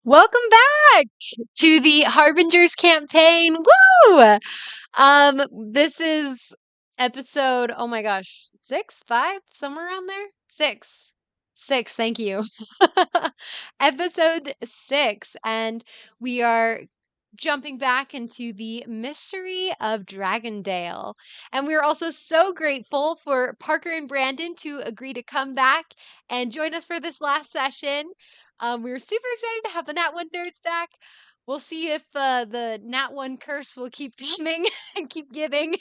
Welcome back to the Harbingers campaign. Woo! This is episode, oh my gosh, 6, 5, somewhere around there? 6. 6, thank you. Episode 6, and we are jumping back into the mystery of Dragondale. And we're also so grateful for Parker and Brandon to agree to come back and join us for this last session. We were super excited to have the Nat 1 nerds back. We'll see if the Nat 1 curse will keep coming and keep giving.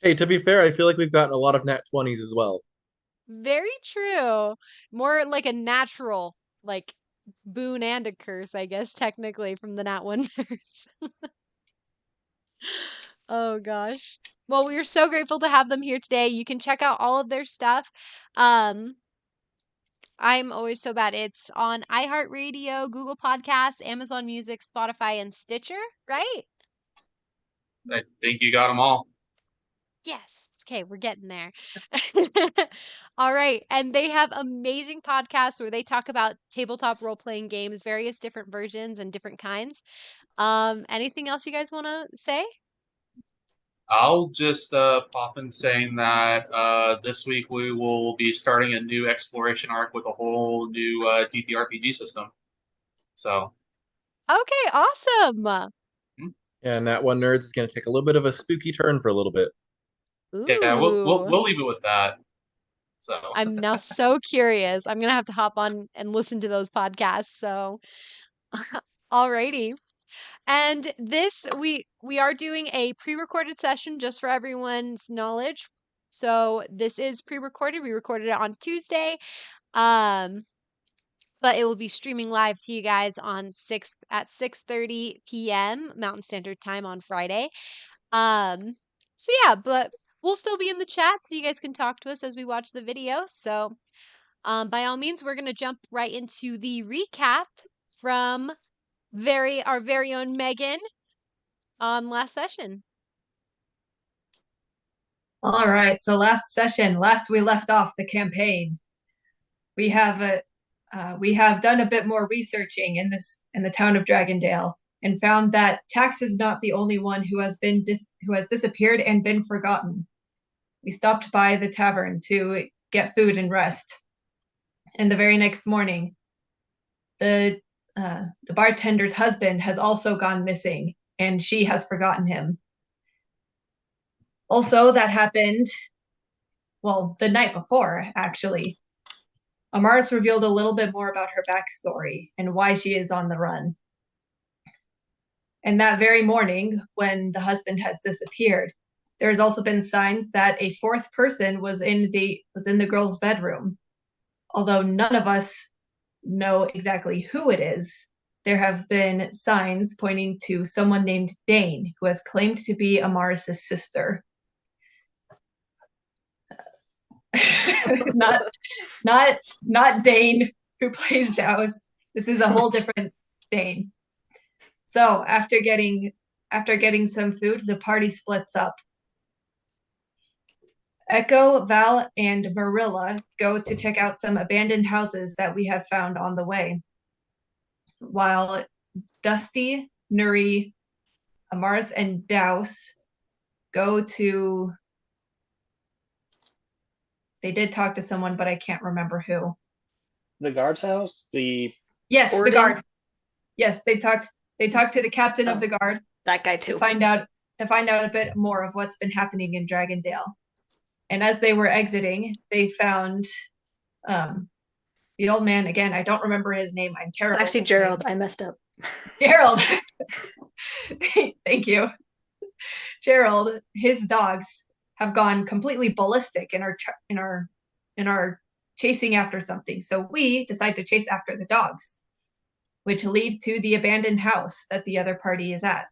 Hey, to be fair, I feel like we've gotten a lot of nat 20s as well. Very true. More like a natural, like, boon and a curse, I guess, technically, from the Nat 1 nerds. Oh gosh. Well, we are so grateful to have them here today. You can check out all of their stuff. Um, I'm always so bad. It's on iHeartRadio, Google Podcasts, Amazon Music, Spotify, and Stitcher, right? I think you got them all. Yes. Okay, we're getting there. All right. And they have amazing podcasts where they talk about tabletop role-playing games, various different versions and different kinds. Anything else you guys want to say? I'll just pop in saying that this week we will be starting a new exploration arc with a whole new DTRPG system. So, Okay, awesome. Yeah, Nat 1 Nerds is going to take a little bit of a spooky turn for a little bit. yeah, we'll, we'll Ooh. we'll leave it with that. So, I'm now so curious. I'm gonna have to hop on and listen to those podcasts. So, alrighty. And this we are doing a pre-recorded session just for everyone's knowledge. So this is pre-recorded. We recorded it on Tuesday. Um, but it will be streaming live to you guys on 6:30 p.m. Mountain Standard Time on Friday. So yeah, but we'll still be in the chat so you guys can talk to us as we watch the video. So by all means, we're gonna jump right into the recap from our very own Megan on last session. All right, so last we left off the campaign, we have done a bit more researching in the town of Dragondale and found that Tax is not the only one who has disappeared and been forgotten. We stopped by the tavern to get food and rest, and the very next morning, the bartender's husband has also gone missing, and she has forgotten him. Also, that happened, well, the night before, actually. Amaris revealed a little bit more about her backstory and why she is on the run. And that very morning, when the husband has disappeared, there's also been signs that a fourth person was in the girl's bedroom. Although none of us know exactly who it is, there have been signs pointing to someone named Dane, who has claimed to be Amaris' sister. not Dane who plays Douse. This is a whole different Dane. So after getting some food, the party splits up. Echo, Val, and Merilla go to check out some abandoned houses that we have found on the way, while Dusty, Nuri, Amaris, and Douse go to... They did talk to someone, but I can't remember who. The guard's house? Yes, Warden? the guard. Yes, they talked to the captain of the guard. That guy too. To find out a bit more of what's been happening in Dragondale. And as they were exiting, they found the old man. Again, I don't remember his name. I'm terrible. It's actually Gerald. I messed up. Gerald. Thank you. Gerald, his dogs have gone completely ballistic and are chasing after something. So we decide to chase after the dogs, which lead to the abandoned house that the other party is at.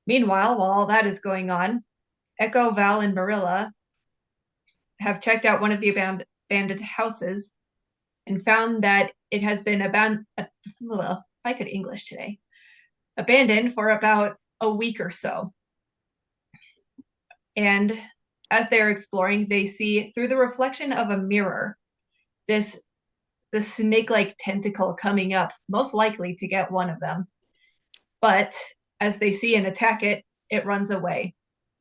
Meanwhile, while all that is going on, Echo, Val, and Merilla have checked out one of the abandoned houses and found that it has been abandoned for about a week or so. And as they're exploring, they see through the reflection of a mirror this the snake-like tentacle coming up, most likely to get one of them. But as they see and attack it, it runs away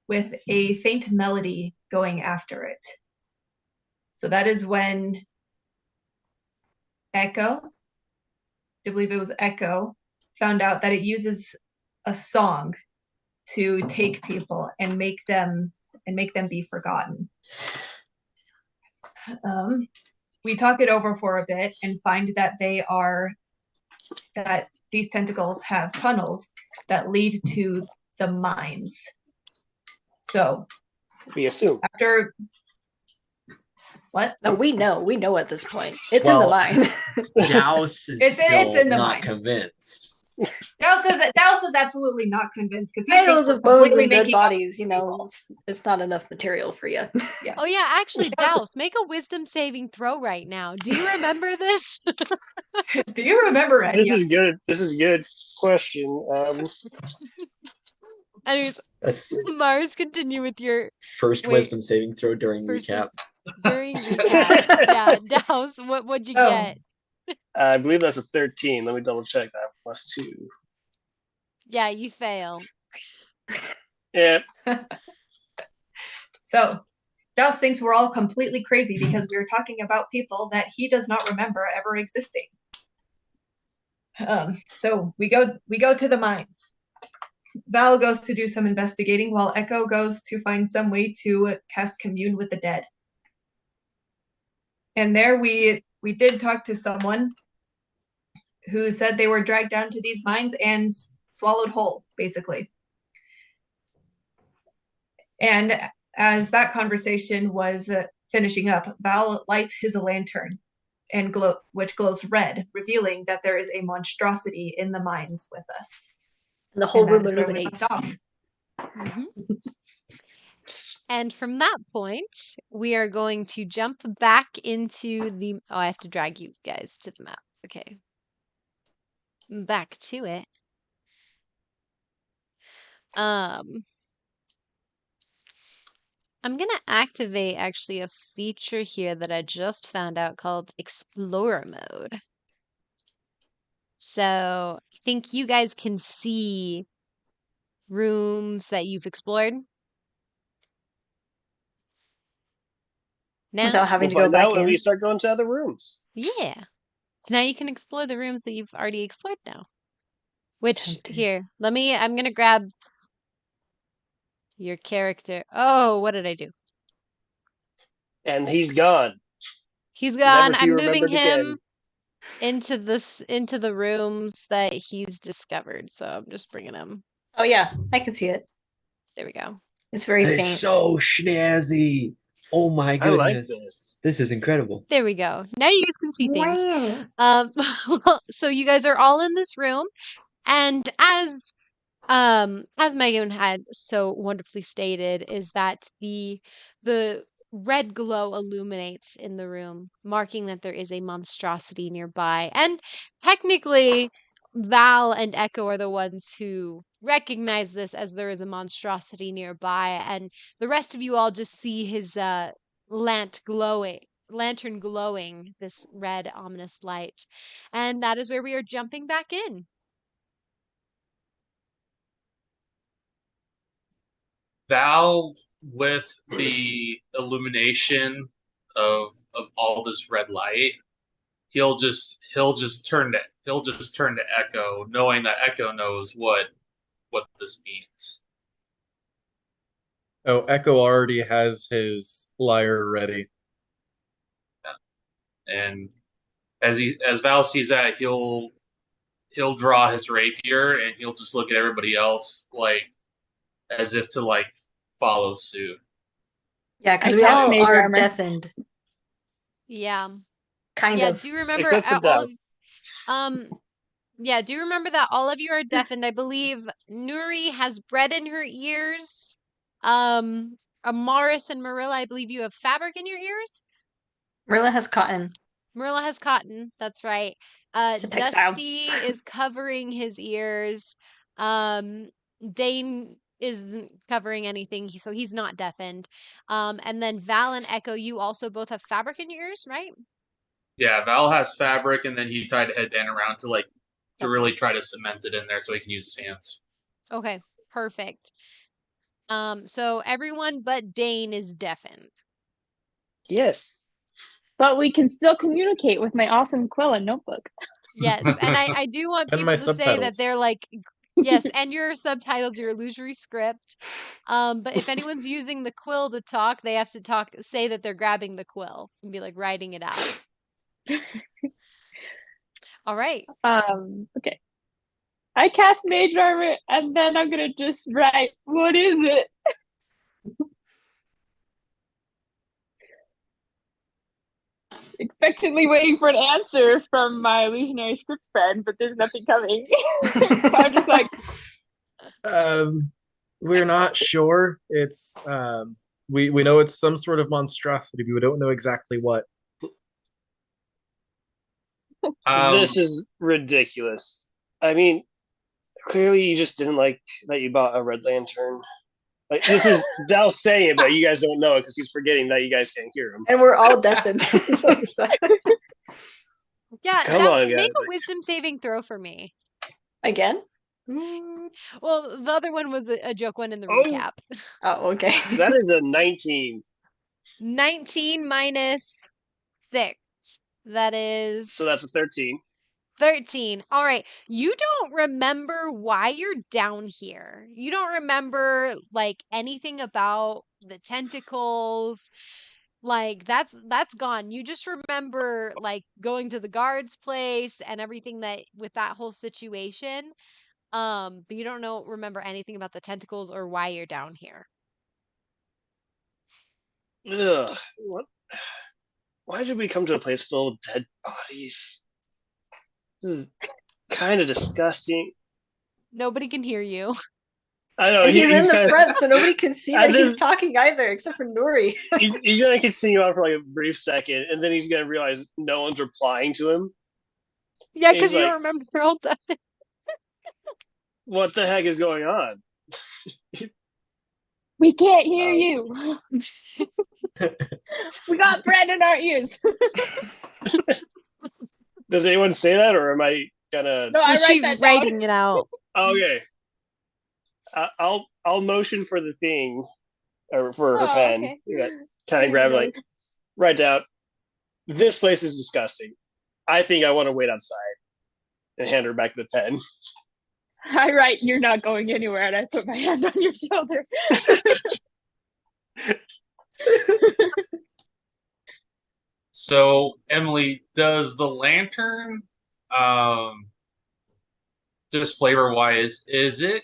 with a faint melody going after it. So that is when Echo, I believe it was Echo, found out that it uses a song to take people and make them be forgotten. We talk it over for a bit and find that that these tentacles have tunnels that lead to the mines. So We assume. after what? No, we know at this point. It's in the Well, mine. Douse is It's still in the not mind. convinced. Douse is absolutely not convinced because he Piles thinks of we're bones completely and dead making up bodies, you know, it's not enough material for you. Oh yeah, actually, Douse- Douse, make a wisdom saving throw right now. Do you remember this? Do you remember any This of is good. This is a good question. Anyways, That's Mars, continue with your first Wait. wisdom saving throw during First recap. during recap. Yeah, Douse, what'd you Oh. get? I believe that's a 13. Let me double check that. +2. Yeah, you fail. Yeah. So Douse thinks we're all completely crazy because we were talking about people that he does not remember ever existing. So we go to the mines. Val goes to do some investigating while Echo goes to find some way to cast commune with the dead. And there we did talk to someone who said they were dragged down to these mines and swallowed whole, basically. And as that conversation was finishing up, Val lights his lantern, which glows red, revealing that there is a monstrosity in the mines with us. And the whole And that room is where we left illuminates. off. Mhm. And from that point, we are going to jump back into the. Oh, I have to drag you guys to the map. Okay. Back to it. I'm gonna activate actually a feature here that I just found out called Explorer Mode. So I think you guys can see rooms that you've explored now. Without having We'll to go find back out when in. we start going to other rooms. Yeah. Now you can explore the rooms that you've already explored now. Which, Tempted. here, I'm gonna grab your character. Oh, what did I do? And he's gone. He's Never gone. to be I'm moving remembered him again. into the rooms that he's discovered. So I'm just bringing him. Oh yeah, I can see it. There we go. It's very That is faint. so snazzy. Oh my I like goodness. this. This is incredible. There we go. Now you guys can see things. Wow. So you guys are all in this room, and as Megan had so wonderfully stated, is that the red glow illuminates in the room, marking that there is a monstrosity nearby. And technically, Val and Echo are the ones who recognize this as there is a monstrosity nearby, and the rest of you all just see his lantern glowing this red ominous light. And that is where we are jumping back in. Val, with the illumination of all this red light, he'll just turn to Echo, knowing that Echo knows what this means. Oh, Echo already has his lyre ready. And as Val sees that, he'll draw his rapier and he'll just look at everybody else like as if to like follow suit. Yeah, because I we cast all mage are armor. deafened. Yeah. Kind Yeah, of. do you remember Except for all of Douse. yeah, do you remember that all of you are deafened? I believe Nuri has bread in her ears. Amaris and Merilla, I believe you have fabric in your ears. Merilla has cotton. Merilla has cotton, that's right. It's a textile. Dusty is covering his ears. Dane isn't covering anything, so he's not deafened. And then Val and Echo, you also both have fabric in your ears, right? Yeah, Val has fabric, and then he tied a headband around to to That's really try to cement it in there so he can use his hands. Okay, perfect. So everyone but Dane is deafened. Yes. But we can still communicate with my awesome quill and notebook. Yes, and I do want And my people to say that subtitles. they're like, yes, and your subtitles, your illusory script. But if anyone's using the quill to talk, they have to say that they're grabbing the quill and be like writing it out. All right. Okay. I cast Mage Armor, and then I'm gonna just write, what is it? Expectantly waiting for an answer from my illusionary script friend, but there's nothing coming. So I'm just like, We're not sure. It's we know it's some sort of monstrosity, but we don't know exactly what. This is ridiculous. I mean, clearly you just didn't like that you bought a red lantern. Like, this is Douse saying it, but you guys don't know it because he's forgetting that you guys can't hear him. And we're all deafened. Yeah, Come Douse, on, guys. make a wisdom saving throw for me. Again? Well, the other one was a joke one in the Oh. recap. Oh, okay. That is a 19. 19 minus 6. That is So that's a 13. 13. All right. You don't remember why you're down here. You don't remember like anything about the tentacles. Like that's gone. You just remember like going to the guard's place and everything that with that whole situation. But you don't remember anything about the tentacles or why you're down here. Ugh. What? Why did we come to a place full of dead bodies? This is kind of disgusting. Nobody can hear you. I know And he's in the kinda- front, so nobody can see And that he's this- talking either, except for Nuri. he's gonna continue on for like a brief second, and then he's gonna realize no one's replying to him. Yeah, He's because you like- don't remember your old stuff. What the heck is going on? we can't hear you. We got bread in our ears. Does anyone say that, or am I gonna? No, I write She's that down. writing it out. Okay. I'll motion for the thing, or for her Oh, pen. okay. Kind of grab like write down. This place is disgusting. I think I want to wait outside, and hand her back the pen. I write, you're not going anywhere, and I put my hand on your shoulder. So, Emily, does the lantern, just flavor wise, does it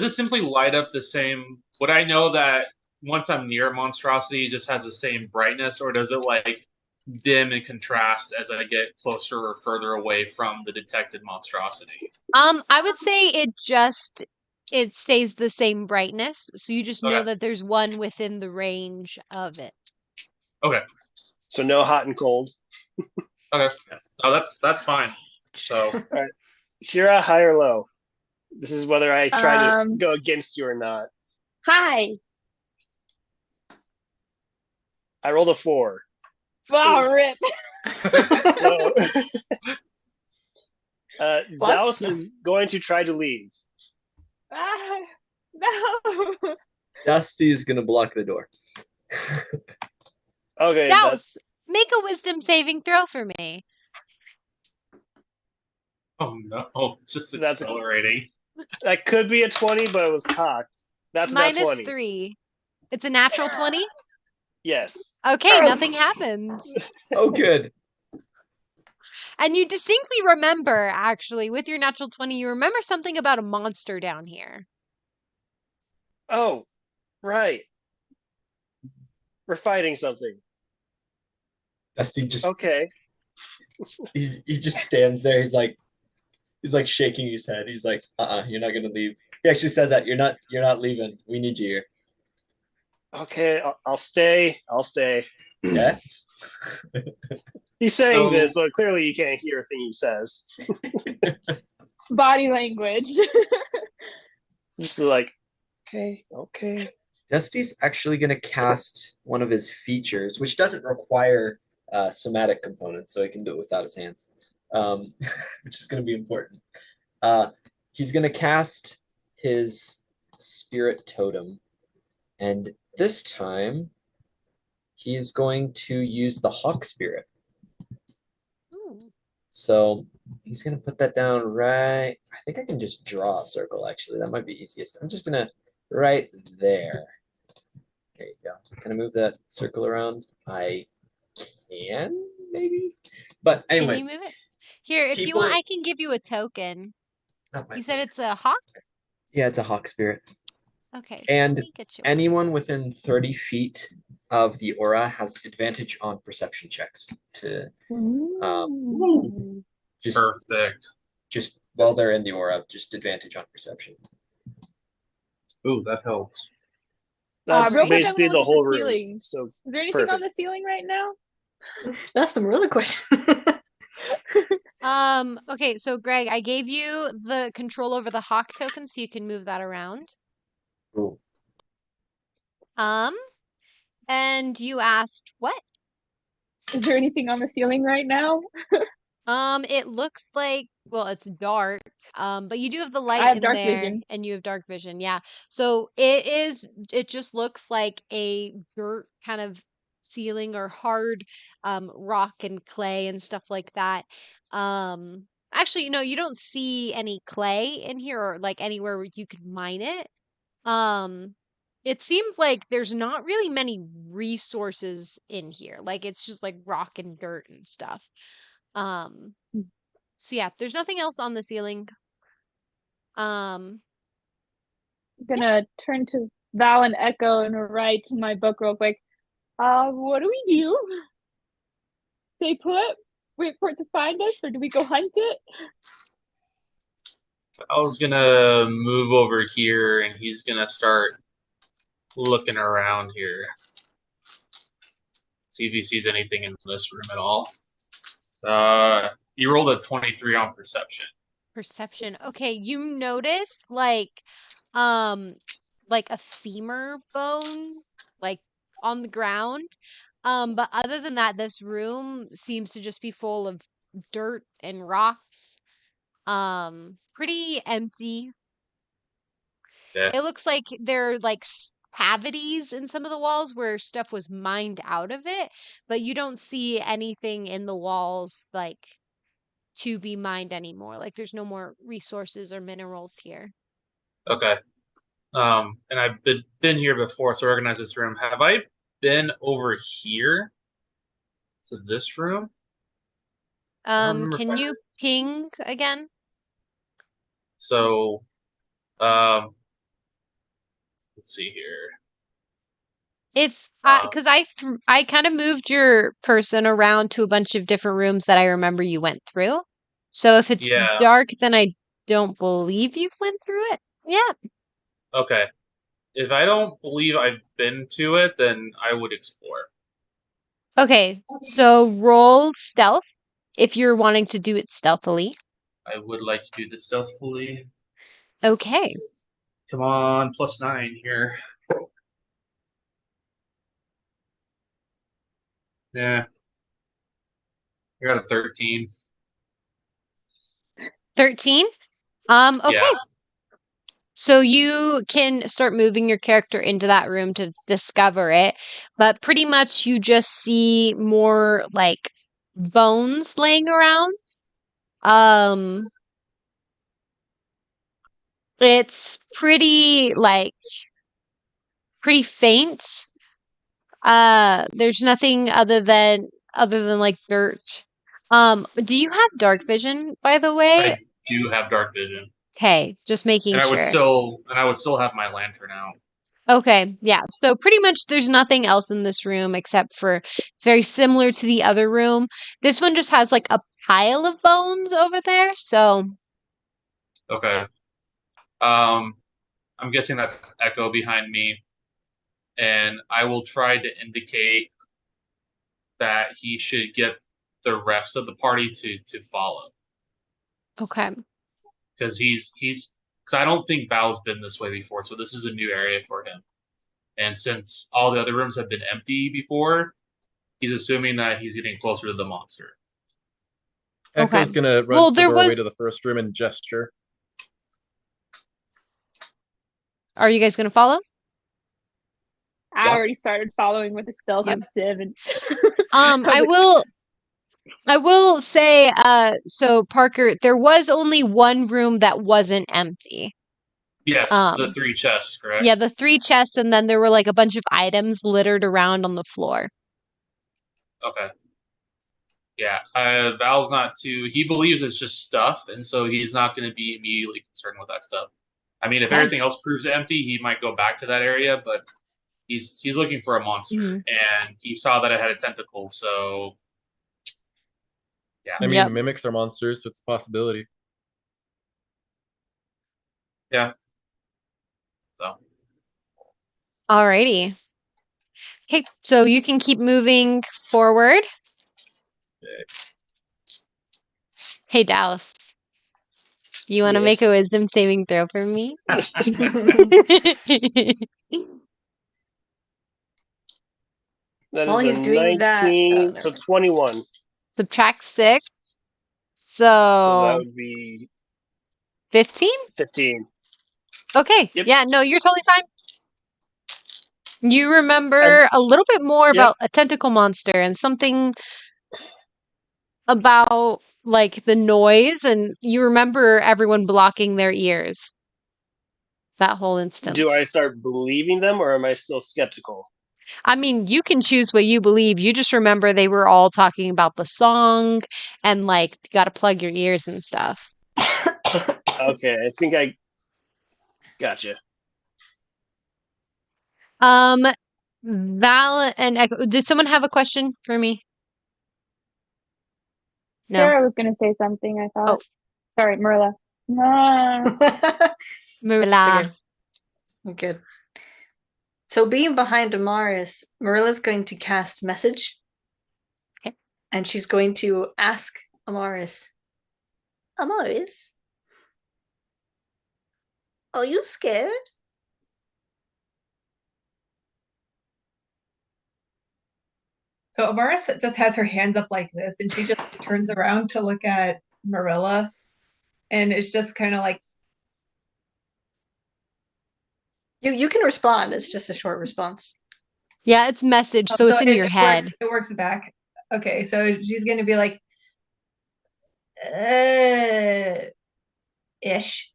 simply light up the same? Would I know that once I'm near a monstrosity, it just has the same brightness, or does it like dim and contrast as I get closer or further away from the detected monstrosity? I would say it stays the same brightness, so you just know Okay. that there's one within the range of it. Okay. So no hot and cold. Okay. Oh, that's fine. So, Shira, high or low? This is whether I try to Um, go against you or not. Hi. I rolled a 4. Wow, rip. So, Plus? Douse is going to try to leave. Ah, no. Dusty's gonna block the door. Okay, Douse, make a wisdom saving throw for me. oh no, it's just That's- accelerating. that could be a 20, but it was cocked. That's not Minus 20. 3. It's a natural 20? Yes. Okay, nothing happens. Oh, good. And you distinctly remember, actually, with your natural 20, you remember something about a monster down here. Oh, right. We're fighting something. Dusty just Okay. he just stands there. He's like shaking his head. He's like, you're not gonna leave. He actually says that you're not leaving. We need you here. Okay, I'll stay. I'll stay. Yeah. He's saying So- this, but clearly you can't hear a thing he says. Body language. Just like, okay. Dusty's actually gonna cast one of his features, which doesn't require somatic components, so he can do it without his hands, which is going to be important. He's going to cast his spirit totem, and this time he's going to use the hawk spirit. So he's going to put that down right. I think I can just draw a circle, actually. That might be easiest. I'm just going to right there. There you go. Can I move that circle around? I can, maybe? But Can anyway. you move it? Here, if you want, I can give you a token. You said it's a hawk? Yeah, it's a hawk spirit. Okay. And anyone within 30 feet of the aura has advantage on perception checks to just perfect. Just while they're in the aura, just advantage on perception. Ooh, that helped. That's real quick, basically I'm the gonna whole look at the room. ceiling. So Is there anything on the ceiling right now? That's the Merilla question. Okay, so Greg, I gave you the control over the hawk token so you can move that around. Cool. And you asked what? Is there anything on the ceiling right now? It looks like, well, it's dark. But you do have the I light have in dark there vision. and you have dark vision. Yeah. So it just looks like a dirt kind of ceiling or hard rock and clay and stuff like that. Actually, you don't see any clay in here or like anywhere where you could mine it. It seems like there's not really many resources in here. Like it's just like rock and dirt and stuff. Um, so yeah, there's nothing else on the ceiling. I'm gonna turn to Val and Echo and write to my book real quick. What do we do? Stay put? Wait for it to find us, or do we go hunt it? I was gonna move over here, and he's gonna start looking around here. See if he sees anything in this room at all. He rolled a 23 on perception. Perception. Okay, you notice like a femur bone like on the ground. But other than that, this room seems to just be full of dirt and rocks. Pretty empty. Yeah. It looks like there are like cavities in some of the walls where stuff was mined out of it, but you don't see anything in the walls like to be mined anymore. Like there's no more resources or minerals here. Okay. And I've been here before to organize this room. Have I been over here to this room? Can you ping again? So, let's see here. If because I kind of moved your person around to a bunch of different rooms that I remember you went through. So if it's dark, then I don't believe you went through it. Yeah. Okay. If I don't believe I've been to it, then I would explore. Okay, so roll stealth if you're wanting to do it stealthily. I would like to do this stealthily. Okay. Come on, +9 here. Yeah. I got a 13. 13? Okay. Yeah. So you can start moving your character into that room to discover it, but pretty much you just see more like bones laying around. It's pretty faint. There's nothing other than like dirt. Do you have dark vision, by the way? I do have dark vision. Okay, just making and I sure. would still have my lantern out. Okay, yeah. So pretty much there's nothing else in this room except for very similar to the other room. This one just has like a pile of bones over there, so Okay. I'm guessing that's Echo behind me. And I will try to indicate that he should get the rest of the party to follow. okay. Because I don't think Bao's been this way before, so this is a new area for him. And since all the other rooms have been empty before, he's assuming that he's getting closer to the monster. Okay. Echo's gonna run Well, to the there doorway was- to the first room and gesture. Are you guys gonna follow? I Yeah. already started following with a stealth Yep. of 7. I will say, so Parker, there was only one room that wasn't empty. Yes, the 3 chests, correct? Yeah, the 3 chests, and then there were like a bunch of items littered around on the floor. Okay. Yeah, Val's not too. He believes it's just stuff, and so he's not going to be immediately concerned with that stuff. I mean, if Okay. everything else proves empty, he might go back to that area, but he's looking for a monster, Mhm. and he saw that it had a tentacle, so yeah. I mean, Yep. mimics are monsters, so it's a possibility. Yeah. So Alrighty. Okay, so you can keep moving forward. Hey, Douse. You want to make a Yes. wisdom saving throw for me? That While is he's a doing that, 19, never so mind. 21. Subtract 6. So that So would be 15? 15. Okay. Yep. Yeah, no, you're totally fine. You remember As- a little bit more Yep. about a tentacle monster and something about like the noise, and you remember everyone blocking their ears. That whole instance. Do I start believing them, or am I still skeptical? I mean, you can choose what you believe. You just remember they were all talking about the song and like you got to plug your ears and stuff. Okay, I think I gotcha. Val and Echo, did someone have a question for me? No. Sarah was going to say something, I thought. Oh. Sorry, Merilla. No. Merilla. It's okay. Good. So being behind Amaris, Marilla's going to cast message. Okay. And she's going to ask Amaris, Amaris, are you scared? So Amaris just has her hands up like this, and she just turns around to look at Merilla, and it's just kind of like, You can respond. It's just a short response. Yeah, it's message, so it's in your head. It works back. Okay, so she's gonna be like, ish.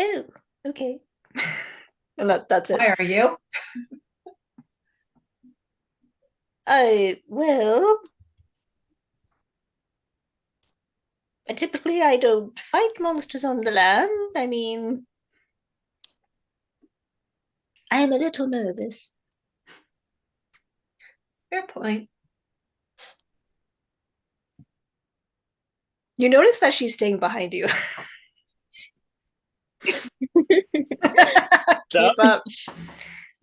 Oh, okay. And that's it. Why are you? Well, typically I don't fight monsters on the land. I mean, I'm a little nervous. Fair point. You notice that she's staying behind you. Keep up.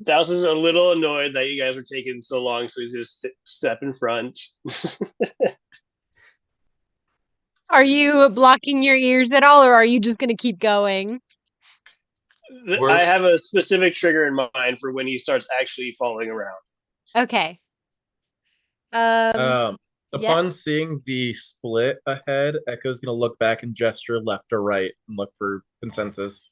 Douse is a little annoyed that you guys were taking so long, so he's just step in front. Are you blocking your ears at all, or are you just going to keep going? I have a specific trigger in mind for when he starts actually following around. Okay. Upon seeing the split ahead, Echo's gonna look back and gesture left or right and look for consensus.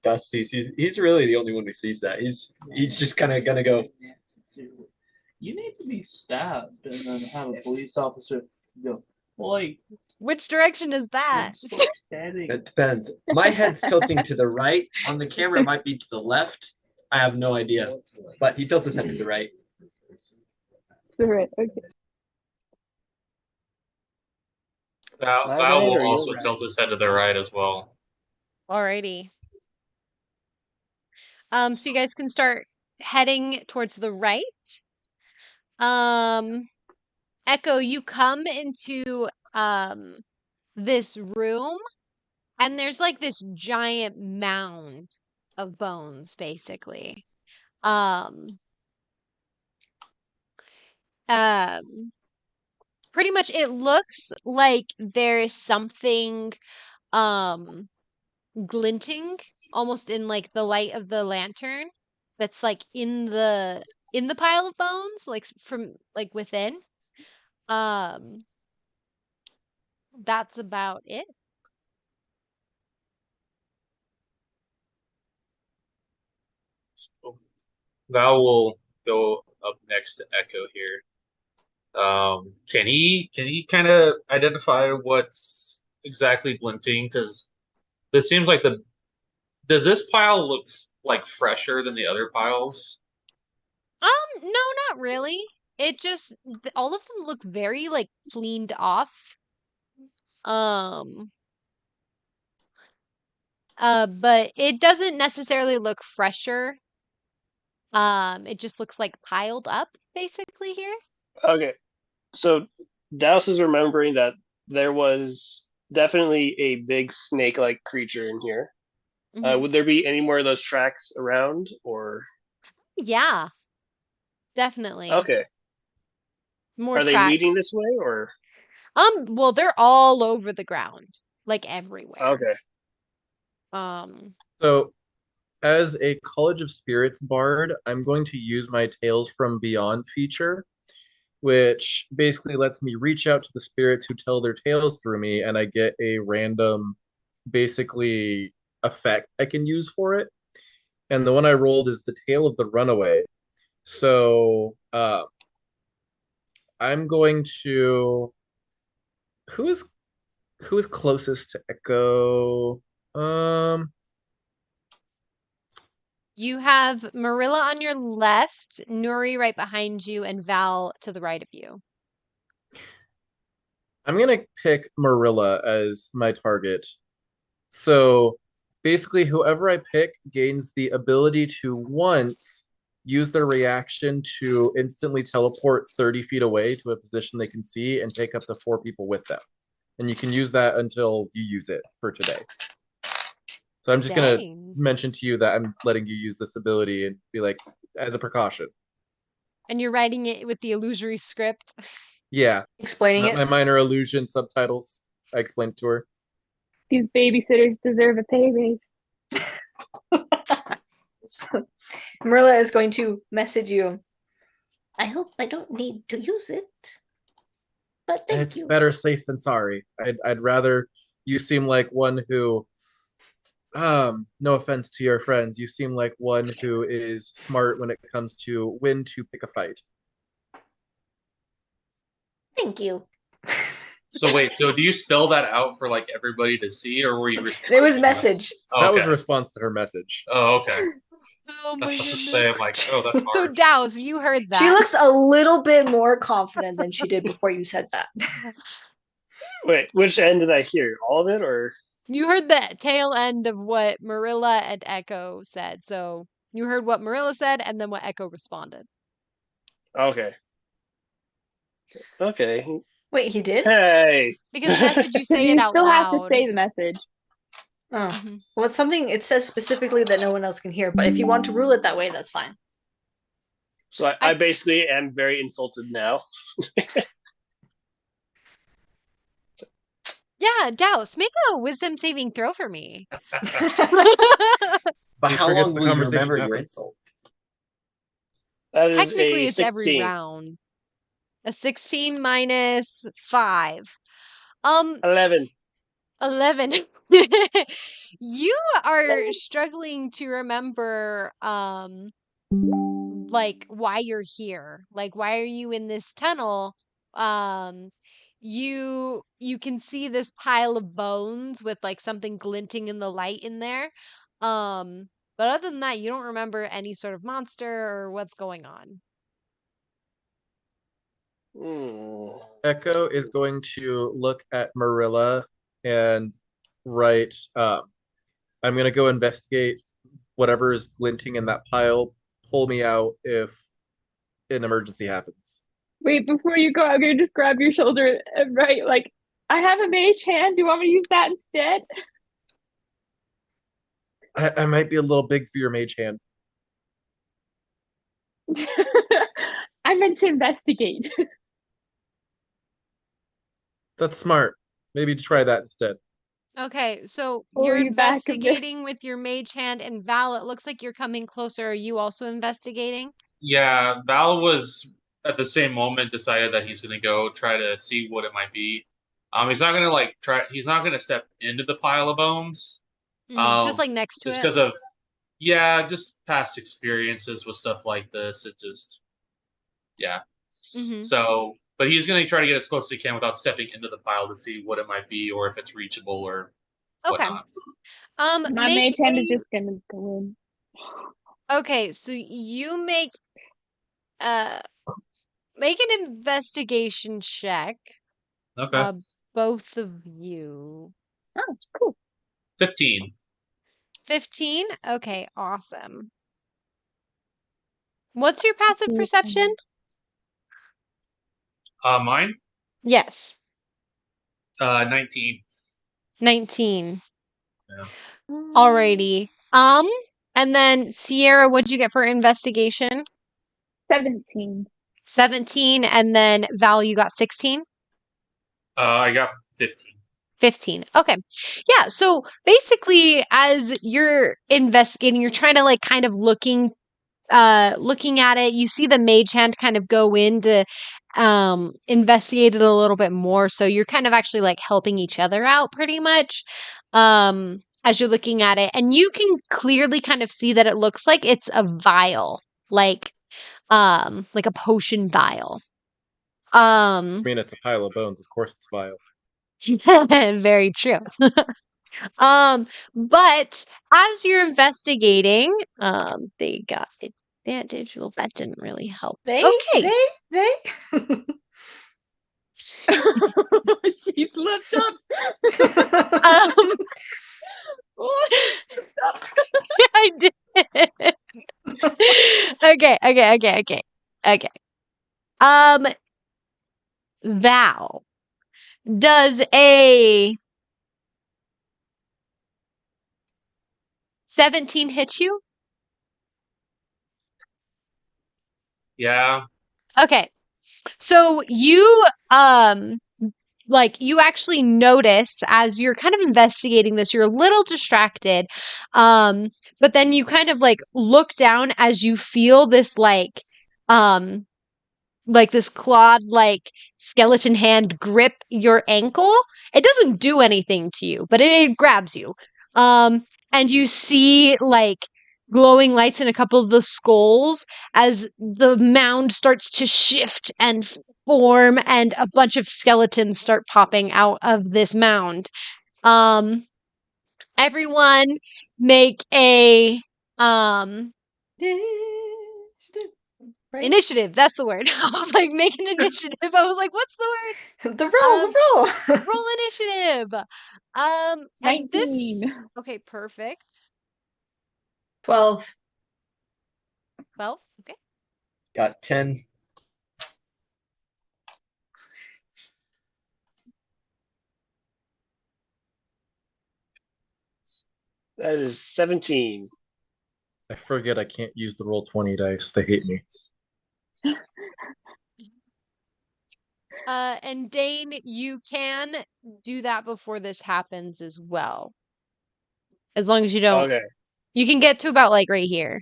Gus sees. He's really the only one who sees that. He's just kind of gonna go. You need to be stabbed and then have a police officer go, "Boy, which direction is that? It depends. My head's tilting to the right. On the camera, it might be to the left. I have no idea, but he tilts his head to the right. Right, okay. Val will also tilt his head to the right as well. Alrighty. So you guys can start heading towards the right. Echo, you come into this room, and there's like this giant mound of bones, basically. Pretty much it looks like there is something glinting almost in like the light of the lantern that's like in the pile of bones, like from like within. Um, that's about it. So Val will go up next to Echo here. Can he kind of identify what's exactly glinting? Because this seems like does this pile look like fresher than the other piles? No, not really. It just all of them look very like cleaned off. Um, but it doesn't necessarily look fresher. It just looks like piled up basically here. Okay, so Douse is remembering that there was definitely a big snake-like creature in here. Mhm. Would there be any more of those tracks around, or Yeah, definitely. okay? More Are they leading tracks. this way, or Well, they're all over the ground, like everywhere. okay? So, as a College of Spirits bard, I'm going to use my Tales from Beyond feature, which basically lets me reach out to the spirits who tell their tales through me, and I get a random, basically, effect I can use for it. And the one I rolled is the Tale of the Runaway. So, I'm going to. Who is closest to Echo? You have Merilla on your left, Nuri right behind you, and Val to the right of you. I'm gonna pick Merilla as my target. So basically, whoever I pick gains the ability to once use their reaction to instantly teleport 30 feet away to a position they can see and take up to 4 people with them. And you can use that until you use it for today. So I'm just gonna Dang. mention to you that I'm letting you use this ability and be like, as a precaution. And you're writing it with the illusory script. Yeah. Explaining My it. minor illusion subtitles. I explained to her. These babysitters deserve a pay raise. Merilla is going to message you. I hope I don't need to use it. But thank It's you. better safe than sorry. I'd rather you seem like one who no offense to your friends, you seem like one who is smart when it comes to when to pick a fight. Thank you. So wait, so do you spell that out for like everybody to see, or were you? It was message. Oh, That was a okay. response to her message. Oh, okay. Oh my That's what to goodness. say. I'm like, oh, that's So hard. Douse, you heard that. She looks a little bit more confident than she did before you said that. Wait, which end did I hear? All of it, or You heard the tail end of what Merilla and Echo said. So you heard what Merilla said and then what Echo responded. okay? Okay. Wait, he did? Hey. Because message you say You it out still have to loud. say the message. Oh. Mhm. Well, it's something it says specifically that no one else can hear, but if you want to rule it that way, that's fine. So I basically am very insulted now. Yeah, Douse, make a wisdom saving throw for me. But He how forgets long the will you conversation remember your happened. insult? That is Technically, a it's every 16. round. A 16 minus 5. 11. 11. You are struggling to remember like why you're here. Like why are you in this tunnel? Um you can see this pile of bones with like something glinting in the light in there. But other than that, you don't remember any sort of monster or what's going on. Echo is going to look at Marilla and write, I'm going to go investigate whatever is glinting in that pile. Pull me out if an emergency happens. Wait, before you go, I'm gonna just grab your shoulder and write like, I have a mage hand. Do you want me to use that instead? I might be a little big for your mage hand. I meant to investigate. That's smart. Maybe try that instead. Okay, so you're Pulling back a bit. investigating with your mage hand, and Val, it looks like you're coming closer. Are you also investigating? Yeah, Val was at the same moment decided that he's going to go try to see what it might be. He's not going to like try. He's not going to step into the pile of bones. Just like next to Just it. because of just past experiences with stuff like this. It just Mm-hmm. So, but he's going to try to get as close as he can without stepping into the pile to see what it might be or if it's reachable or Okay. whatnot. My Make mage hand is just gonna go in. Okay, so you make an investigation check. Okay. Both of you. Oh, cool. 15. 15? Okay, awesome. What's your passive perception? Mine? Yes. 19. 19. Yeah. Alrighty. And then Sierra, what'd you get for investigation? 17. 17, and then Val, you got 16? I got 15. 15. Okay. Yeah, so basically as you're investigating, you're trying to like kind of looking at it, you see the mage hand kind of go in to investigate it a little bit more. So you're kind of actually like helping each other out pretty much. As you're looking at it, and you can clearly kind of see that it looks like it's a vial, like a potion vial. I mean, it's a pile of bones. Of course, it's vile. Very true. But as you're investigating, they got advantage. Well, that didn't really help. They She slipped up. Um, What? I did. Okay. Val, does a 17 hit you? Yeah. Okay. So you you actually notice as you're kind of investigating this, you're a little distracted. But then you kind of like look down as you feel this this clawed like skeleton hand grip your ankle. It doesn't do anything to you, but it grabs you. And you see like glowing lights in a couple of the skulls as the mound starts to shift and form, and a bunch of skeletons start popping out of this mound. Everyone make a Right? initiative. That's the word. I was like, make an initiative. I was like, what's the word? The roll. Roll initiative. And this. 19. Okay, perfect. 12. 12. Okay. Got 10. That is 17. I forget I can't use the roll 20 dice. They hate me. And Dane, you can do that before this happens as well. As long as you don't. Okay. You can get to about like right here.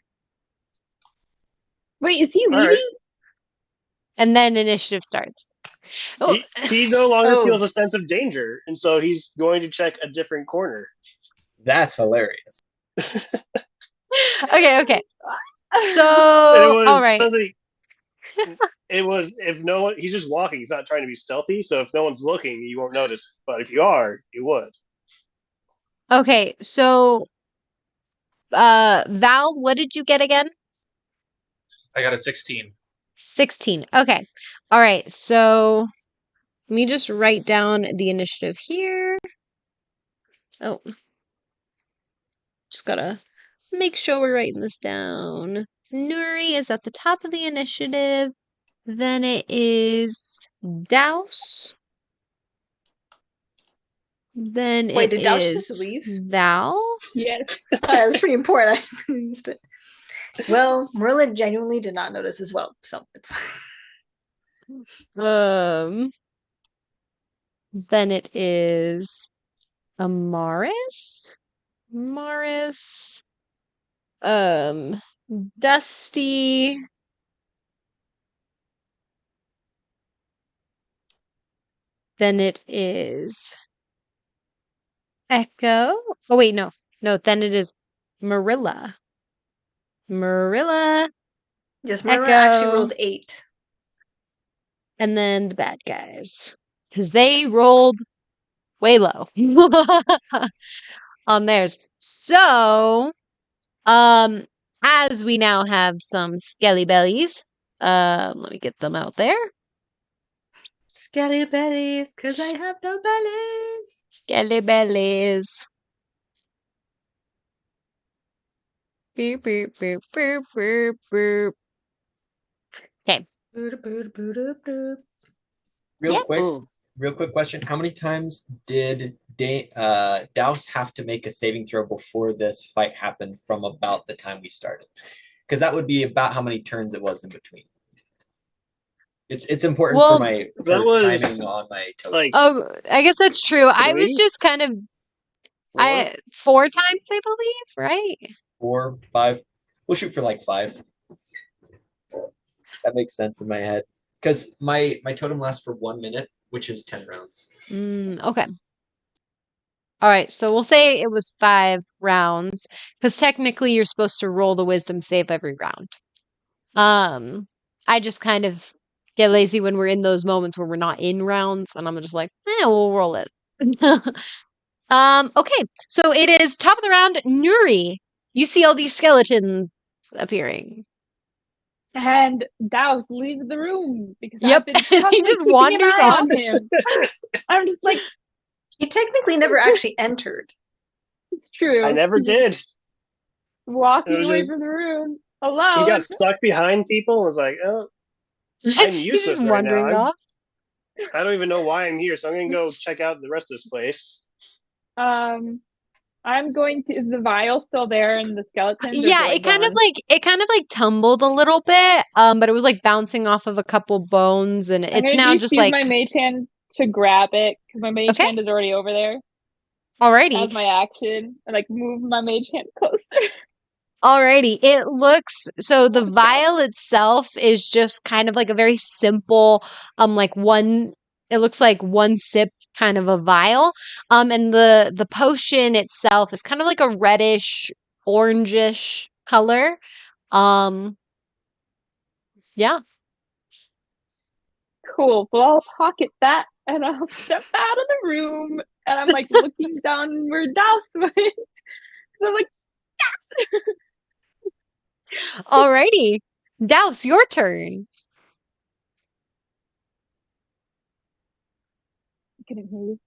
Wait, is he All leaving? right. And then initiative starts. Oh, He no longer Oh. feels a sense of danger, and so he's going to check a different corner. That's hilarious. okay. So, It was all right. something. It was if no one. He's just walking. He's not trying to be stealthy. So if no one's looking, you won't notice. But if you are, you would. Okay, so Val, what did you get again? I got a 16. 16. Okay. All right. So let me just write down the initiative here. Oh. Just gotta make sure we're writing this down. Nuri is at the top of the initiative. Then it is Douse. Then Wait, it did Douse is just leave? Yes. Val. That's pretty important. I missed it. Well, Merilla genuinely did not notice as well, so it's fine. Then it is Amaris? Amaris. Dusty. Then it is Echo. Oh wait, no. No, then it is Merilla. Merilla, Yes, Merilla actually Echo, rolled 8. and then the bad guys. Because they rolled way low on theirs. So, as we now have some skelly bellies, let me get them out there. Skelly bellies, because I have no bellies. Skelly bellies. Boop, boop, boop, boop, boop, boop. Okay. Boop, boop, boop, boop, boop. Real Yep. quick, Mm. real quick question. How many times did Douse have to make a saving throw before this fight happened from about the time we started? Because that would be about how many turns it was in between. It's important Well, for my That was, timing on my token. like, oh, I guess that's true. I was 3? just kind of 4? 4 times, I believe, right? 4, 5. We'll shoot for like 5. That makes sense in my head. Because my totem lasts for 1 minute, which is 10 rounds. Okay. All right, so we'll say it was 5 rounds because technically you're supposed to roll the wisdom save every round. I just kind of get lazy when we're in those moments where we're not in rounds, and I'm just like, we'll roll it. Okay, so it is top of the round, Nuri. You see all these skeletons appearing. And Douse leaves the room because Yep, I've been he constantly just keeping wanders an eye off. on him. I'm just like, He technically never actually entered. it's true. I never He's just did. walking It was away just- from the room He alone. got stuck behind people and was like, oh, I'm He's useless just right now. wandering off. I don't even know why I'm here, so I'm gonna go check out the rest of this place. I'm going to. Is the vial still there and the skeletons? or is Yeah, it kind of gone? tumbled a little bit, but it was like bouncing off of a couple bones, and I'm it's gonna now just just use like my mage hand to grab it because my mage Okay. hand is already over there. alrighty. As my action, and like move my mage hand closer. Alrighty. It looks so the vial itself is just kind of like a very simple, like it looks like one sip kind of a vial. And the potion itself is kind of like a reddish, orangish color. Yeah. Cool. Well, I'll pocket that and I'll step out of the room. And I'm like looking down where Douse went. So I'm like, Douse! Alrighty. Douse, your turn. Couldn't hear you.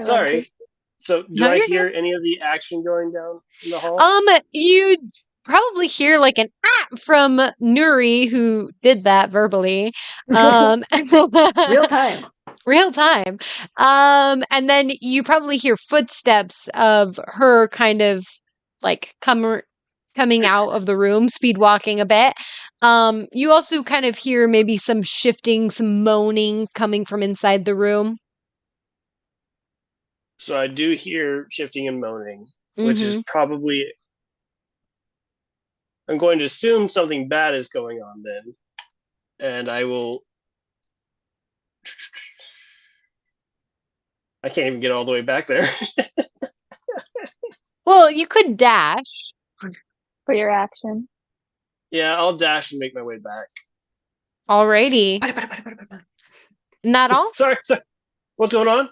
Sorry. So, do No, I you're hear any of the action going down in the hall? You probably hear like an from Nuri who did that verbally. Real time. Real time. And then you probably hear footsteps of her kind of like coming out of the room, speed walking a bit. You also kind of hear maybe some shifting, some moaning coming from inside the room. So I do hear shifting and moaning, which is probably. I'm going to assume something bad is going on then, and I will. I can't even get all the way back there. Well, you could dash. For your action. Yeah, I'll dash and make my way back. Alrighty. Not all? Sorry. What's going on?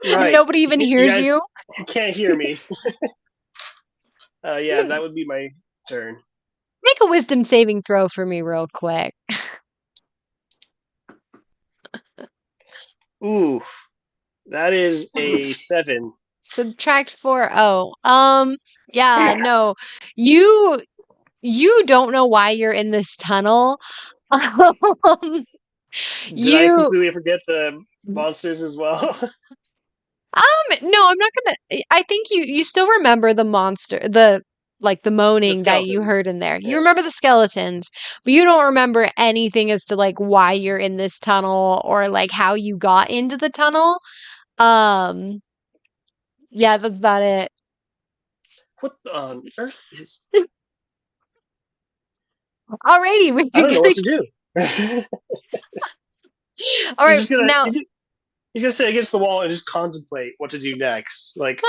Right. Nobody even hears guys you. Can't hear me. Yeah, that would be my turn. Make a wisdom saving throw for me real quick. Ooh, that is a 7. Subtract 4. Oh. Yeah, no. You don't know why you're in this tunnel. Did I completely forget the monsters as well? No, I'm not gonna. I think you still remember the monster, the like the moaning that you heard in there. You remember the skeletons, but you don't remember anything as to like why you're in this tunnel or like how you got into the tunnel. Yeah, that's about it. What on earth is? Alrighty, we I don't can know what to do. All right, He's just gonna now he's gonna sit against the wall and just contemplate what to do next. Like,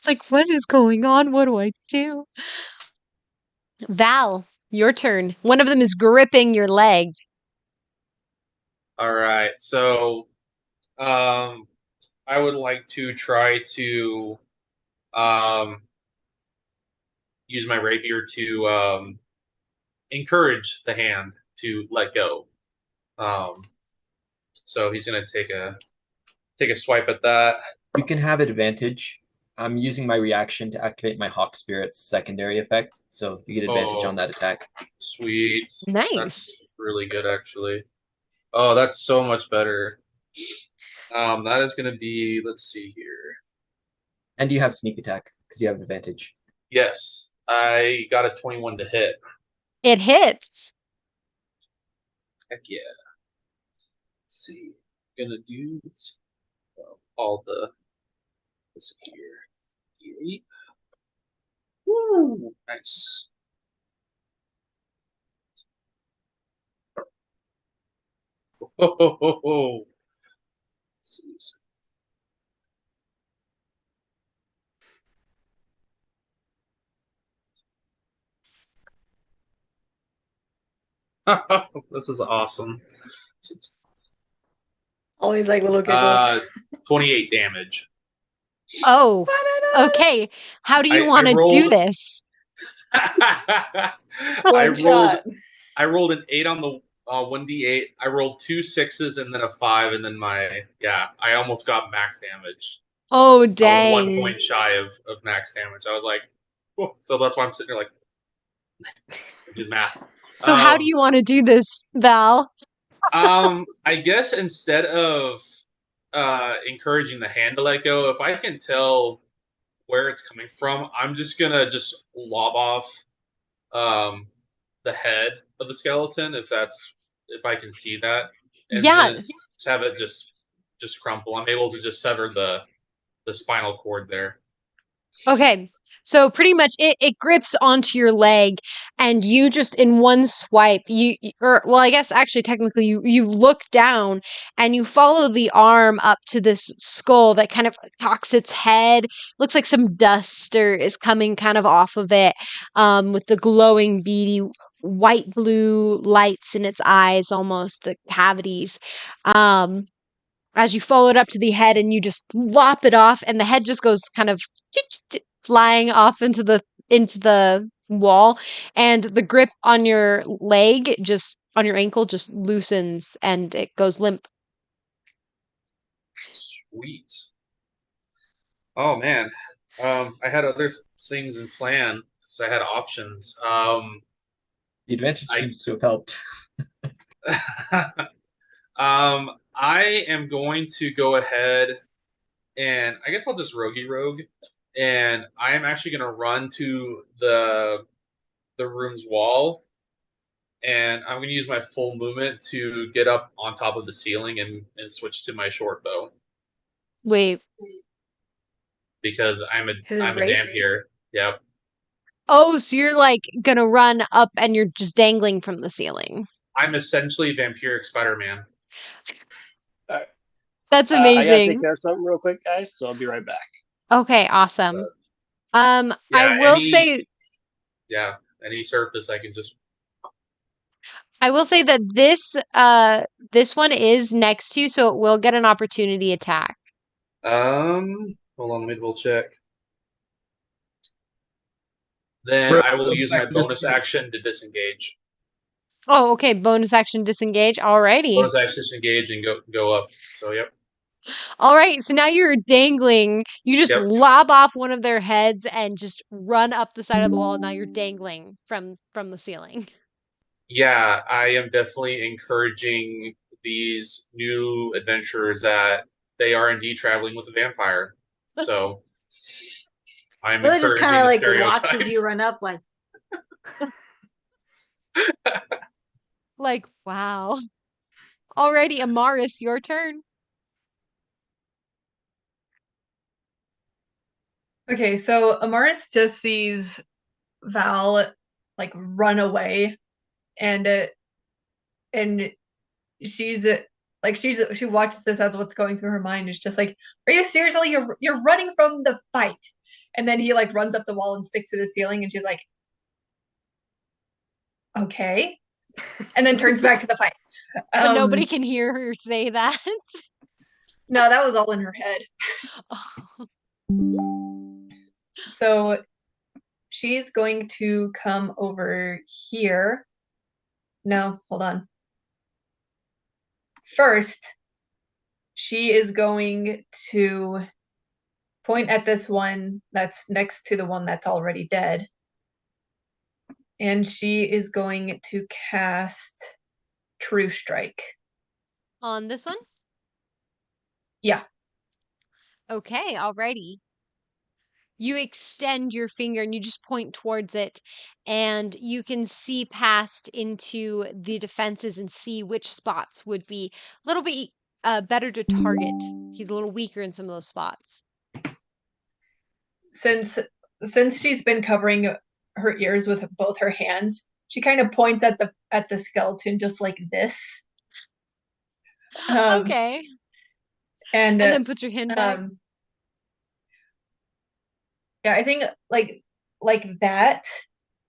like what is going on? What do I do? Val, your turn. One of them is gripping your leg. All right. So, I would like to try to use my rapier to encourage the hand to let go. So he's gonna take a swipe at that. You can have advantage. I'm using my reaction to activate my Hawk Spirit's secondary effect, so you get advantage on that attack. Sweet. Nice. That's really good, actually. Oh, that's so much better. That is gonna be. Let's see here. And you have sneak attack because you have advantage. Yes, I got a 21 to hit. It hits. Heck yeah. Let's see. Gonna do all the. Let's see here. 8. Woo! Nice. Ho, ho, ho, ho. Let's see. This is awesome. Always like little giggles. 28 damage. Oh, okay. How do you I want to do rolled- this? I rolled an 8 on the 1d8. I rolled 2 6s and then a 5, and then I almost got max damage. Oh, I was dang. 1 point shy of max damage. I was like, whoa. So that's why I'm sitting here like, do the math. So how do you want to do this, Val? I guess instead of encouraging the hand to let go, if I can tell where it's coming from, I'm just gonna lob off the head of the skeleton if I can see that, and Yeah. just have it just crumple. I'm able to just sever the spinal cord there. Okay. So pretty much it grips onto your leg and you just in one swipe well, I guess actually technically you look down and you follow the arm up to this skull that kind of cocks its head. Looks like some dust is coming kind of off of it, with the glowing beady white blue lights in its eyes, almost the cavities. As you follow it up to the head and you just lop it off and the head just goes kind of flying off into the wall, and the grip on your leg, just on your ankle, just loosens and it goes limp. Sweet. Oh man, I had other things in plan, so I had options. The advantage seems to have helped. I am going to go ahead and I guess I'll just rogue, and I am actually going to run to the room's wall, and I'm going to use my full movement to get up on top of the ceiling and switch to my short bow. Wait. Because I'm a vampire. Yep. Oh, so you're like gonna run up and you're just dangling from the ceiling. I'm essentially vampiric Spider-Man. That's amazing. I gotta take care of something real quick, guys, so I'll be right back. Okay, awesome. I will say any surface I can just. I will say that this one is next to you, so it will get an opportunity attack. Hold on, let me double check. Then I will use my bonus action to disengage. Oh, okay. Bonus action disengage. Alrighty. Bonus action disengage and go up. So yep. All right. So now you're dangling. You just lob off one of their heads and just run up the side of the wall. Now you're dangling from the ceiling. Yeah, I am definitely encouraging these new adventurers that they are indeed traveling with a vampire. So I'm Merilla just encouraging kind of the like stereotype. watches you run up, like, Like, wow. Alrighty, Amaris, your turn. Okay, so Amaris just sees Val like run away, and she's she watches this as what's going through her mind. It's just like, are you seriously? You're running from the fight, and then he like runs up the wall and sticks to the ceiling, and she's like, okay, and then turns back to the fight. But nobody can hear her say that. No, that was all in her head. So she's going to come over here. No, hold on. First, she is going to point at this one that's next to the one that's already dead. And she is going to cast True Strike. On this one? Yeah. Okay, alrighty. You extend your finger and you just point towards it, and you can see past into the defenses and see which spots would be a little bit better to target. He's a little weaker in some of those spots. Since she's been covering her ears with both her hands, she kind of points at the skeleton just like this. Okay. And then puts her hand back. Yeah, I think like that,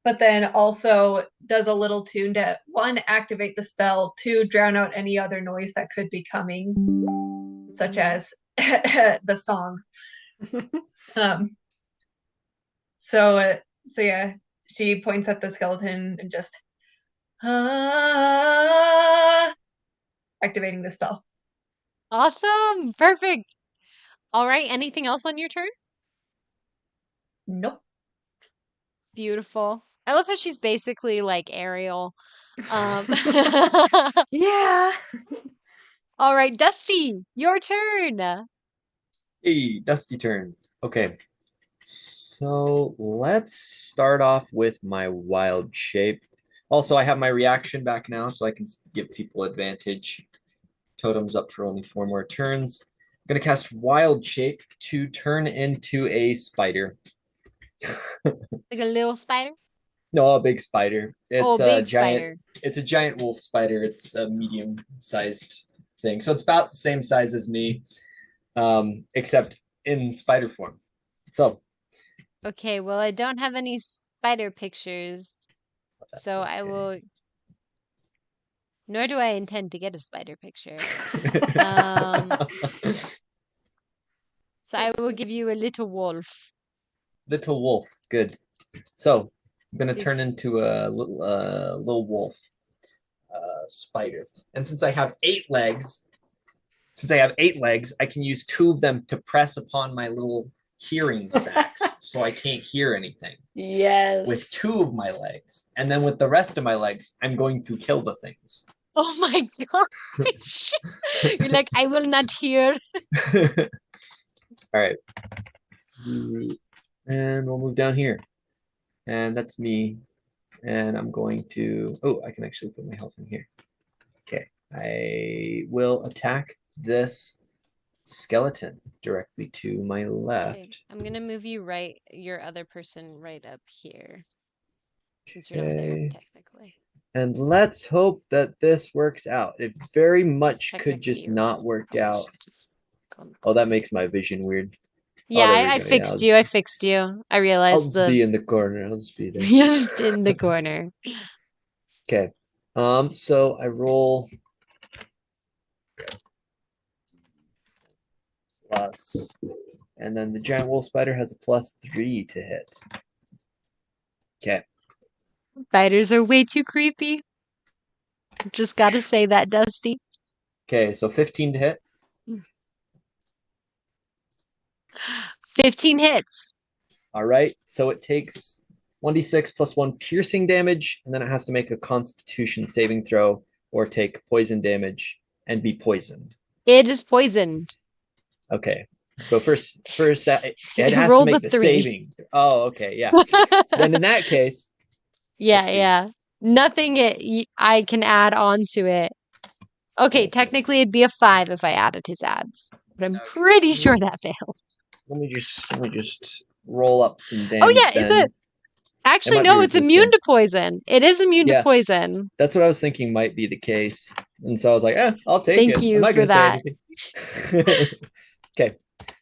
but then also does a little tune to, one, activate the spell, two, drown out any other noise that could be coming, such as the song. So yeah, she points at the skeleton and just activating the spell. Awesome. Perfect. All right. Anything else on your turn? Nope. Beautiful. I love how she's basically like Ariel. yeah. All right, Dusty, your turn. Hey, Dusty turn. Okay. So let's start off with my wild shape. Also, I have my reaction back now, so I can give people advantage. Totem's up for only 4 more turns. I'm going to cast Wild Shape to turn into a spider. Like a little spider? No, a big spider. It's a big spider. It's a giant wolf spider. It's a medium-sized thing. So it's about the same size as me, except in spider form. So. Okay, well, I don't have any spider pictures, so okay. I will... Nor do I intend to get a spider picture. So I will give you a little wolf. Little wolf, good. So I'm gonna turn into a little wolf spider, and since I have 8 legs, I can use 2 of them to press upon my little hearing sacs, so I can't hear anything. Yes. With 2 of my legs, and then with the rest of my legs, I'm going to kill the things. Oh my gosh! You're like, I will not hear. All right. And we'll move down here. And that's me. And I'm going to... Oh, I can actually put my health in here. Okay. I will attack this skeleton directly to my left. Okay. I'm going to move you your other person right up here. Since you're not there, technically. And let's hope that this works out. It very much could just not work out. Oh, that makes my vision weird. Yeah, I fixed you. I fixed you. I realized I'll just be in the corner. I'll just be there. You're just in the corner. Okay. So I roll plus, and then the giant wolf spider has a +3 to hit. Okay. Spiders are way too creepy. Just gotta say that, Dusty. Okay, so 15 to hit. 15 hits. All right, so it takes 1d6 plus 1 piercing damage, and then it has to make a Constitution saving throw or take poison damage and be poisoned. It is poisoned. Okay. But first, it It has to rolled a make the 3. saving. Oh, okay, yeah. Then in that case, Yeah, let's see. yeah. Nothing I can add on to it. Okay, Okay. technically it'd be a 5 if I added his ads, but I'm Okay. pretty sure that failed. Let me just roll up some Oh damage. yeah, Then actually might be no, it's immune resistant. to poison. It is immune to Yeah. poison. That's what I was thinking might be the case, and so I was like, I'll take Thank it. I'm you not for going to say that. anything. Okay,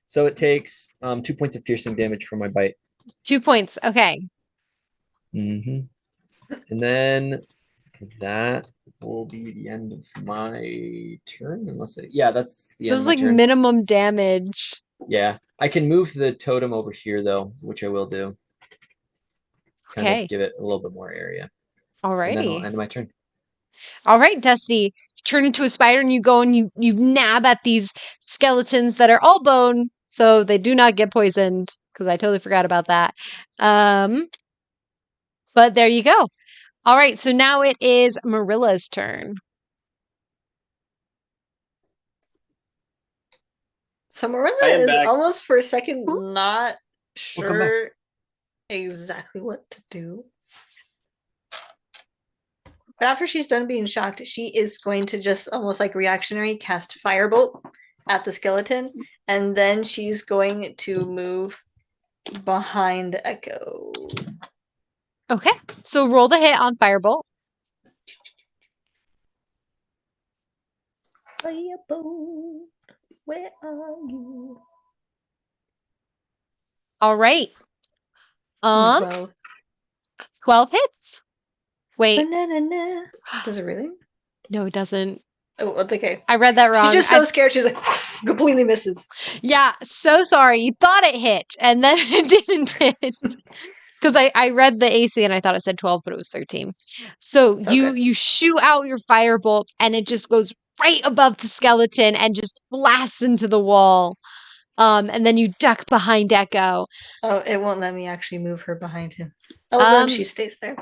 so it takes 2 points of piercing damage from my bite. 2 points. Okay. And then that will be the end of my turn, that's the It end was of my like turn. minimum damage. Yeah, I can move the totem over here though, which I will do. Kind Okay. of give it a little bit more area. And then I'll Alrighty. end my turn. All right, Dusty. You turn into a spider and you go and you nab at these skeletons that are all bone, so they do not get poisoned. Because I totally forgot about that. But there you go. All right, so now it is Merilla's turn. So I Merilla am is back. almost for a second Ooh. not Welcome back. sure exactly what to do. But after she's done being shocked, she is going to just almost like reactionary cast Firebolt at the skeleton, and then she's going to move behind Echo. Okay, so roll the hit on Firebolt. Firebolt, where are you? All right. 12. 12 hits. Wait. Banana. Does it really? No, it doesn't. Oh, it's okay. I read that wrong. She's just so scared. She's like, completely misses. Yeah, so sorry. You thought it hit, and then it didn't hit. Because I read the AC and I thought it said 12, but it was 13. So It's you okay. you shoot out your firebolt, and it just goes right above the skeleton and just blasts into the wall. And then you duck behind Echo. Oh, it won't let me actually move her behind him. Oh, then she stays there.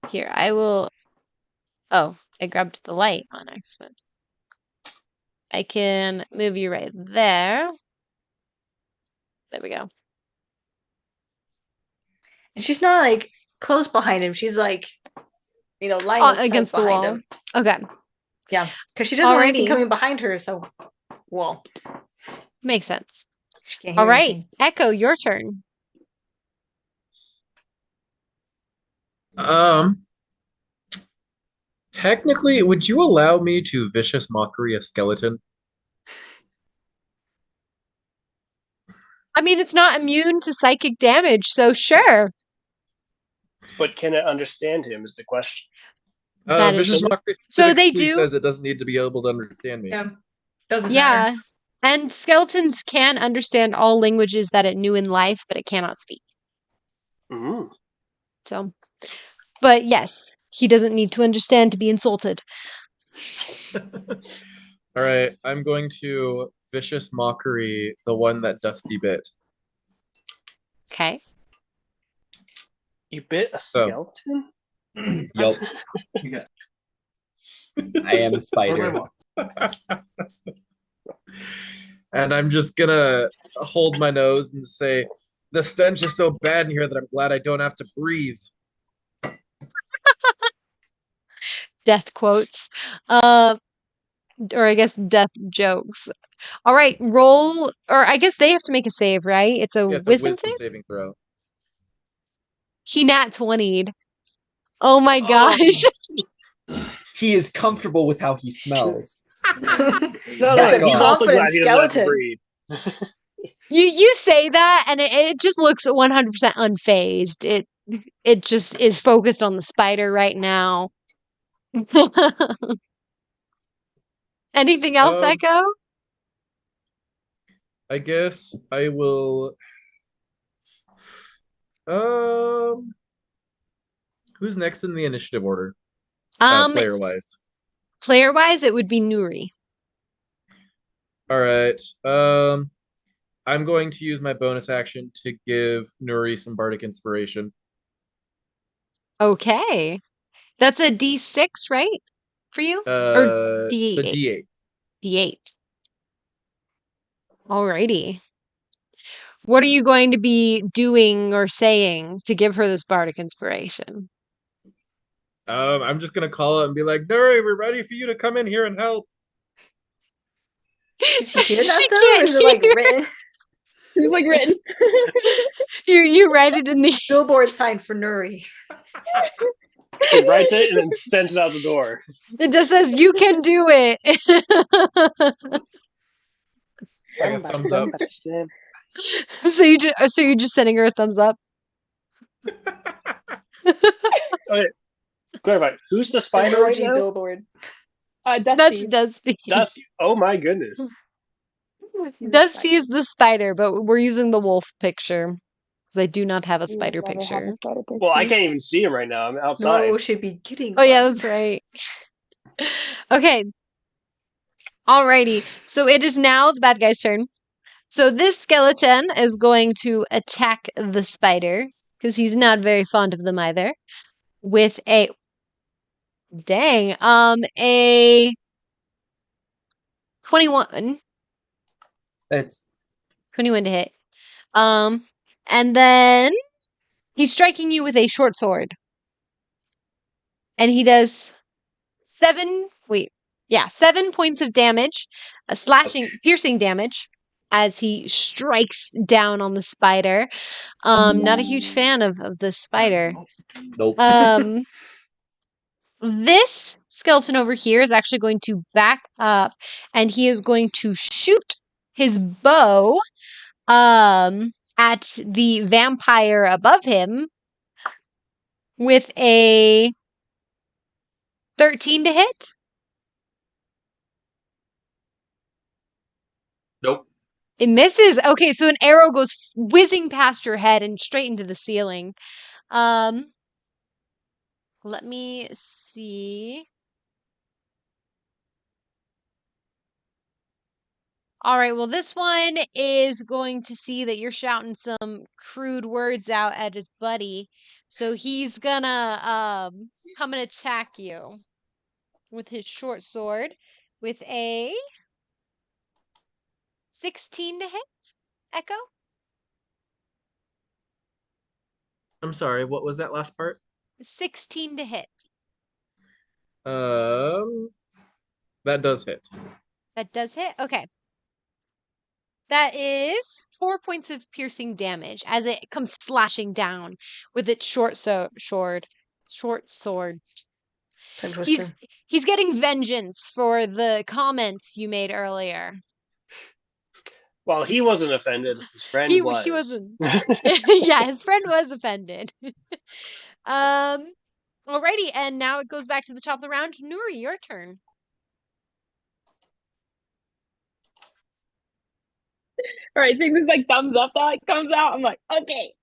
Here, I will. Oh, I grabbed the light on accident. I can move you right there. There we go. And she's not like close behind him. She's like, line of sight Against the behind wall. him. Okay. Yeah, because she doesn't want anything Alrighty. coming behind her. So, wall. Makes sense. She can't hear All right, anything. Echo, your turn. Technically, would you allow me to vicious mockery a skeleton? I mean, it's not immune to psychic damage, so sure. But can it understand him is the question. That is Vicious true. mockery So they specifically do. says it doesn't need to be able to understand me. Yeah. Doesn't Yeah. matter. And skeletons can understand all languages that it knew in life, but it cannot speak. Mm. So, but yes, he doesn't need to understand to be insulted. All right, I'm going to vicious mockery the one that Dusty bit. Okay. You bit a skeleton? Yup. Okay. I am a spider. And I'm just gonna hold my nose and say, the stench is so bad in here that I'm glad I don't have to breathe. Death quotes. Or I guess death jokes. All right, roll, or I guess they have to make a save, right? It's a Yeah, it's a wisdom wisdom save? saving throw. He nat 20'd. Oh my gosh. He is comfortable with how he smells. No, Back he's off. also glad Confident he doesn't have to skeleton. breathe. You say that and it just looks 100% unfazed. It just is focused on the spider right now. Anything else, Echo? I guess I will. Who's next in the initiative order? Player wise. Player wise, it would be Nuri. All right. I'm going to use my bonus action to give Nuri some bardic inspiration. Okay. That's a D6, right? For you? Or It's a D8? D8. D8. Alrighty. What are you going to be doing or saying to give her this bardic inspiration? I'm just gonna call it and be like, Nuri, we're ready for you to come in here and help. Did she hear that She though? Or can't is it like hear. written? It's like written. You write it in the Billboard sign for Nuri. He writes it and then sends it out the door. It just says you can do it. Like a thumbs up. So you're just sending her a thumbs up. Okay, clarify. Who's the spider right Emoji now? billboard. That's Dusty. Dusty. Dusty. Oh my goodness. Dusty is the spider, but we're using the wolf picture because I do not have a We spider never have a picture. spider Well, I picture. can't even see him right now. I'm outside. No, should be getting. Oh yeah, one. that's right. Okay. Alrighty. So it is now the bad guy's turn. So this skeleton is going to attack the spider because he's not very fond of them either. With a a 21. It's 21 to hit. And then he's striking you with a short sword. And he does 7 points of damage, piercing damage, as he strikes down on the spider. Not a huge fan of the spider. nope. This skeleton over here is actually going to back up, and he is going to shoot his bow at the vampire above him with a 13 to hit. Nope. It misses. Okay, so an arrow goes whizzing past your head and straight into the ceiling. Let me see. All right, well, this one is going to see that you're shouting some crude words out at his buddy. So he's gonna come and attack you with his short sword with a 16 to hit. Echo? I'm sorry, what was that last part? 16 to hit. That does hit. That does hit? Okay. That is 4 points of piercing damage as it comes slashing down with its short sword. Tongue twister. He's getting vengeance for the comments you made earlier. Well, he wasn't offended. His friend He was. wasn't. Yeah, his friend was offended. Alrighty, and now it goes back to the top of the round. Nuri, your turn. All right, so this like thumbs up that like comes out. I'm like, okay.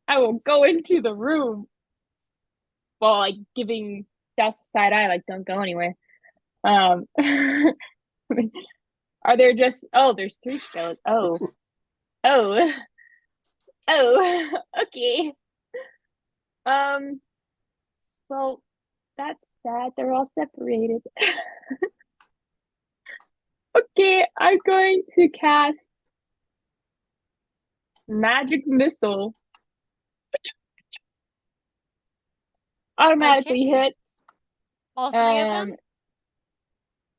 I will go into the room while like giving Douse a side eye, like don't go anywhere. Are there just there's 3 skeletons. Oh, okay. Well, that's sad. They're all separated. Okay, I'm going to cast Magic Missile. Automatically hits. All 3 of them?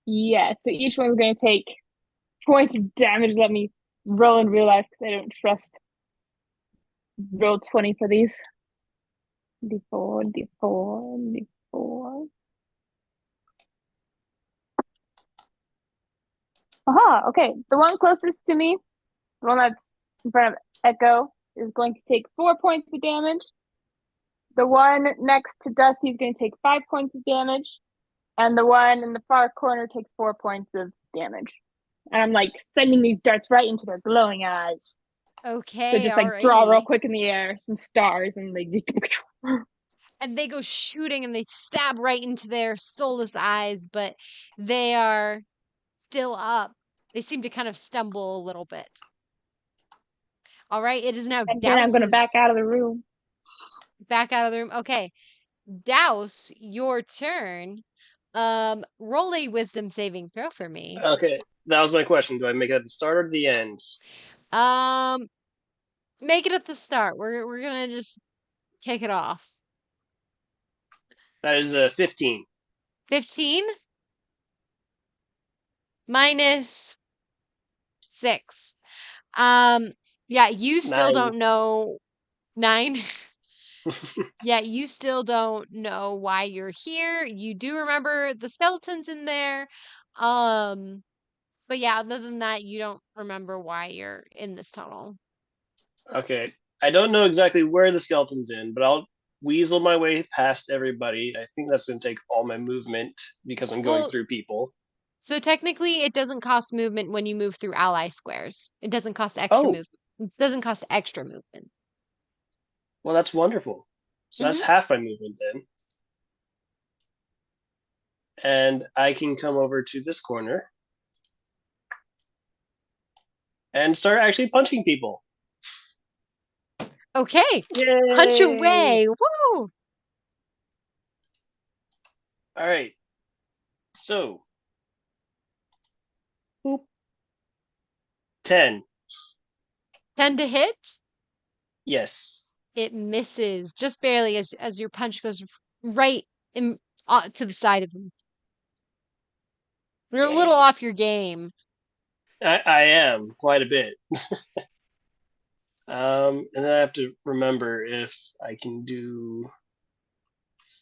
Yeah, so each one's going to take points of damage. Let me roll in real life because I don't trust. Roll 20 for these. D4, D4, D4. Aha, okay. The one closest to me, the one that's in front of Echo, is going to take 4 points of damage. The one next to Dusty is going to take 5 points of damage. And the one in the far corner takes 4 points of damage. And I'm like sending these darts right into their glowing eyes. Okay, So just like draw real quick in the air, some stars, and they and they go shooting and they stab right into their soulless eyes, but they are still up. They seem to kind of stumble a little bit. All right, it is now and then I'm going to back out of the room. Back out of the room. Okay. Douse, your turn. Roll a wisdom saving throw for me. Okay. That was my question. Do I make it at the start or the end? Make it at the start. We're gonna just kick it off. That is a 15. 15 minus 6. Yeah, you still 9. don't know 9. Yeah, you still don't know why you're here. You do remember the skeletons in there. But yeah, other than that, you don't remember why you're in this tunnel. Okay. I don't know exactly where the skeleton's in, but I'll weasel my way past everybody. I think that's going to take all my movement because I'm going Well, through people. so technically, it doesn't cost movement when you move through ally squares. It doesn't cost extra Oh, movement. It doesn't cost extra movement. well, that's wonderful. So that's Mhm. half my movement then. And I can come over to this corner and start actually punching people. Okay, Yay! punch away. Woo! All right. So, boop. 10. 10 to hit. Yes. It misses just barely as your punch goes right in to the side of him. You're a little Dang. off your game. I am quite a bit. And then I have to remember if I can do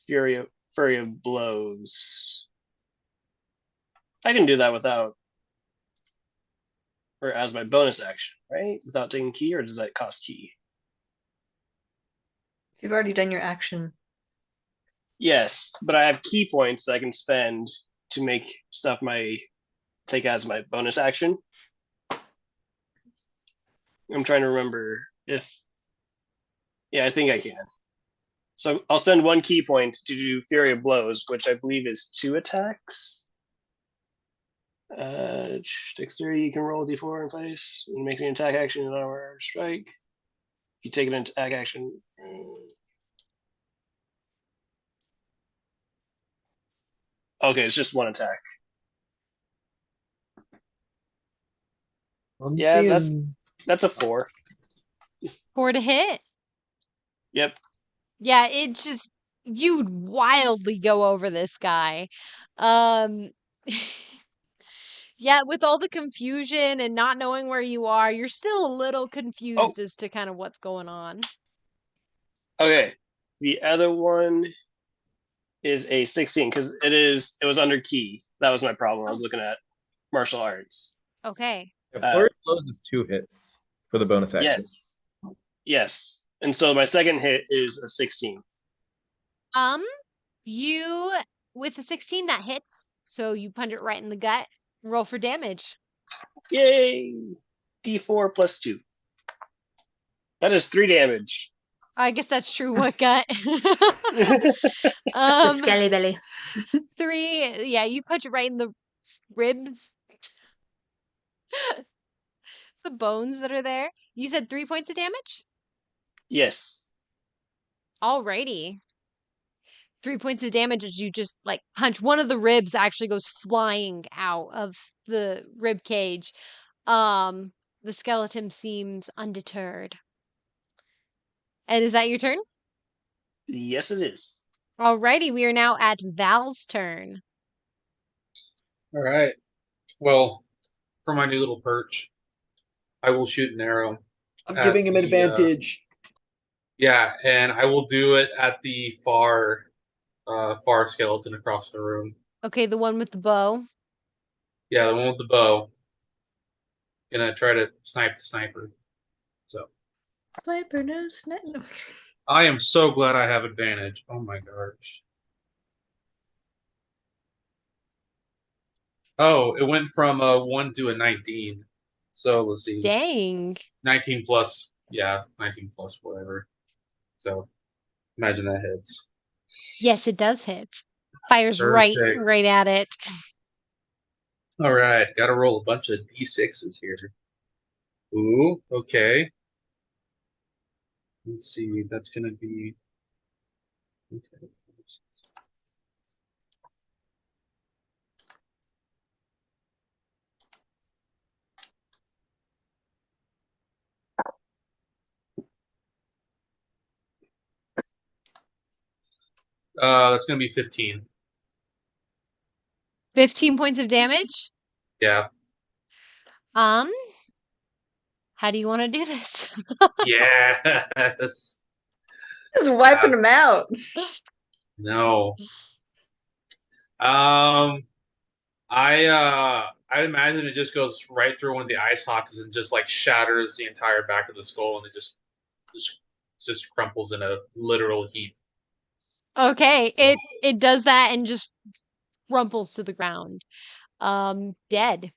Fury of Blows. I can do that without, or as my bonus action, right? Without taking key, or does that cost key? You've already done your action. Yes, but I have key points that I can spend to make stuff take as my bonus action. I'm trying to remember if. Yeah, I think I can. So I'll spend 1 key point to do Fury of Blows, which I believe is 2 attacks. Dexterity, you can roll a d4 in place. When you make an attack action in armor strike. If you take an attack action. Okay, it's just 1 attack. Yeah, that's a 4. 4 to hit. Yep. Yeah, it just you wildly go over this guy. Um Yeah, with all the confusion and not knowing where you are, you're still a little confused as to kind of what's going on. Okay. The other one is a 16 because it was under key. That was my problem. I was looking at martial arts. Okay. Yeah, Flurry of Blows is 2 hits for the bonus action. Yes. Yes. And so my second hit is a 16. You with a 16 that hits, so you punch it right in the gut. Roll for damage. Yay! D4 plus 2. That is 3 damage. I guess that's true. What gut? The skelly belly. 3. Yeah, you punch it right in the ribs. The bones that are there. You said 3 points of damage? Yes. Alrighty. 3 points of damage as you just like punch. One of the ribs actually goes flying out of the rib cage. The skeleton seems undeterred. And is that your turn? Yes, it is. Alrighty, we are now at Val's turn. All right. Well, for my new little perch, I will shoot an arrow. I'm giving him advantage. Yeah, and I will do it at the far skeleton across the room. Okay, the one with the bow. Yeah, the one with the bow. Gonna try to snipe the sniper. So. Sniper, no sniper. I am so glad I have advantage. Oh my gosh. Oh, it went from a 1 to a 19. So let's see. Dang. 19 plus, yeah, 19 plus whatever. So imagine that hits. Yes, it does hit. Fires Perfect. right at it. All right, got to roll a bunch of d6s here. Ooh, okay. Let's see, that's going to be... Okay. That's gonna be 15. 15 points of damage. Yeah. How do you want to do this? Yes. Just wiping them out. No. I imagine it just goes right through one of the eye sockets and just like shatters the entire back of the skull, and it just crumples in a literal heap. Okay, it does that and just rumples to the ground. Dead.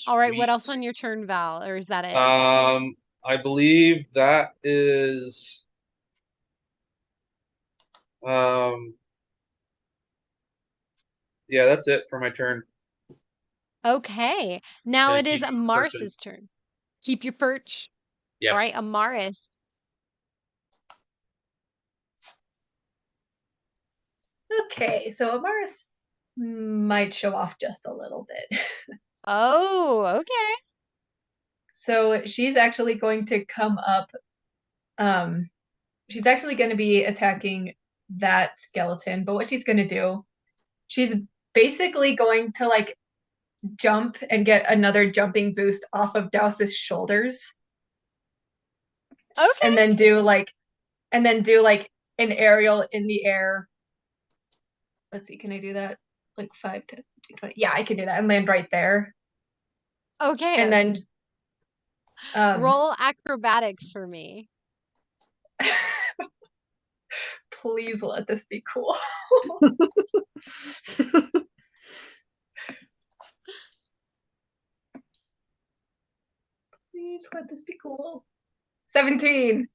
All right, what else Sweet. on your turn, Val? Or is that it? I believe that is yeah, that's it for my turn. Okay. Now Yeah, it is keep your perch. Amaris's turn. Keep your perch. Yep. All right, Amaris. Okay, so Amaris might show off just a little bit. Oh, okay. So she's actually going to come up. She's actually going to be attacking that skeleton, but what she's going to do, she's basically going to like jump and get another jumping boost off of Douse's shoulders. Okay. And then do like an aerial in the air. Let's see, can I do that? Like 5, 10, 15, 20. Yeah, I can do that and land right there. Okay. And then roll acrobatics for me. Please let this be cool. Please let this be cool. 17.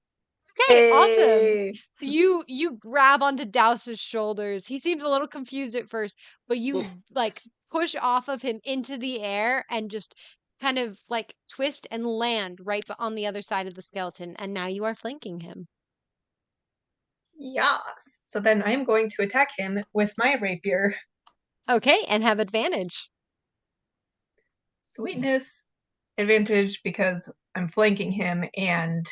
Okay, awesome. You grab onto Douse's shoulders. He seems a little confused at first, but you like push off of him into the air and just kind of like twist and land right on the other side of the skeleton. And now you are flanking him. Yes. So then I'm going to attack him with my rapier. Okay, and have advantage. Sweetness advantage because I'm flanking him and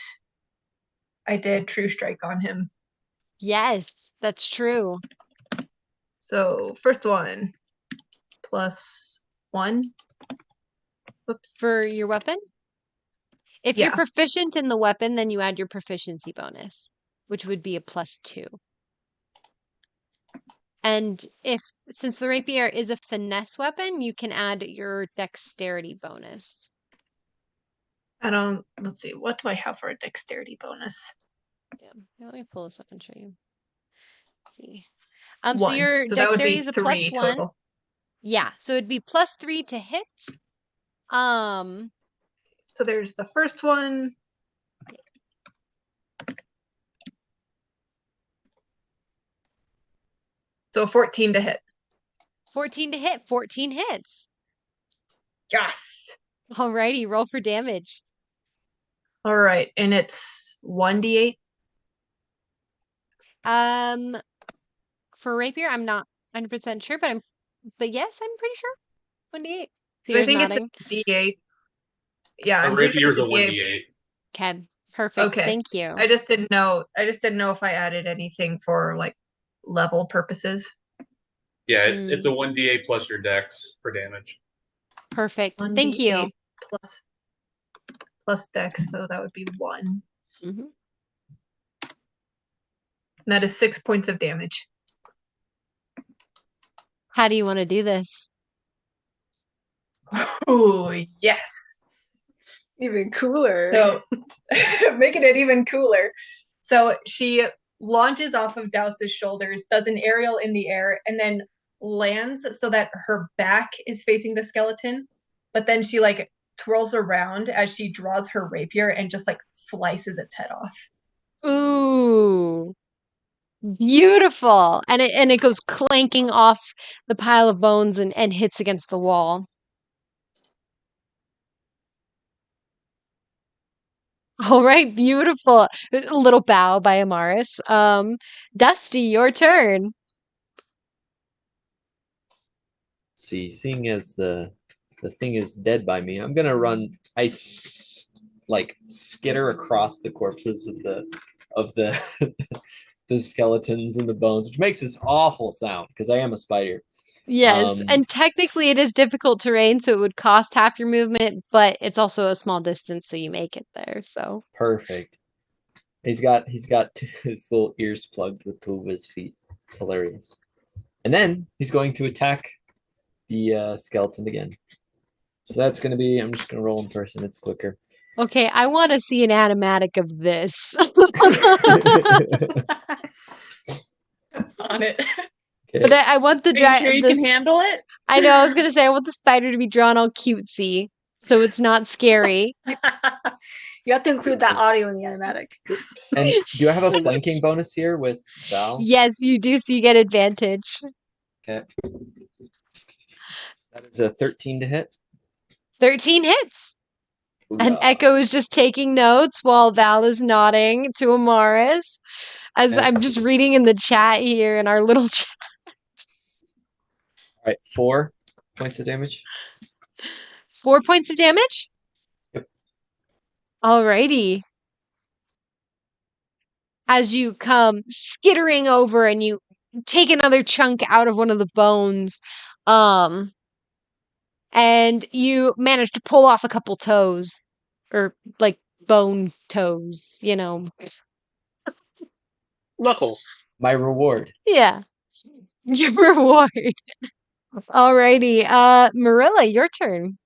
I did True Strike on him. Yes, that's true. So first one, +1. Whoops. For your weapon? If you're proficient in the weapon, then you add your proficiency bonus, which would be a +2. And since the rapier is a finesse weapon, you can add your dexterity bonus. Let's see, what do I have for a dexterity bonus? Yeah, let me pull this up and show you. Let's see. One. So your So that would dexterity be is a 3 +1. total. Yeah, so it'd be +3 to hit. So there's the first one. So 14 to hit. 14 to hit, 14 hits. Yes. Alrighty, roll for damage. All right, and it's 1d8. For rapier, I'm not 100% sure, but yes, I'm pretty sure. 1d8. So I think nodding. It's a d8. Yeah, A rapier is a 1d8. Okay, perfect. Okay. Thank you. I just didn't know if I added anything for like level purposes. Yeah, it's a 1d8 plus your dex for damage. Perfect. Thank you. Plus dex, so that would be 1. Mm-hmm. That is 6 points of damage. How do you want to do this? Oh, yes. Even cooler. So making it even cooler. So she launches off of Douse's shoulders, does an aerial in the air, and then lands so that her back is facing the skeleton. But then she like twirls around as she draws her rapier and just like slices its head off. Ooh. Beautiful. And it goes clanking off the pile of bones and hits against the wall. All right, beautiful. A little bow by Amaris. Dusty, your turn. See, seeing as the thing is dead by me, I'm gonna run. Like skitter across the corpses of the the skeletons and the bones, which makes this awful sound because I am a spider. Yes, and technically it is difficult terrain, so it would cost half your movement, but it's also a small distance, so you make it there. So perfect. He's got his little ears plugged with two of his feet. It's hilarious. And then he's going to attack the skeleton again. So that's going to be, I'm just going to roll in person. It's quicker. okay, I want to see an animatic of this. On it. Okay. But I want the Are you sure you can handle it? I know, I was gonna say I want the spider to be drawn all cutesy, so it's not scary. You have to include that audio in the animatic. And do I have a flanking bonus here with Val? Yes, you do, so you get advantage. Okay. That is a 13 to hit. 13 hits. And Hoorah. Echo is just taking notes while Val is nodding to Amaris. As Okay. I'm just reading in the chat here in our little chat. All right, 4 points of damage. 4 points of damage? Yep. Alrighty. As you come skittering over and you take another chunk out of one of the bones, and you manage to pull off a couple toes, or like bone toes, you know. Knuckles. My reward. Yeah. Your reward. Alrighty. Merilla, your turn.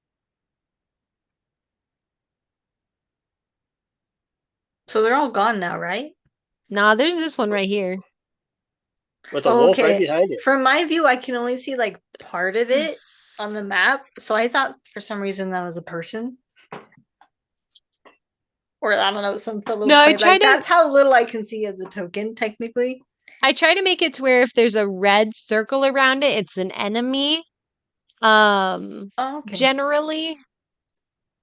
So they're all gone now, right? Nah, there's this one right here. With a wolf right behind it. From my view, I can only see like part of it on the map. So I thought for some reason that was a person. Or I don't know, some fellow No, I play. tried Like to- that's how little I can see of the token, technically. I try to make it to where if there's a red circle around it, it's an enemy. Oh, okay. Generally.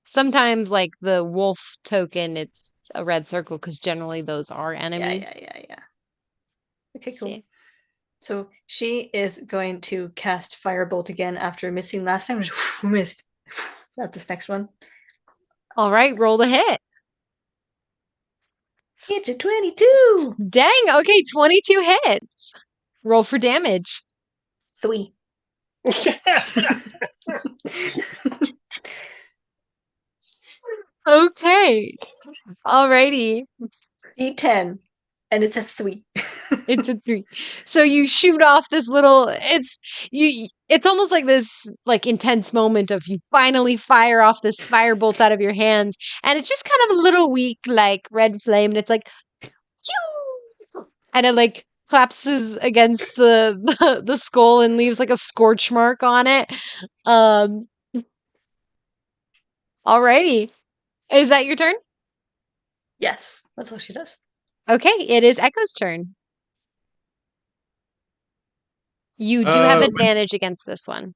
Sometimes like the wolf token, it's a red circle because generally those are enemies. Yeah. Okay, cool. See. So she is going to cast Firebolt again after missing last time. Missed. At this next one. All right, roll the hit. It's a 22. Dang, okay, 22 hits. Roll for damage. 3. Okay. Alrighty. D10. And it's a 3. It's a 3. So you shoot off this little it's almost like this like intense moment of you finally fire off this firebolt out of your hands, and it's just kind of a little weak like red flame, and it's like Phew! And it like collapses against the skull and leaves like a scorch mark on it. Alrighty. Is that your turn? Yes, that's all she does. Okay, it is Echo's turn. You do have advantage against this one.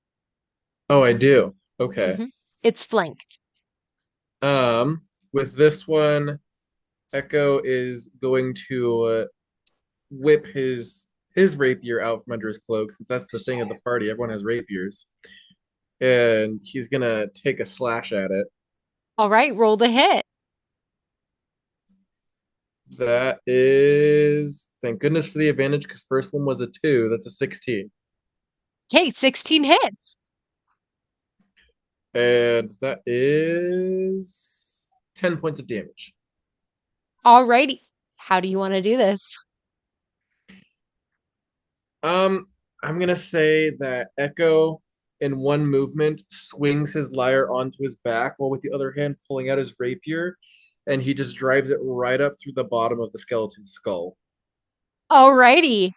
Oh, I do. Okay. Mhm. It's flanked. With this one, Echo is going to whip his rapier out from under his cloak, since that's the thing of the party. Everyone has rapiers. And he's gonna take a slash at it. All right, roll the hit. That is, thank goodness for the advantage, because first one was a 2. That's a 16. Okay, 16 hits. And that is 10 points of damage. Alrighty. How do you want to do this? I'm gonna say that Echo, in one movement, swings his lyre onto his back, while with the other hand pulling out his rapier, and he just drives it right up through the bottom of the skeleton's skull. Alrighty.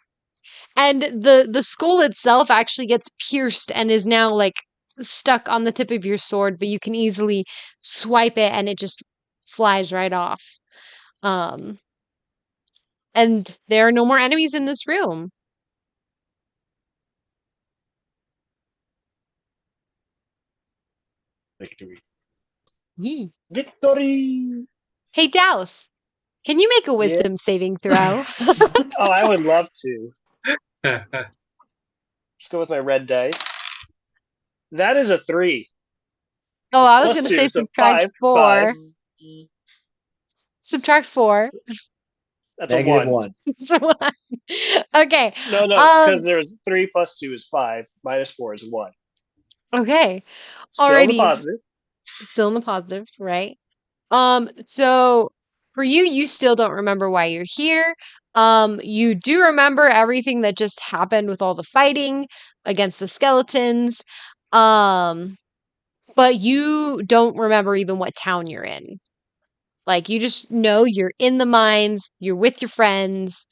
And the skull itself actually gets pierced and is now like stuck on the tip of your sword, but you can easily swipe it and it just flies right off. And there are no more enemies in this room. Victory. Yee. Victory! Hey, Douse, can you make a wisdom saving throw? Oh, I would love to. Let's go with my red dice. That is a 3. Oh, I was Plus going to 2, say so subtract 4. 5. Subtract 4. That's Negative a 1. Okay. No, because there's 3 plus 2 is 5. Minus 4 is 1. Okay. Still in the Alrighty. positive. Still in the positive, right? So for you, you still don't remember why you're here. You do remember everything that just happened with all the fighting against the skeletons. But you don't remember even what town you're in. Like you just know you're in the mines, you're with your friends,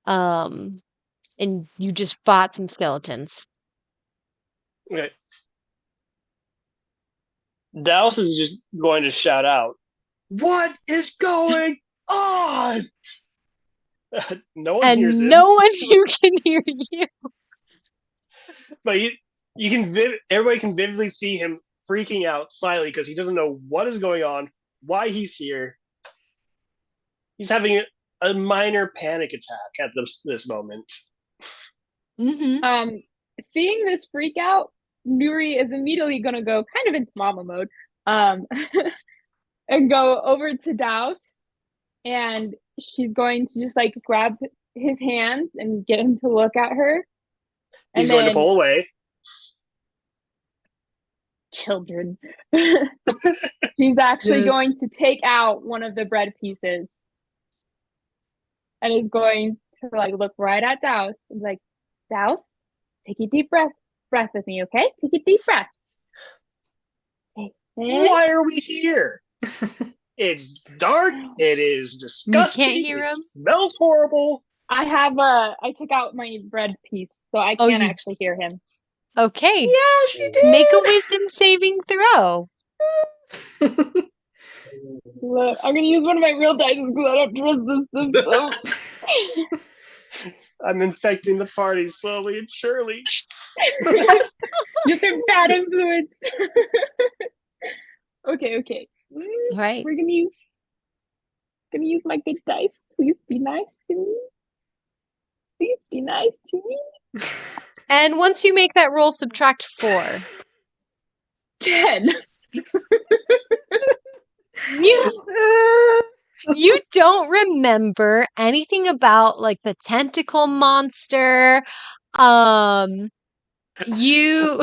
and you just fought some skeletons. Okay. Douse is just going to shout out, "What is going on?" No one And hears him. no one you can hear you. But you can everybody can vividly see him freaking out slightly because he doesn't know what is going on, why he's here. He's having a minor panic attack at this moment. Mm-hmm. Seeing this freak out, Nuri is immediately gonna go kind of into mama mode, and go over to Douse, and she's going to just like grab his hands and get him to look at her. He's going to pull away. Children. She's actually going to take out one of the bread pieces and is going to like look right at Douse and be like, Douse, take a deep breath with me, okay? Take a deep breath. Why are we here? It's dark. It is disgusting. You can't hear him. Smells horrible. I took out my bread piece, so I can't actually hear him. Okay. Yes, you did. Make a wisdom saving throw. Look, I'm gonna use one of my real dice because I don't trust this system. I'm infecting the party slowly and surely. You're some bad influence. Okay. All right. We're gonna use my good dice. Please be nice to me. Please be nice to me. And once you make that roll, subtract 4. 10. You don't remember anything about like the tentacle monster. You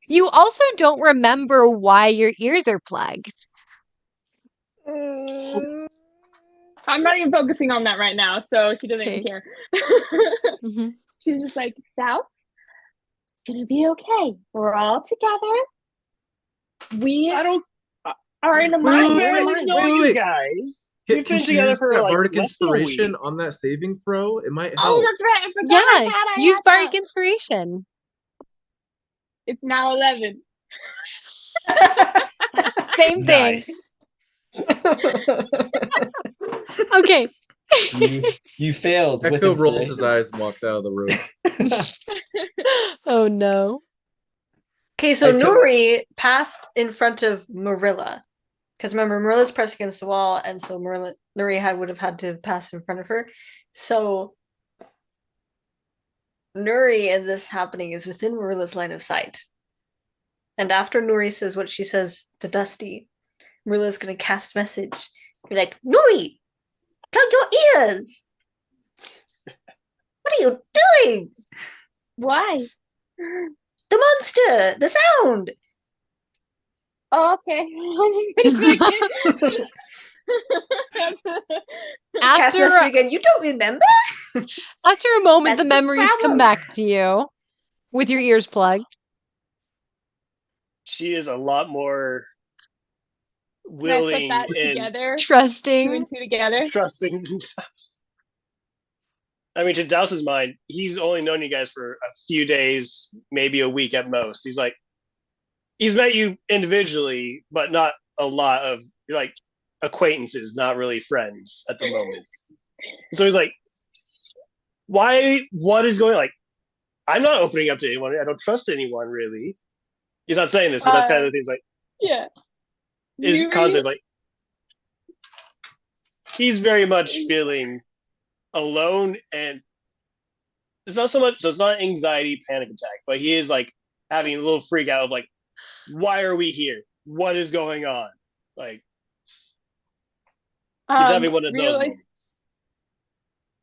you also don't remember why your ears are plugged. I'm not even focusing on that right now, so she doesn't even care. Mm-hmm. She's just like, Douse, it's gonna be okay. We're all together. We are in a mine. You guys. We've been together for like Bardic less than a Inspiration week. on that saving throw. It might help. Oh, that's right. I forgot. Yeah, use Bardic Inspiration. It's now 11. Same thing. Okay. You failed. Echo with rolls his eyes and walks out of the room. Oh no. Okay, so Nuri passed in front of Merilla. Because remember, Marilla's pressed against the wall, and so Nuri would have had to pass in front of her. So Nuri in this happening is within Marilla's line of sight. And after Nuri says what she says to Dusty, Marilla's going to cast message. Be like, Nuri, plug your ears. What are you doing? Why? The monster, the sound. Oh, okay. Cast message again. You don't remember? After a moment, That's the the memories come problem. back to you with your ears plugged. She is a lot more Can I willing put that and together? 2 Trusting. and 2 together. trusting. I mean, to Douse's mind, he's only known you guys for a few days, maybe a week at most. He's like, he's met you individually, but not a lot of like acquaintances, not really friends at the moment. So he's like, why? What is going on? Like, I'm not opening up to anyone. I don't trust anyone really. He's not saying this, but that's kind of the thing. He's like, Yeah. his concept like he's very much feeling alone, and it's not so much. So it's not anxiety, panic attack, but he is like having a little freak out of like, why are we here? What is going on? Like, He's having one of those moments.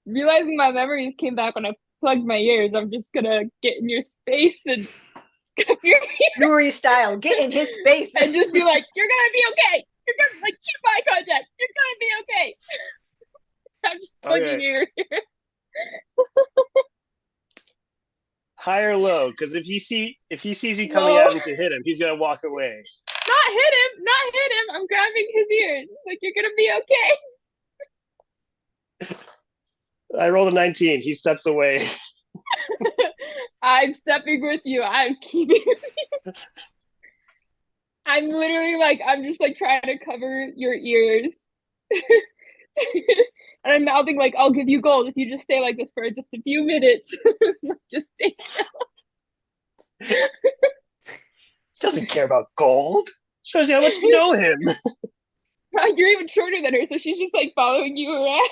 Realizing my memories came back when I plugged my ears, I'm just gonna get in your space and Nuri style, get in his space and just be like, "You're gonna be okay. You're gonna keep eye contact. You're gonna be okay." I'm just plugging your ear. High or low? Because if he sees you coming at him to hit him, he's gonna walk away. Not hit him. I'm grabbing his ears. Like, you're gonna be okay. I rolled a 19. He steps away. I'm stepping with you. I'm keeping with you. I'm literally like, I'm just like trying to cover your ears. And I'm mouthing like, I'll give you gold if you just stay like this for just a few minutes. Just stay still. Doesn't care about gold. Shows you how much you know him. You're even shorter than her, so she's just like following you around.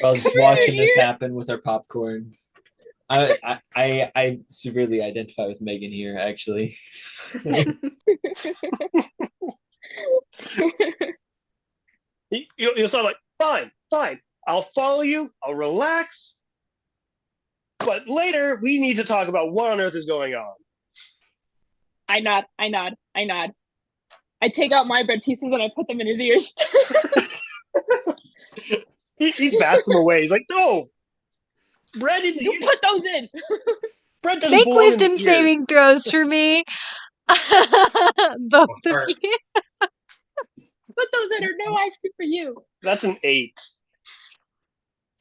Well, just watching this happen with our popcorn. I severely identify with Megan here, actually. You'll sound like, fine. I'll follow you. I'll relax. But later, we need to talk about what on earth is going on. I nod. I take out my bread pieces and I put them in his ears. He bats them away. He's like, no. Bread in the You put those in. Bread doesn't Make belong in wisdom the saving ears. throws for me. Both of you. Put those in or no ice cream for you. That's an 8.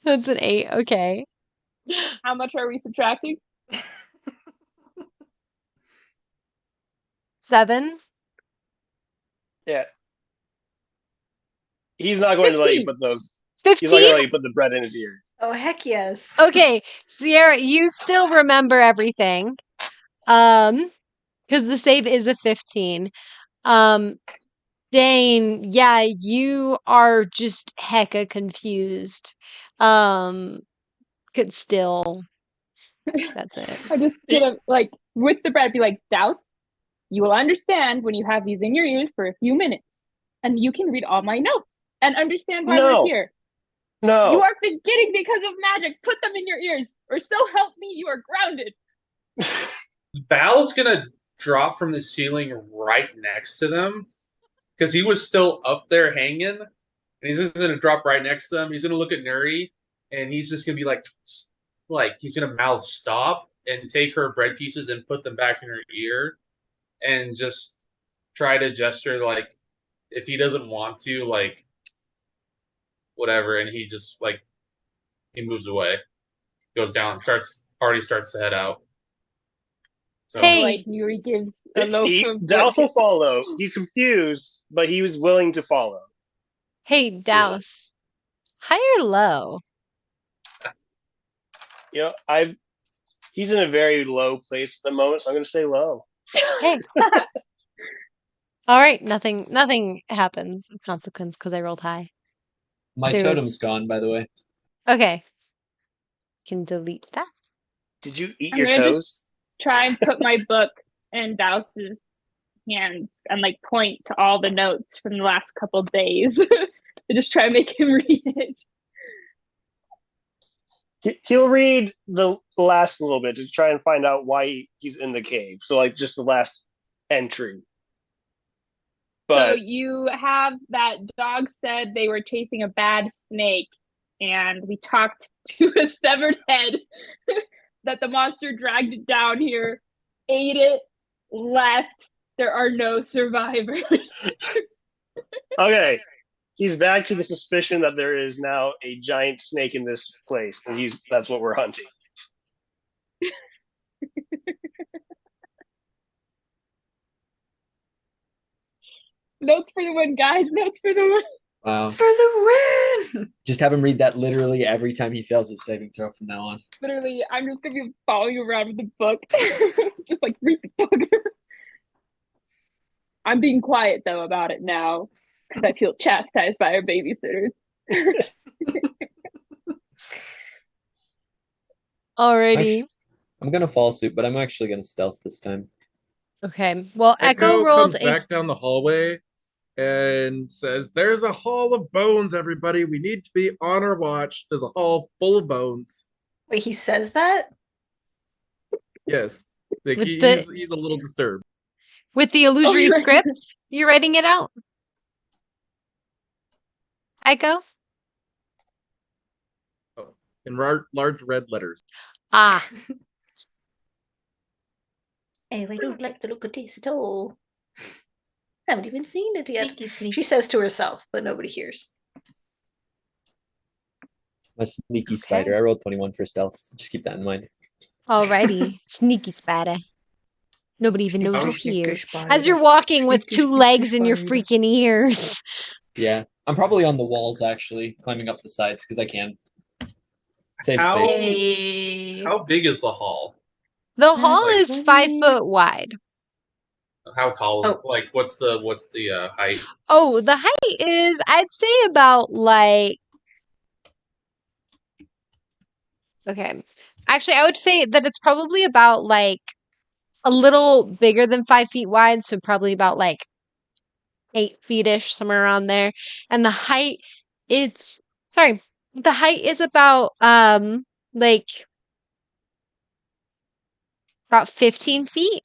That's an 8. Okay. How much are we subtracting? 7. Yeah. He's not going 15. to let you put those. 15. He's not going to let you put the bread in his ear. Oh, heck yes. Okay, Sierra, you still remember everything. Because the save is a 15. Dane, yeah, you are just hecka confused. Could still. That's it. I'm just gonna like with the bread be like, Douse, you will understand when you have these in your ears for a few minutes, and you can read all my notes and understand why we're here. No. You are forgetting because of magic. Put them in your ears, or so help me, you are grounded. Val's gonna drop from the ceiling right next to them because he was still up there hanging, and he's just gonna drop right next to them. He's gonna look at Nuri, and he's just gonna be like he's gonna mouth stop and take her bread pieces and put them back in her ear, and just try to gesture like if he doesn't want to, like whatever, and he just like he moves away, goes down, already starts to head out. So, Hey. Like Nuri gives a loaf of Douse will follow. He's confused, but he was willing to follow. Hey, Douse. High or low? You know, he's in a very low place at the moment, so I'm going to say low. Hey. All right, nothing happens of consequence because I rolled high. My totem's gone, by the way. Okay. Can delete that. Did you eat I'm your gonna toes? try and put my book in Douse's hands and like point to all the notes from the last couple of days to just try and make him read it. He'll read the last little bit to try and find out why he's in the cave. So like just the last entry. But so you have that dog said they were chasing a bad snake, and we talked to a severed head that the monster dragged it down here, ate it, left. There are no survivors. okay. He's back to the suspicion that there is now a giant snake in this place, and that's what we're hunting. Notes for the win, guys. Notes for the win. Wow. For the win! Just have him read that literally every time he fails his saving throw from now on. Literally, I'm just gonna be following you around with the book. Just like read the book. I'm being quiet though about it now because I feel chastised by our babysitters. Alrighty. I'm gonna follow suit, but I'm actually gonna stealth this time. Okay. Well, Echo Echo rolled comes a back down the hallway and says, "There's a hall of bones, everybody. We need to be on our watch. There's a hall full of bones." Wait, he says that? Yes. Like With he's a little disturbed. with the illusory you're right. script, you're writing it out. Echo? Oh, in large red letters. Ah. I don't like the look of this at all. Haven't even seen it yet. Sneaky, sneaky. She says to herself, but nobody hears. I'm a sneaky spider. I rolled 21 for stealth, so just keep that in mind. Alrighty. Sneaky spider. Nobody even knows you're Sneaky here. spider. As you're walking with Sneaky, two sneaky legs in your spider. freaking ears. Yeah, I'm probably on the walls actually, climbing up the sides because I can. Save How- space. Hey. How big is the hall? The hall Like is 5 foot wide. How tall? Oh. Like what's the height? Oh, the height is, I'd say about like. Okay. Actually, I would say that it's probably about like a little bigger than 5 feet wide, so probably about like 8 feet-ish, somewhere around there. And the height, the height is about like about 15 feet.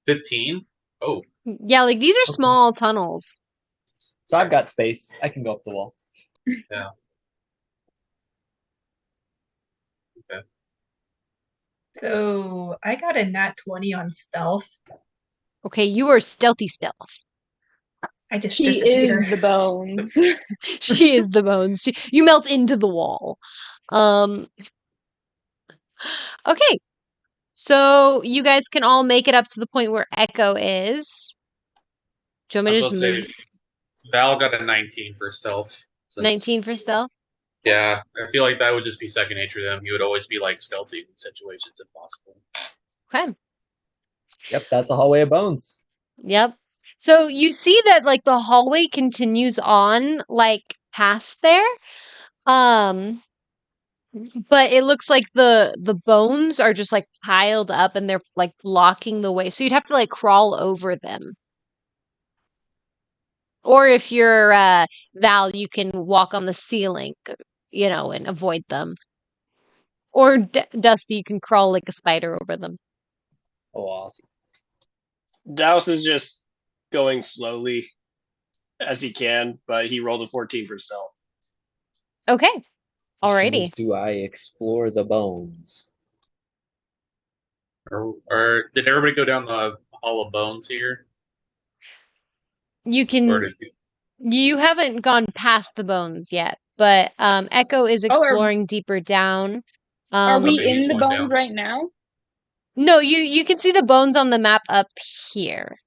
15? Oh, Yeah, like these are Okay. small tunnels. So I've got space. I can go up the wall. So I got a nat 20 on stealth. Okay, you are stealthy stealth. I just She disappear. is the bones. She is the bones. You melt into the wall. Okay. So you guys can all make it up to the point where Echo is. Do you want I me to was just gonna move say Val got a 19 for stealth. since- 19 for stealth? Yeah, I feel like that would just be second nature to them. He would always be like stealthy in situations if possible. Okay. Yep, that's a hallway of bones. Yep. So you see that like the hallway continues on like past there. But it looks like the bones are just like piled up and they're like blocking the way. So you'd have to like crawl over them. Or if you're Val, you can walk on the ceiling, and avoid them. Or Dusty, you can crawl like a spider over them. Oh, awesome. Douse is just going slowly as he can, but he rolled a 14 for stealth. Okay. Question Alrighty. is, do I explore the bones? Or did everybody go down the Hall of Bones here? You Or can. did You haven't gone past the bones yet, but Echo is Oh, are- exploring deeper down. Are we Okay, in he's the going bones down. right now? No, you can see the bones on the map up here.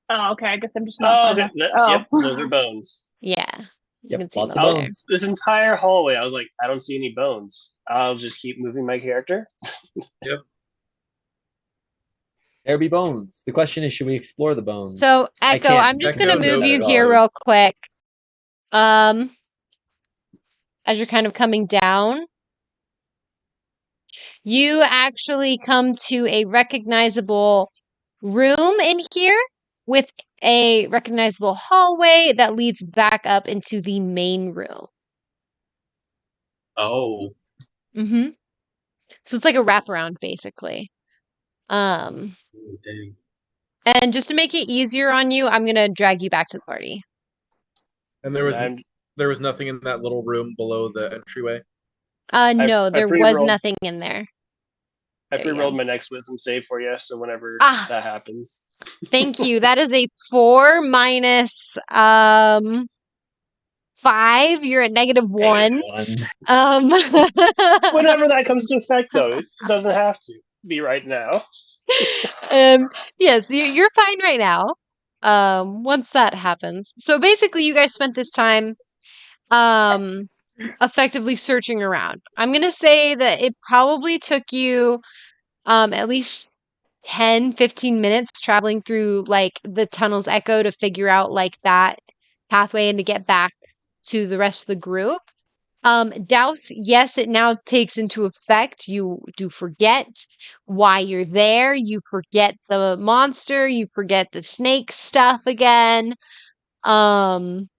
Oh, okay. I guess I'm just not. Oh, far enough. yep, those are bones. Yeah. You Yep, can see lots them of there. bones. This entire hallway, I was like, I don't see any bones. I'll just keep moving my character. There be bones. The question is, should we explore the bones? So I Echo, can't I'm just Echo gonna move knows you that here all real is- quick. As you're kind of coming down, you actually come to a recognizable room in here with a recognizable hallway that leads back up into the main room. Oh, Mm-hmm. So it's like a wraparound, basically. dang. And just to make it easier on you, I'm gonna drag you back to the party. And there was I'm- there was nothing in that little room below the entryway. No, I there was pre-rolled- nothing in there. I There you pre-rolled go. my next wisdom save for you, so whenever Ah. that happens. Thank you. That is a 4 minus 5. You're at -1. Whenever that comes to effect, though, it doesn't have to be right now. Yes, you're fine right now. Once that happens. So basically, you guys spent this time effectively searching around. I'm gonna say that it probably took you at least 10, 15 minutes traveling through like the tunnel's echo to figure out like that pathway and to get back to the rest of the group. Douse, yes, it now takes into effect. You do forget why you're there. You forget the monster. You forget the snake stuff again. Um,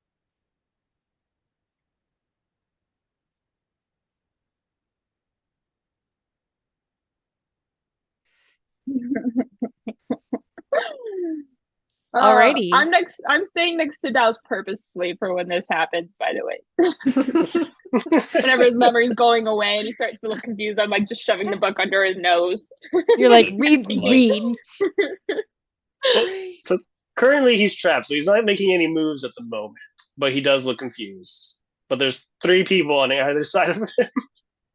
Alrighty. I'm staying next to Douse purposefully for when this happens, by the way. Whenever his memory's going away and he starts to look confused, I'm like just shoving the book under his nose. You're like, read. So currently he's trapped, so he's not making any moves at the moment, but he does look confused. But there's 3 people on either side of him.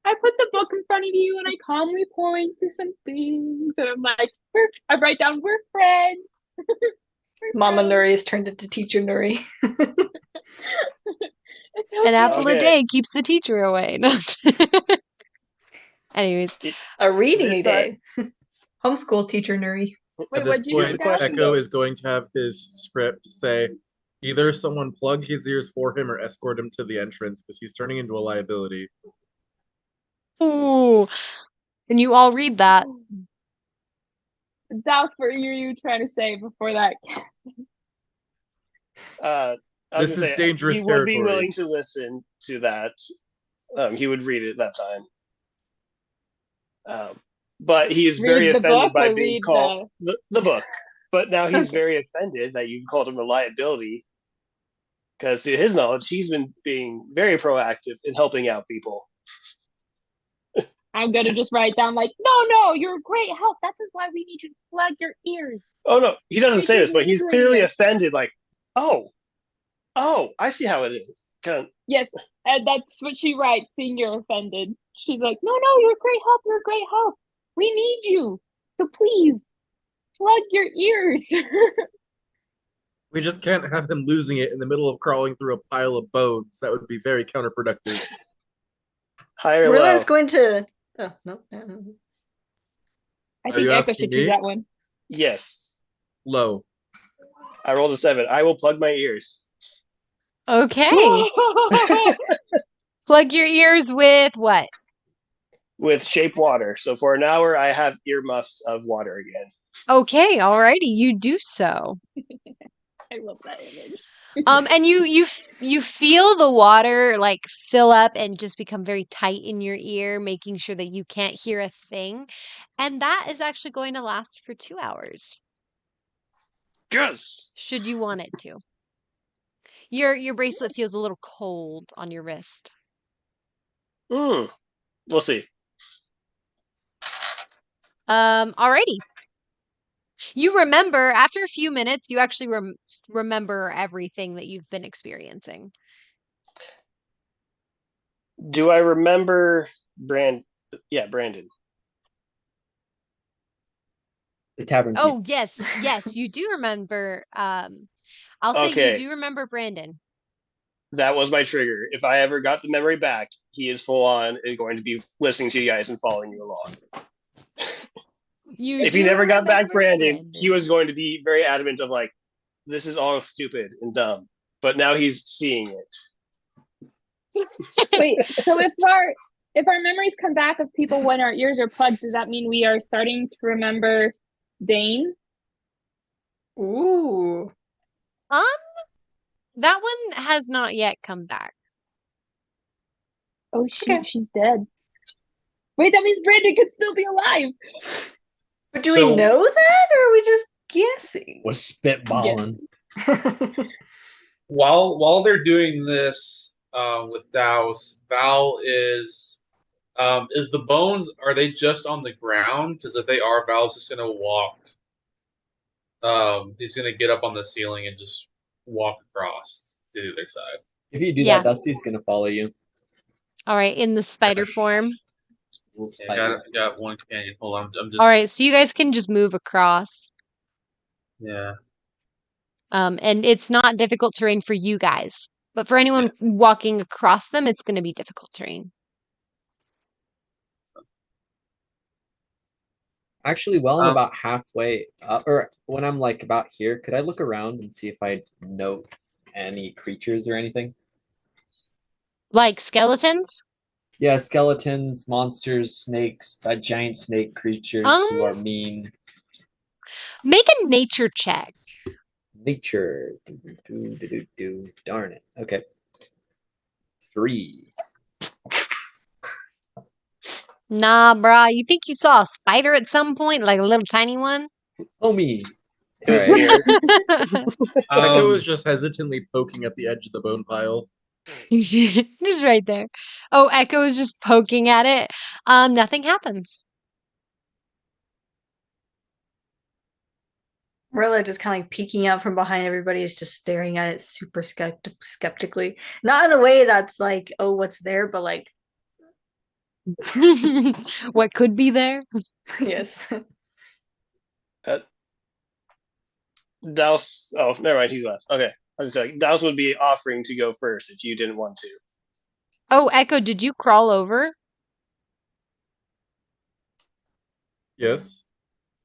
I put the book in front of you and I calmly point to some things and I'm like, I write down, we're friends. Mama Nuri has turned into Teacher Nuri. An apple a day keeps the teacher away. Anyways. A reading a day. Homeschool Teacher Nuri. At this point, Echo is going to have his script say, either someone plug his ears for him or escort him to the entrance because he's turning into a liability. Ooh. And you all read that. Douse, what are you trying to say before that? This is dangerous he territory. He would be willing to listen to that. He would read it that time. But he is very offended by being called the book. But now he's very offended that you called him a liability. Because to his knowledge, he's been being very proactive in helping out people. I'm going to just write down like, no, you're a great help. That is why we need you to plug your ears. Oh, no, he doesn't say this, but he's clearly offended. Like, oh, I see how it is. Yes, and that's what she writes, seeing you're offended. She's like, no, you're a great help. You're a great help. We need you. So please, plug your ears. We just can't have him losing it in the middle of crawling through a pile of bones. That would be very counterproductive. Higher Merilla low. is going to... Oh, no. I think Echo should choose that one. Yes. Low. I rolled a 7. I will plug my ears. Okay. Plug your ears with what? With shape water. So for an hour, I have earmuffs of water again. Okay, alrighty, you do so. I love that image. And you feel the water like fill up and just become very tight in your ear, making sure that you can't hear a thing. And that is actually going to last for 2 hours. Yes. Should you want it to. Your bracelet feels a little cold on your wrist. We'll see. Alrighty. You remember, after a few minutes, you actually remember everything that you've been experiencing. Do I remember Brandon? The tavern. Oh, yes, you do remember. I'll say you do remember Brandon. That was my trigger. If I ever got the memory back, he is full on and going to be listening to you guys and following you along. If he never got back Brandon, he was going to be very adamant of like, this is all stupid and dumb. But now he's seeing it. Wait, so if our memories come back of people when our ears are plugged, does that mean we are starting to remember Dane? Ooh. That one has not yet come back. Oh shoot, she's dead. Wait, that means Brandon could still be alive. But do we know that, or are we just guessing? Was spitballing. While they're doing this with Douse, Val is the bones, are they just on the ground? Because if they are, Val's just gonna walk. He's gonna get up on the ceiling and just walk across to the other side. If you do that, Dusty's gonna follow you. All right, in the spider form. Yeah, got one companion. Hold on, I'm just. All right, so you guys can just move across. Yeah. And it's not difficult terrain for you guys, but for anyone walking across them, it's going to be difficult terrain. Actually, while I'm about halfway, or when I'm like about here, could I look around and see if I note any creatures or anything? Like skeletons? Yeah, skeletons, monsters, snakes, giant snake creatures who are mean. Make a nature check. nature. Darn it. Okay. 3. Nah, brah. You think you saw a spider at some point, like a little tiny one? Homie. It was All right. near. Echo is just hesitantly poking at the edge of the bone pile. Just right there. Oh, Echo is just poking at it. Nothing happens. Merilla just kind of like peeking out from behind everybody is just staring at it super skeptically. Not in a way that's like, oh, what's there, but like, What could be there? yes. Douse. Oh, never mind. He left. Okay. I was like, Douse would be offering to go first if you didn't want to. Oh, Echo, did you crawl over? Yes.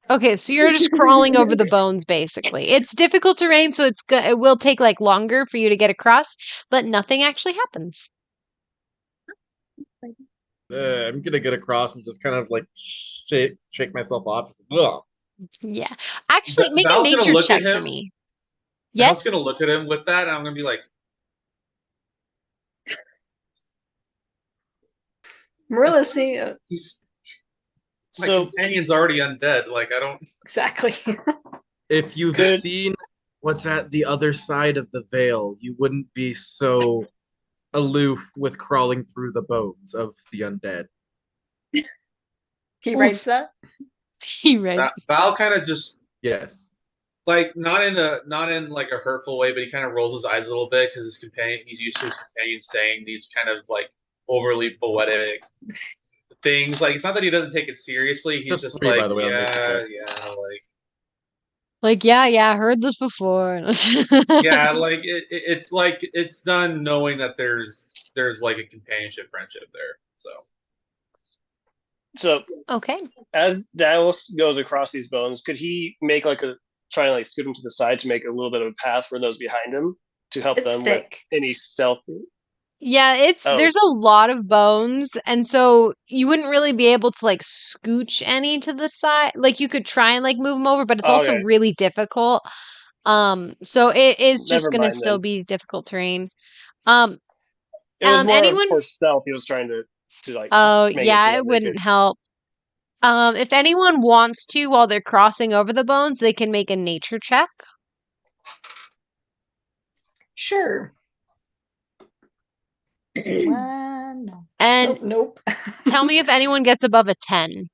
Okay, so you're just crawling over the bones, basically. It's difficult terrain, so it will take like longer for you to get across, but nothing actually happens. I'm gonna get across and just kind of like shake myself off. Just, ugh. Yeah. Actually, make a Val's gonna nature look at check for him. me. Val's Yes? gonna look at him with that, and I'm gonna be like, Merilla seeing he's my So companion's already undead. Like I don't. exactly. If you've Good. seen what's at the other side of the veil, you wouldn't be so aloof with crawling through the bones of the undead. He Oof. writes that. He right. Val kind of just Yes. like not in like a hurtful way, but he kind of rolls his eyes a little bit because he's used to his companion saying these kind of like overly poetic things. Like it's not that he doesn't take it seriously. He's just 3, like, by the way, on nature check. Like, yeah, I heard this before. Yeah, like it's like it's done knowing that there's like a companionship friendship there. So Okay. as Dallas goes across these bones, could he make like try and like scoot him to the side to make a little bit of a path for those behind him to help It's them thick. with any stealth? Yeah, Oh. there's a lot of bones, and so you wouldn't really be able to like scooch any to the side. Like you could try and like move them over, but it's also Okay. really difficult. So it is just Never gonna mind still then. be difficult terrain. Um, It was more anyone? for stealth. He was trying to like Oh, make yeah, it so it that they wouldn't could. help. If anyone wants to, while they're crossing over the bones, they can make a nature check. Sure. No. And Nope. tell me if anyone gets above a 10.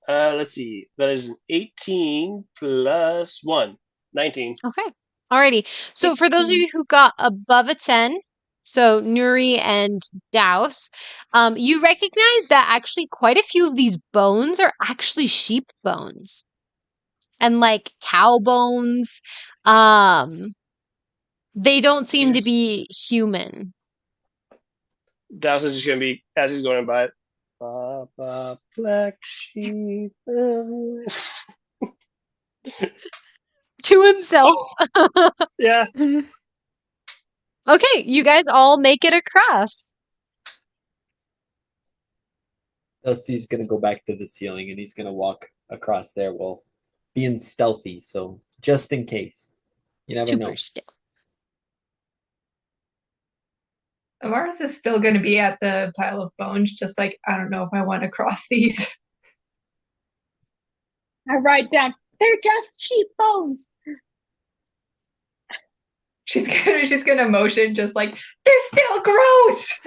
Let's see. That is an 18 plus 1. 19. Okay. Alrighty. So for those of you who got above a 10, so Nuri and Douse, you recognize that actually quite a few of these bones are actually sheep bones. And like cow bones. They don't seem to be human. Douse is just going to be, as he's going by, black sheep. To himself. Yeah. Okay, you guys all make it across. Dusty's gonna go back to the ceiling and he's gonna walk across there while being stealthy, so just in case. You never know. Super still. Amaris is still going to be at the pile of bones, just like, I don't know if I want to cross these. I write down, they're just sheep bones. She's gonna motion just like, they're still gross.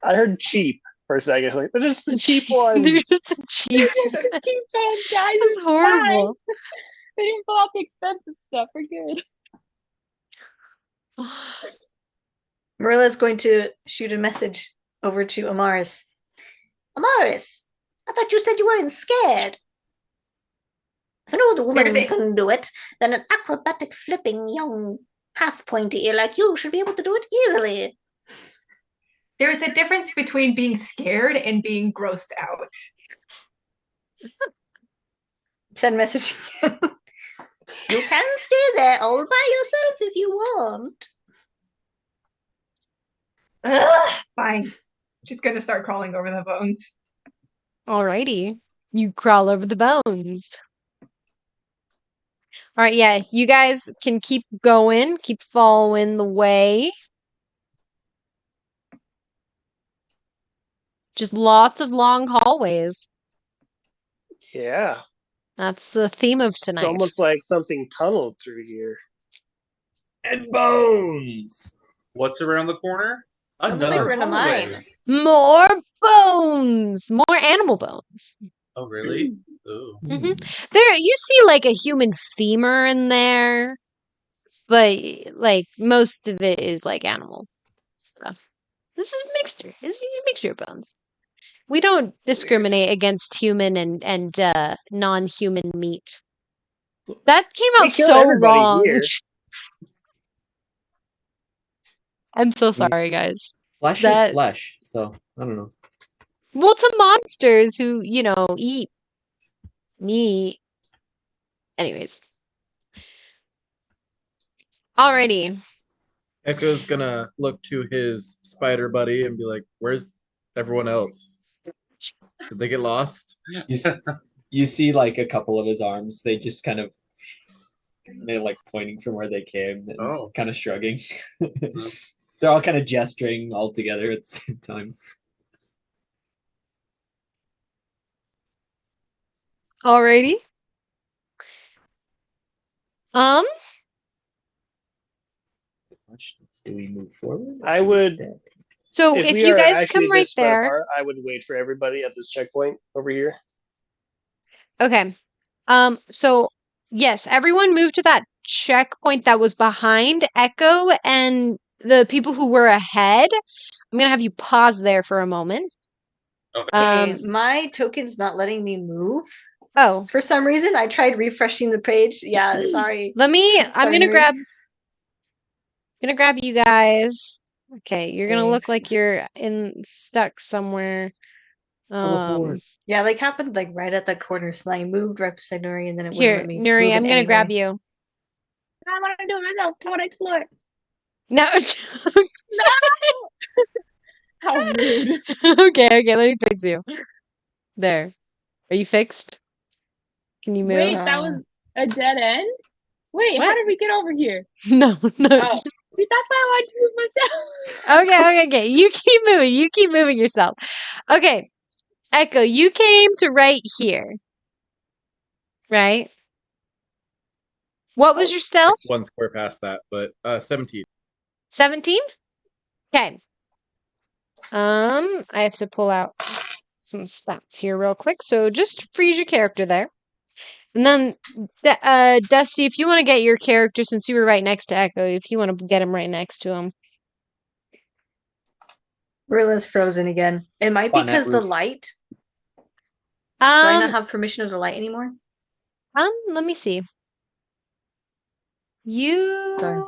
I heard cheap for a second. Like, they're just the cheap ones. They're just the cheap. They're cheap bones, guys. That's It's horrible. fine. They didn't pull out the expensive stuff. We're good. Marilla's going to shoot a message over to Amaris. Amaris, I thought you said you weren't scared. If an old woman can do it, then an acrobatic flipping young half-pointy ear like you should be able to do it easily. There's a difference between being scared and being grossed out. Send message. You can stay there all by yourself if you want. Fine. She's gonna start crawling over the bones. Alrighty. You crawl over the bones. All right, yeah, you guys can keep going, keep following the way. Just lots of long hallways. Yeah. That's the theme of It's tonight. almost like something tunneled through here. And bones. What's around the corner? Almost like Another we're in a hallway. mine. More bones, more animal bones. Oh, really? Ooh. Hmm There, you see like a human femur in there, but like most of it is like animal stuff. This is a mixture. This is a mixture of bones. We don't discriminate against human and non-human meat. That came We out kill so everybody wrong. here. I'm so sorry, guys. Flesh is That flesh, so I don't know. well, to monsters who eat meat. Anyways, alrighty. Echo's gonna look to his spider buddy and be like, "Where's everyone else? Did they get lost?" You see like a couple of his arms. They just kind of they're like pointing from where they came and kind of shrugging. They're all kind of gesturing all together at the same time. Alrighty. Do we move forward? I would. So If if we you are guys actually come right this spread there. apart, I would wait for everybody at this checkpoint over here. Okay. So yes, everyone moved to that checkpoint that was behind Echo and the people who were ahead. I'm gonna have you pause there for a moment. Okay, my token's not letting me move. Oh. For some reason, I tried refreshing the page. Yeah, sorry. I'm Sorry, gonna Nuri. grab you guys. Okay, you're gonna look Thanks. like you're stuck somewhere. Yeah, like happened like right at that corner, so I moved right beside Nuri, and then it wouldn't Here, let me Nuri, move it I'm gonna grab anyway. you. I want to do it myself. I want to explore. No. No! How rude. Okay, let me fix you. There. Are you fixed? Can you move? Wait, that was a dead end? Wait, how What? did we get over here? No. Oh, see, that's why I wanted to move myself. Okay. You keep moving. You keep moving yourself. Okay. Echo, you came to right here. Right? What was your stealth? Like 1 square past that, but 17. 17? Okay. I have to pull out some stats here real quick. So just freeze your character there. And then, Dusty, if you want to get your character, since you were right next to Echo, if you want to get him right next to him. Merilla's frozen again. It might be because the light. Do I not have permission of the light anymore? Let me see. Darn.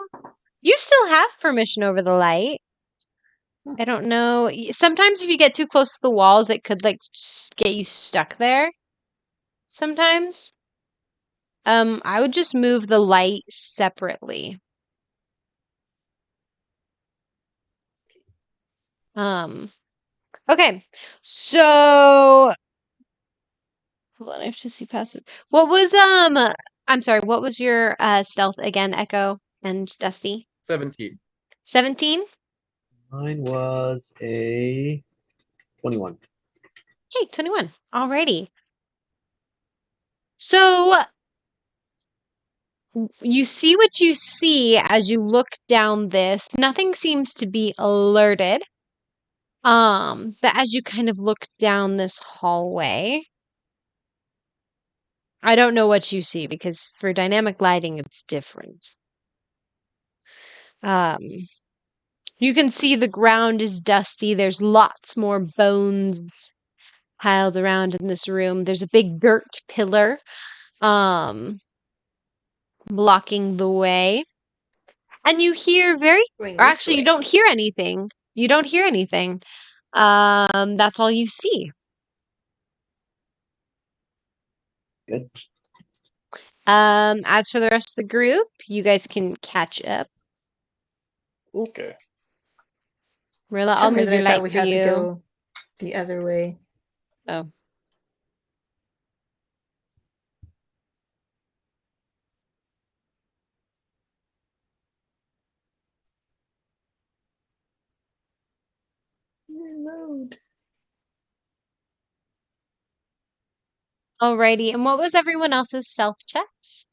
You still have permission over the light. I don't know. Sometimes if you get too close to the walls, it could like get you stuck there. Sometimes. I would just move the light separately. Okay. So hold on, I have to see passive. What was I'm sorry, what was your stealth again, Echo and Dusty? 17. 17? Mine was a 21. Hey, 21. Alrighty. So you see what you see as you look down this. Nothing seems to be alerted. But as you kind of look down this hallway, I don't know what you see because for dynamic lighting, it's different. You can see the ground is dusty. There's lots more bones piled around in this room. There's a big girt pillar, blocking the way. And you hear you don't hear anything. You don't hear anything. That's all you see. Good. As for the rest of the group, you guys can catch up. Okay. Merilla, For I'll some move reason, your I thought light we for had to you. go the other way. Oh. Reload. Alrighty, and what was everyone else's stealth checks?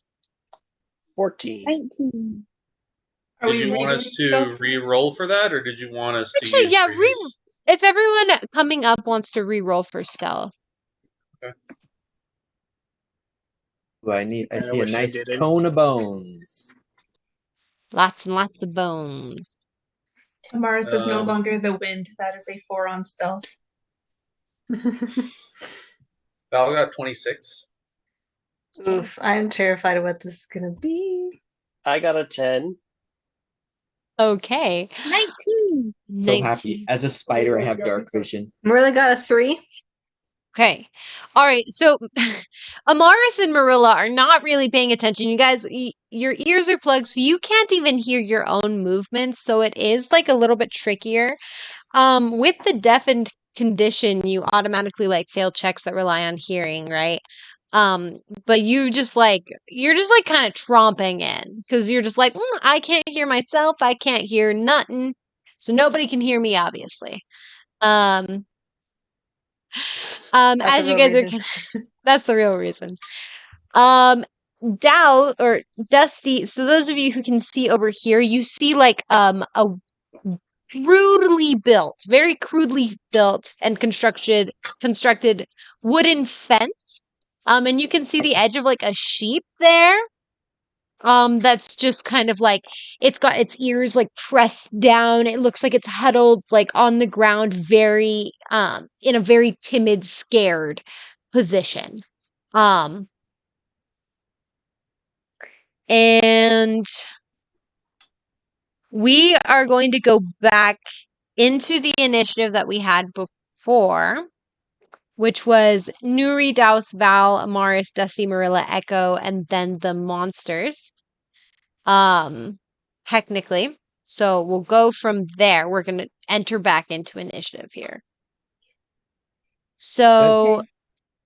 14. 19. Are Did we you want redoing us to stuff? re-roll for that, or did you want us to Actually, use yeah, previous? if everyone coming up wants to re-roll for stealth. Ooh, I see a wish I nice didn't. cone of bones. Lots and lots of bones. Amaris is no Um, longer the wind. That is a 4 on stealth. Val got 26. Oof, I'm terrified of what this is gonna be. I got a 10. Okay. 19. So happy. 19. As a spider, I have dark vision. Marilla got a 3. Okay. All right. So Amaris and Merilla are not really paying attention. You guys, your ears are plugged, so you can't even hear your own movements. So it is like a little bit trickier. With the deafened condition, you automatically like fail checks that rely on hearing, right? But you're just like kind of tromping in because you're just like, I can't hear myself. I can't hear nothing. So nobody can hear me, obviously. Um, That's as the you real guys are, reason. that's the real reason. Dow or Dusty. So those of you who can see over here, you see like a very crudely built and constructed wooden fence. And you can see the edge of like a sheep there. That's just kind of like it's got its ears like pressed down. It looks like it's huddled like on the ground, very in a very timid, scared position. Um, and we are going to go back into the initiative that we had before, which was Nuri, Douse, Val, Amaris, Dusty, Merilla, Echo, and then the monsters. Technically. So we'll go from there. We're going to enter back into initiative here. So, Okay.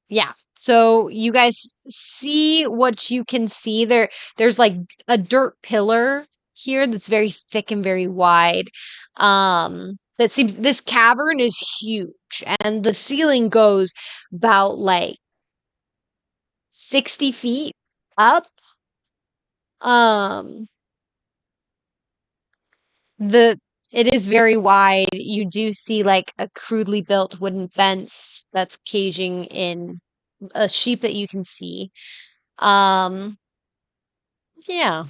yeah. So you guys see what you can see there. There's like a dirt pillar here that's very thick and very wide. That seems this cavern is huge and the ceiling goes about like 60 feet up. Um, the it is very wide. You do see like a crudely built wooden fence that's caging in a sheep that you can see. Um, yeah.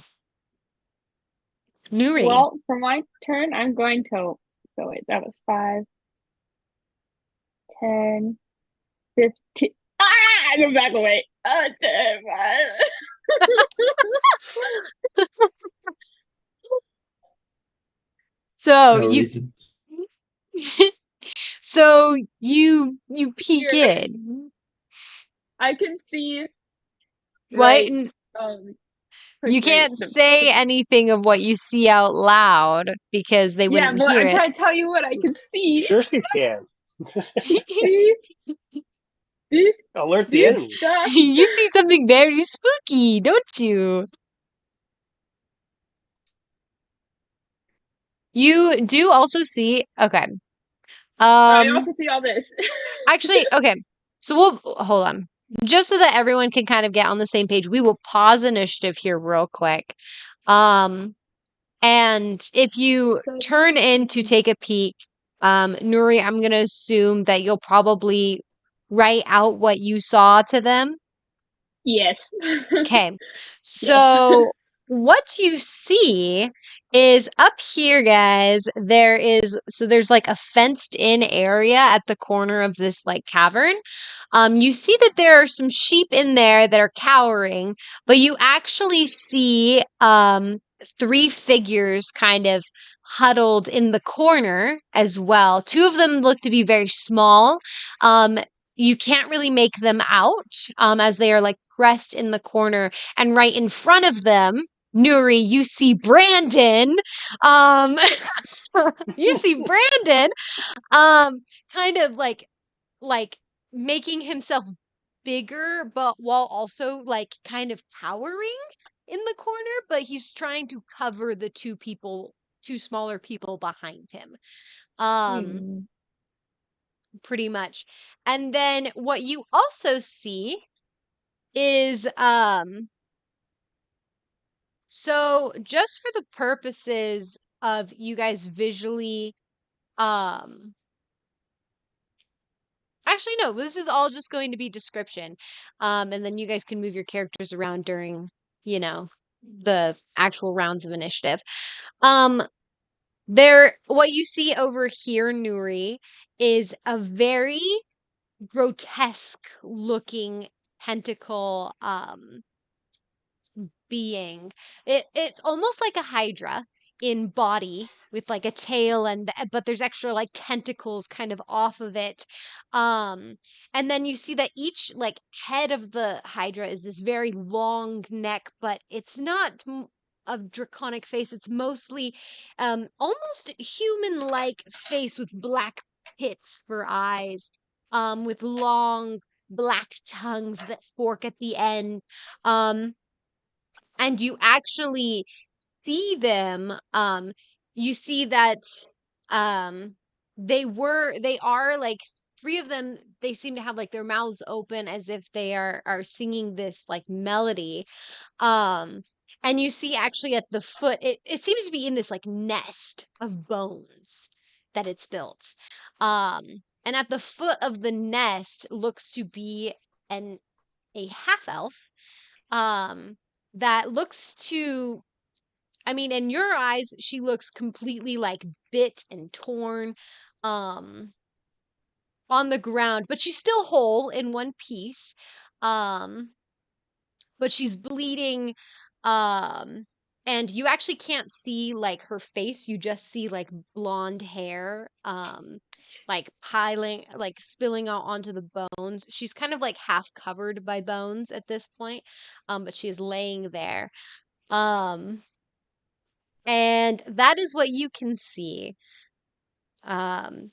Nuri. Well, for my turn, I'm going to. So wait, that was 5, 10, 15. Ah! I'm back away. 10, 5. So No you reason. so you peek Here. in. I can see. What? Right. You Right, can't say anything of what you see out loud because they Yeah, wouldn't but hear I'm it. trying to tell you what I can see. Sure she can. See? This Alert the enemy. stuff. You see something very spooky, don't you? You do also see, okay. I also see all this. Actually, okay. So we'll hold on. Just so that everyone can kind of get on the same page, we will pause initiative here real quick. And if you turn in to take a peek, Nuri, I'm gonna assume that you'll probably write out what you saw to them. Yes. Okay. So what you see is up here, guys, there's like a fenced in area at the corner of this like cavern. You see that there are some sheep in there that are cowering, but you actually see 3 figures kind of huddled in the corner as well. 2 of them look to be very small. Um, you can't really make them out as they are like pressed in the corner, and right in front of them, Nuri, you see Brandon. Um, you see Brandon, kind of like making himself bigger, but while also like kind of cowering in the corner. But he's trying to cover the 2 smaller people behind him. pretty much. And then what you also see is so just for the purposes of you guys visually actually no, this is all just going to be description. And then you guys can move your characters around during, the actual rounds of initiative. What you see over here, Nuri, is a very grotesque looking tentacle being. It's almost like a hydra in body with like a tail but there's extra like tentacles kind of off of it. And then you see that each like head of the hydra is this very long neck, but it's not a draconic face. It's mostly almost human like face with black pits for eyes, with long black tongues that fork at the end. And you actually see them. You see that um they are like three of them. They seem to have like their mouths open as if they are singing this like melody. um and you see actually at the foot, it seems to be in this like nest of bones that it's built. And at the foot of the nest looks to be an a half elf, um that looks to, I mean, in your eyes she looks completely like bit and torn um on the ground, but she's still whole in one piece. um but she's bleeding. um and you actually can't see like her face, you just see like blonde hair, like piling, like spilling out onto the bones. She's kind of like half covered by bones at this point, but she is laying there. um and that is what you can see. um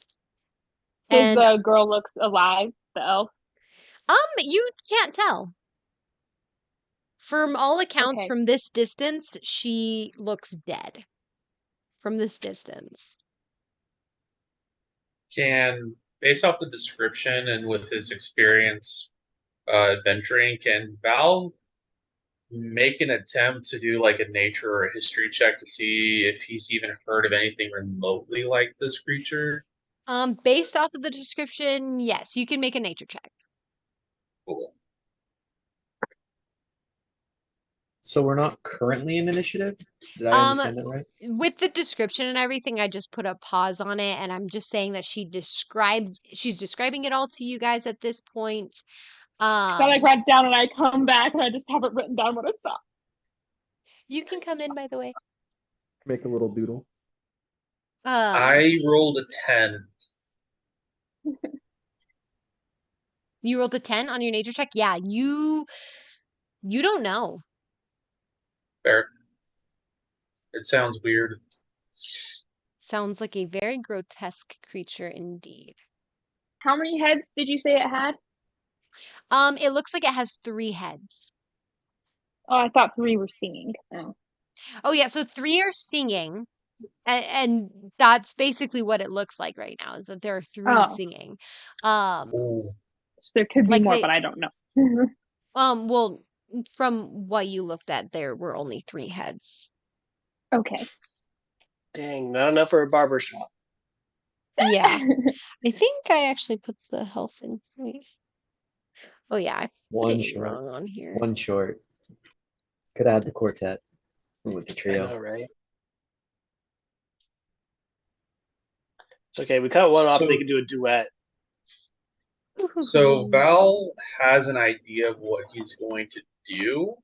Does and the girl look alive? The elf? you can't tell. From all accounts, Okay. from this distance, she looks dead. From this distance. Based off the description and with his experience adventuring, can Val make an attempt to do like a nature or a history check to see if he's even heard of anything remotely like this creature? Based off of the description, yes, you can make a nature check. Cool. So we're not currently in initiative? Did I understand that right? With the description and everything, I just put a pause on it, and I'm just saying that she's describing it all to you guys at this point. So I like write it down and I come back and I just have it written down what I saw. You can come in, by the way. Make a little doodle. I rolled a 10. You rolled a 10 on your nature check? Yeah, you don't know. Fair. It sounds weird. Sounds like a very grotesque creature indeed. How many heads did you say it had? It looks like it has 3 heads. Oh, I thought 3 were singing. Oh yeah, so 3 are singing, and that's basically what it looks like right now, is that there are 3 singing. Ooh. So there could be like more, but I don't know. Well, from what you looked at, there were only 3 heads. Okay. Dang, not enough for a barber shop. Yeah. I think I actually put the health in. Wait. Oh yeah, I put it wrong on here. One short. Could have had the quartet with the trio. I know, right? It's okay. We cut one off. They can do a duet. So Val has an idea of what he's going to do.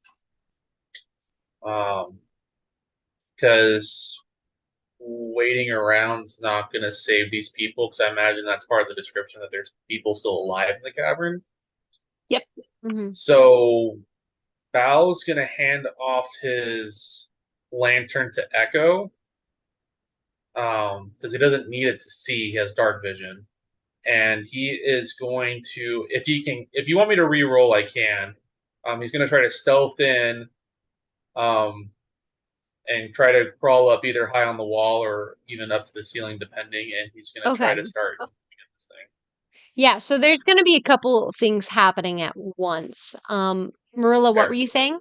Because waiting around's not going to save these people, because I imagine that's part of the description, that there's people still alive in the cavern. Yep. So Val's going to hand off his lantern to Echo, because he doesn't need it to see. He has dark vision. And he is going to, if you want me to re-roll, I can. He's going to try to stealth in, and try to crawl up either high on the wall or even up to the ceiling, depending. And he's going to try to start looking at this thing. Yeah, so there's going to be a couple things happening at once. Merilla, what were you saying?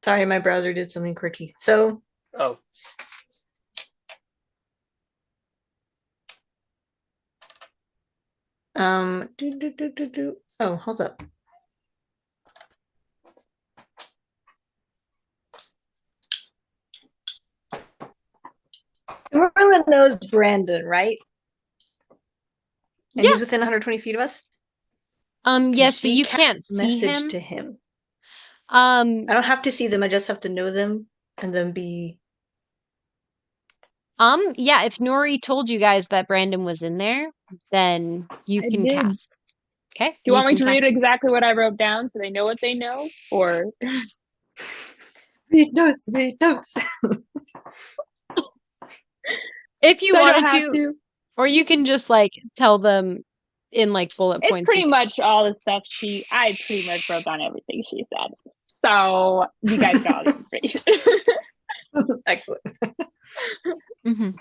Sorry, my browser did something quirky. So, Oh, Oh, hold up. Merlin knows Brandon, right? And Yeah. he's within 120 feet of us? Yes, but she you cast can't see message him. to him. I don't have to see them, I just have to know them and then be... Yeah, if Nuri told you guys that Brandon was in there, then you I can did. cast. Okay. Do you want me can to read cast. exactly what I wrote down so they know what they know? Or Read notes, read notes. If you so I don't wanted have to, to. or you can just like tell them in like bullet It's points. pretty much all the stuff I pretty much wrote down everything she said. So you guys got all the information. Excellent. Mhm.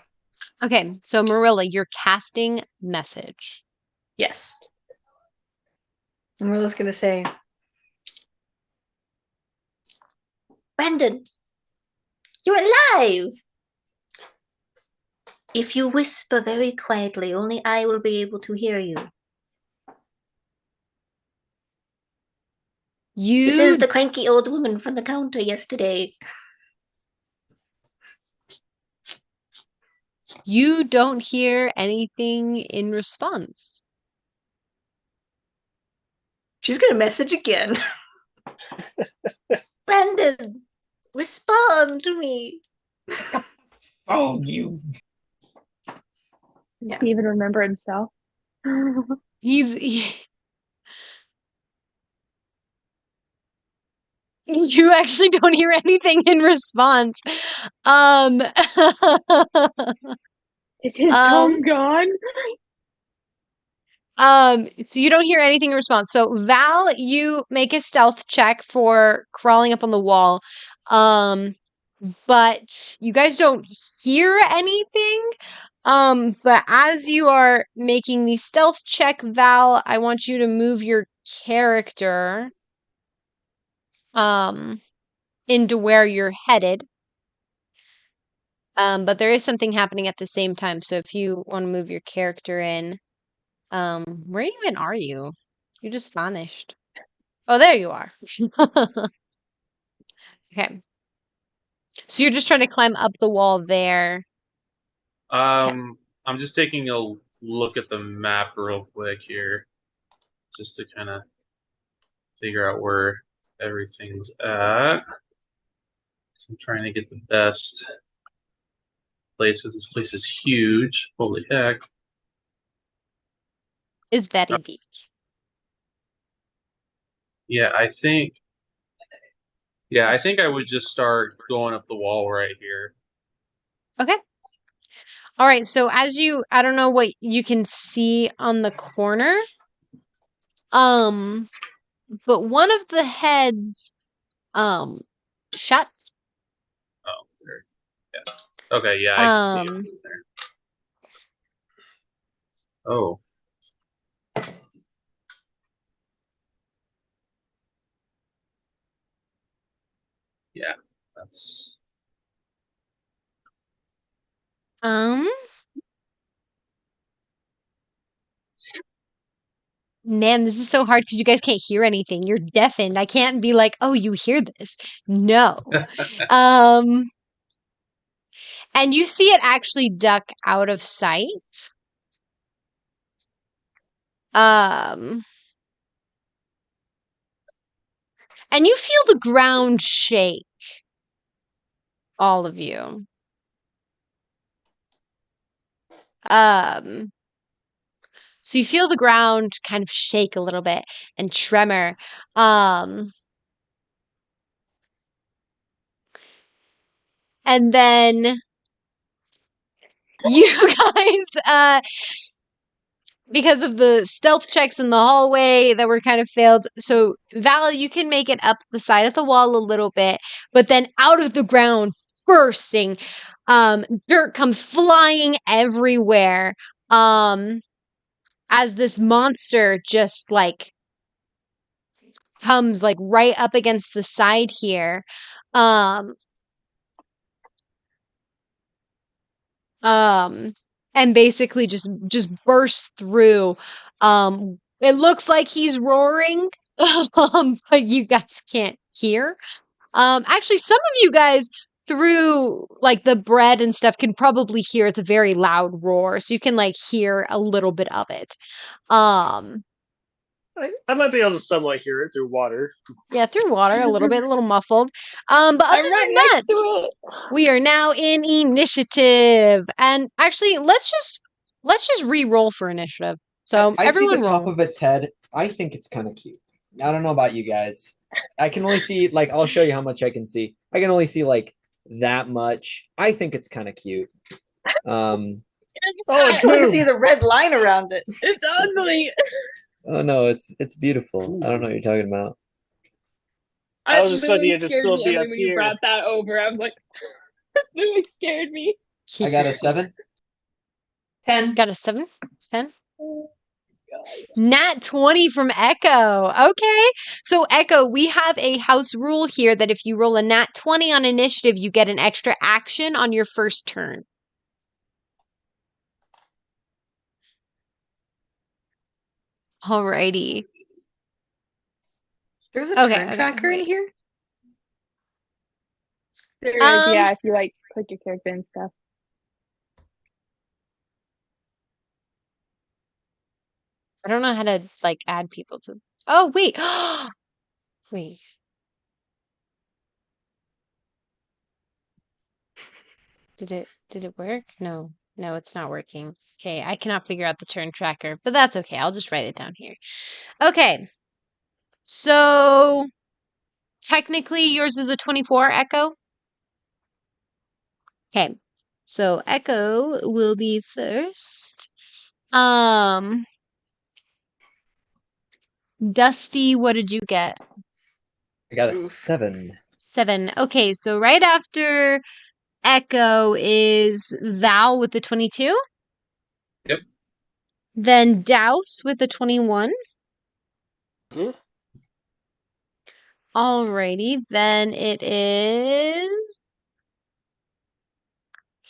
Okay, so Merilla, you're casting message. Yes. And Marilla's gonna say, Brandon, you're alive! If you whisper very quietly, only I will be able to hear you. This is the cranky old woman from the counter yesterday. You don't hear anything in response. She's gonna message again. Brandon, respond to me. Oh, you. Yeah. He even remember himself. You actually don't hear anything in response. Is his tongue gone? So you don't hear anything in response. So Val, you make a stealth check for crawling up on the wall. But you guys don't hear anything. But as you are making the stealth check, Val, I want you to move your character into where you're headed. But there is something happening at the same time. So if you want to move your character in, where even are you? You just vanished. Oh, there you are. Okay. So you're just trying to climb up the wall there. I'm just taking a look at the map real quick here, just to kind of figure out where everything's at. So I'm trying to get the best place because this place is huge. Holy heck! It's very big. Yeah, I think I would just start going up the wall right here. Okay. All right. So I don't know what you can see on the corner. But one of the heads, shut. Oh, there. Yeah. Okay. Yeah, I can see it from there. Oh. Yeah, that's. Man, this is so hard because you guys can't hear anything. You're deafened. I can't be like, oh, you hear this. No. And you see it actually duck out of sight. And you feel the ground shake. All of you. So you feel the ground kind of shake a little bit and tremor. And then you guys, because of the stealth checks in the hallway that were kind of failed. So Val, you can make it up the side of the wall a little bit, but then out of the ground, bursting. Dirt comes flying everywhere. As this monster just like comes like right up against the side here. And basically just bursts through. It looks like he's roaring, but you guys can't hear. Actually, some of you guys through like the bread and stuff can probably hear it's a very loud roar, so you can like hear a little bit of it. I might be able to somewhat hear it through water. Yeah, through water, a little muffled. But other I'm than right that, next to it. we are now in initiative. And actually, let's just re-roll for initiative. So I see the everyone top roll. of its head. I think it's kind of cute. I don't know about you guys. I can only see like I'll show you how much I can see. I can only see like that much. I think it's kind of cute. Oh, I it's can only moved. see the red line around it. It's ugly. Oh no, it's beautiful. I don't know what you're talking about. I was It expecting literally it to scared still me, be Emily, up when you here. brought that over. I was like, it literally scared me. I got a 7. 10. Got a 7? 10? Oh, God. Nat 20 from Echo. Okay. So Echo, we have a house rule here that if you roll a nat 20 on initiative, you get an extra action on your first turn. Alrighty. There's a turn tracker in wait. here? There is, yeah, if you like click your character and stuff. I don't know how to like add people to. Oh, wait. Wait. Did it work? No. No, it's not working. Okay, I cannot figure out the turn tracker, but that's okay. I'll just write it down here. Okay. So technically yours is a 24, Echo. Okay. So Echo will be first. Dusty, what did you get? I got a 7. 7. Okay, so right after Echo is Val with the 22. Yep. Then Douse with the 21. Hmm? Alrighty, then it is.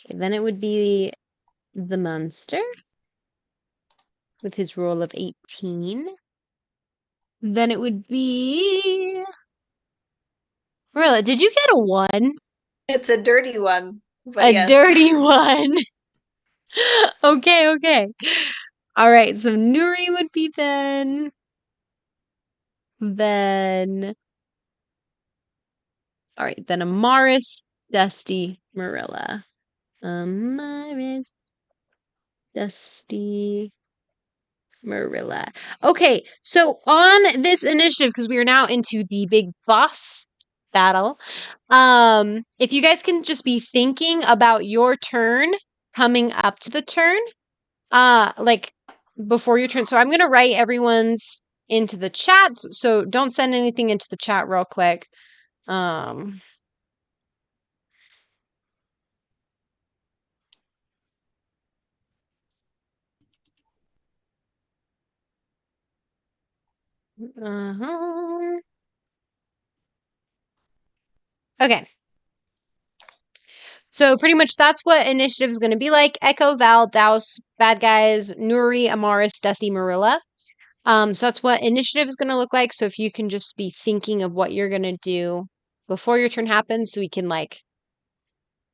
Okay, then it would be the monster with his roll of 18. Then it would be. Merilla, did you get a 1? It's a dirty one. But A yes. dirty 1. Okay. All right, so Nuri would be then. All right, then Amaris, Dusty, Merilla. Amaris, Dusty, Merilla. Okay, so on this initiative, because we are now into the big boss battle, if you guys can just be thinking about your turn coming up to the turn, like before your turn. So I'm gonna write everyone's into the chat. So don't send anything into the chat real quick. Okay. So pretty much that's what initiative is going to be like. Echo, Val, Douse, Bad Guys, Nuri, Amaris, Dusty, Merilla. So that's what initiative is going to look like. So if you can just be thinking of what you're going to do before your turn happens, so we can like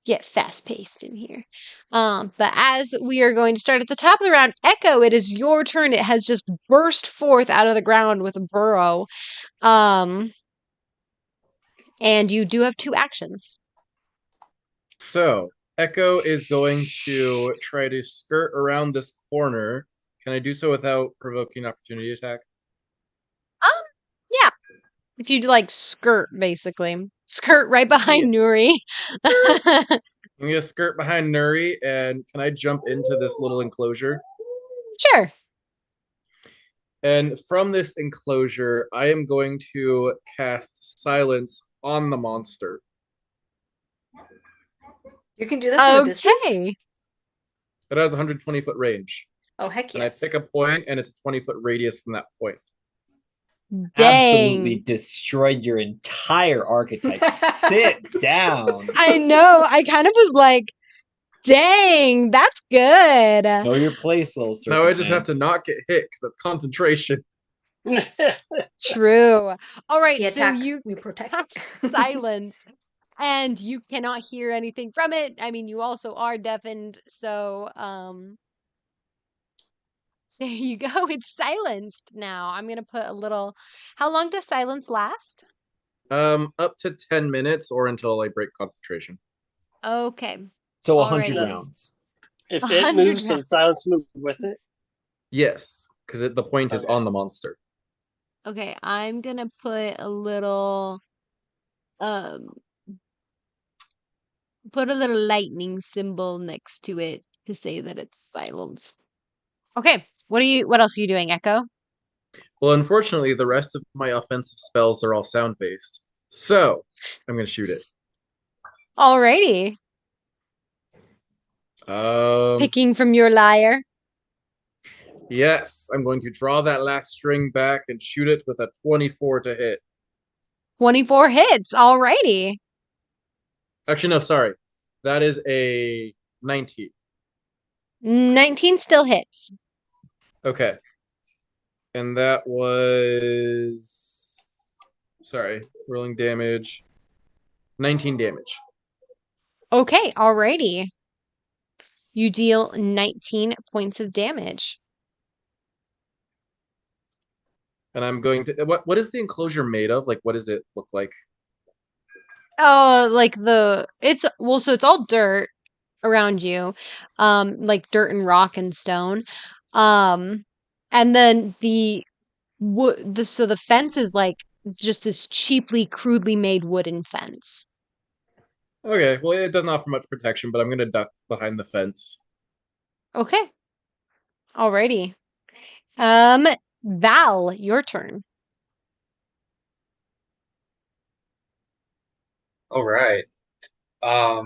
get fast paced in here. But as we are going to start at the top of the round, Echo, it is your turn. It has just burst forth out of the ground with a burrow. And you do have 2 actions. So Echo is going to try to skirt around this corner. Can I do so without provoking opportunity attack? Yeah. If you like skirt, basically. Skirt right behind Nuri. I'm gonna skirt behind Nuri, and can I jump into this little enclosure? Sure. And from this enclosure, I am going to cast Silence on the monster. You can do that from a distance? Okay. It has 120-foot range. Oh, heck And I yes. pick a point, and it's a 20-foot radius from that point. Absolutely Dang. destroyed your entire archetype. Sit down. I know. I kind of was like, dang, that's good. Know your place, little serpent. Now I just man. have to not get hit because that's concentration. True. All right, The so attack, you we protect. cast silence, and you cannot hear anything from it. I mean, you also are deafened, so there you go. It's silenced now. I'm gonna put a little. How long does silence last? Up to 10 minutes or until I break concentration. Okay. So 100 Alrighty. rounds. If it 100 moves, rounds. does silence move with it? Yes, because the point is Okay. on the monster. Okay, I'm gonna put a little um put a little lightning symbol next to it to say that it's silenced. Okay, what else are you doing, Echo? Well, unfortunately, the rest of my offensive spells are all sound-based. So, I'm going to shoot it. Alrighty. Picking from your lyre. Yes, I'm going to draw that last string back and shoot it with a 24 to hit. 24 hits. Alrighty. Actually, no, sorry. That is a 19. 19 still hits. Okay. And that was... Sorry, rolling damage. 19 damage. Okay, alrighty. You deal 19 points of damage. And I'm going to... What is the enclosure made of? Like, what does it look like? So it's all dirt around you. Like dirt and rock and stone. And then so the fence is like just this cheaply, crudely made wooden fence. Okay, well, it doesn't offer much protection, but I'm going to duck behind the fence. Okay. Alrighty. Val, your turn. All right. I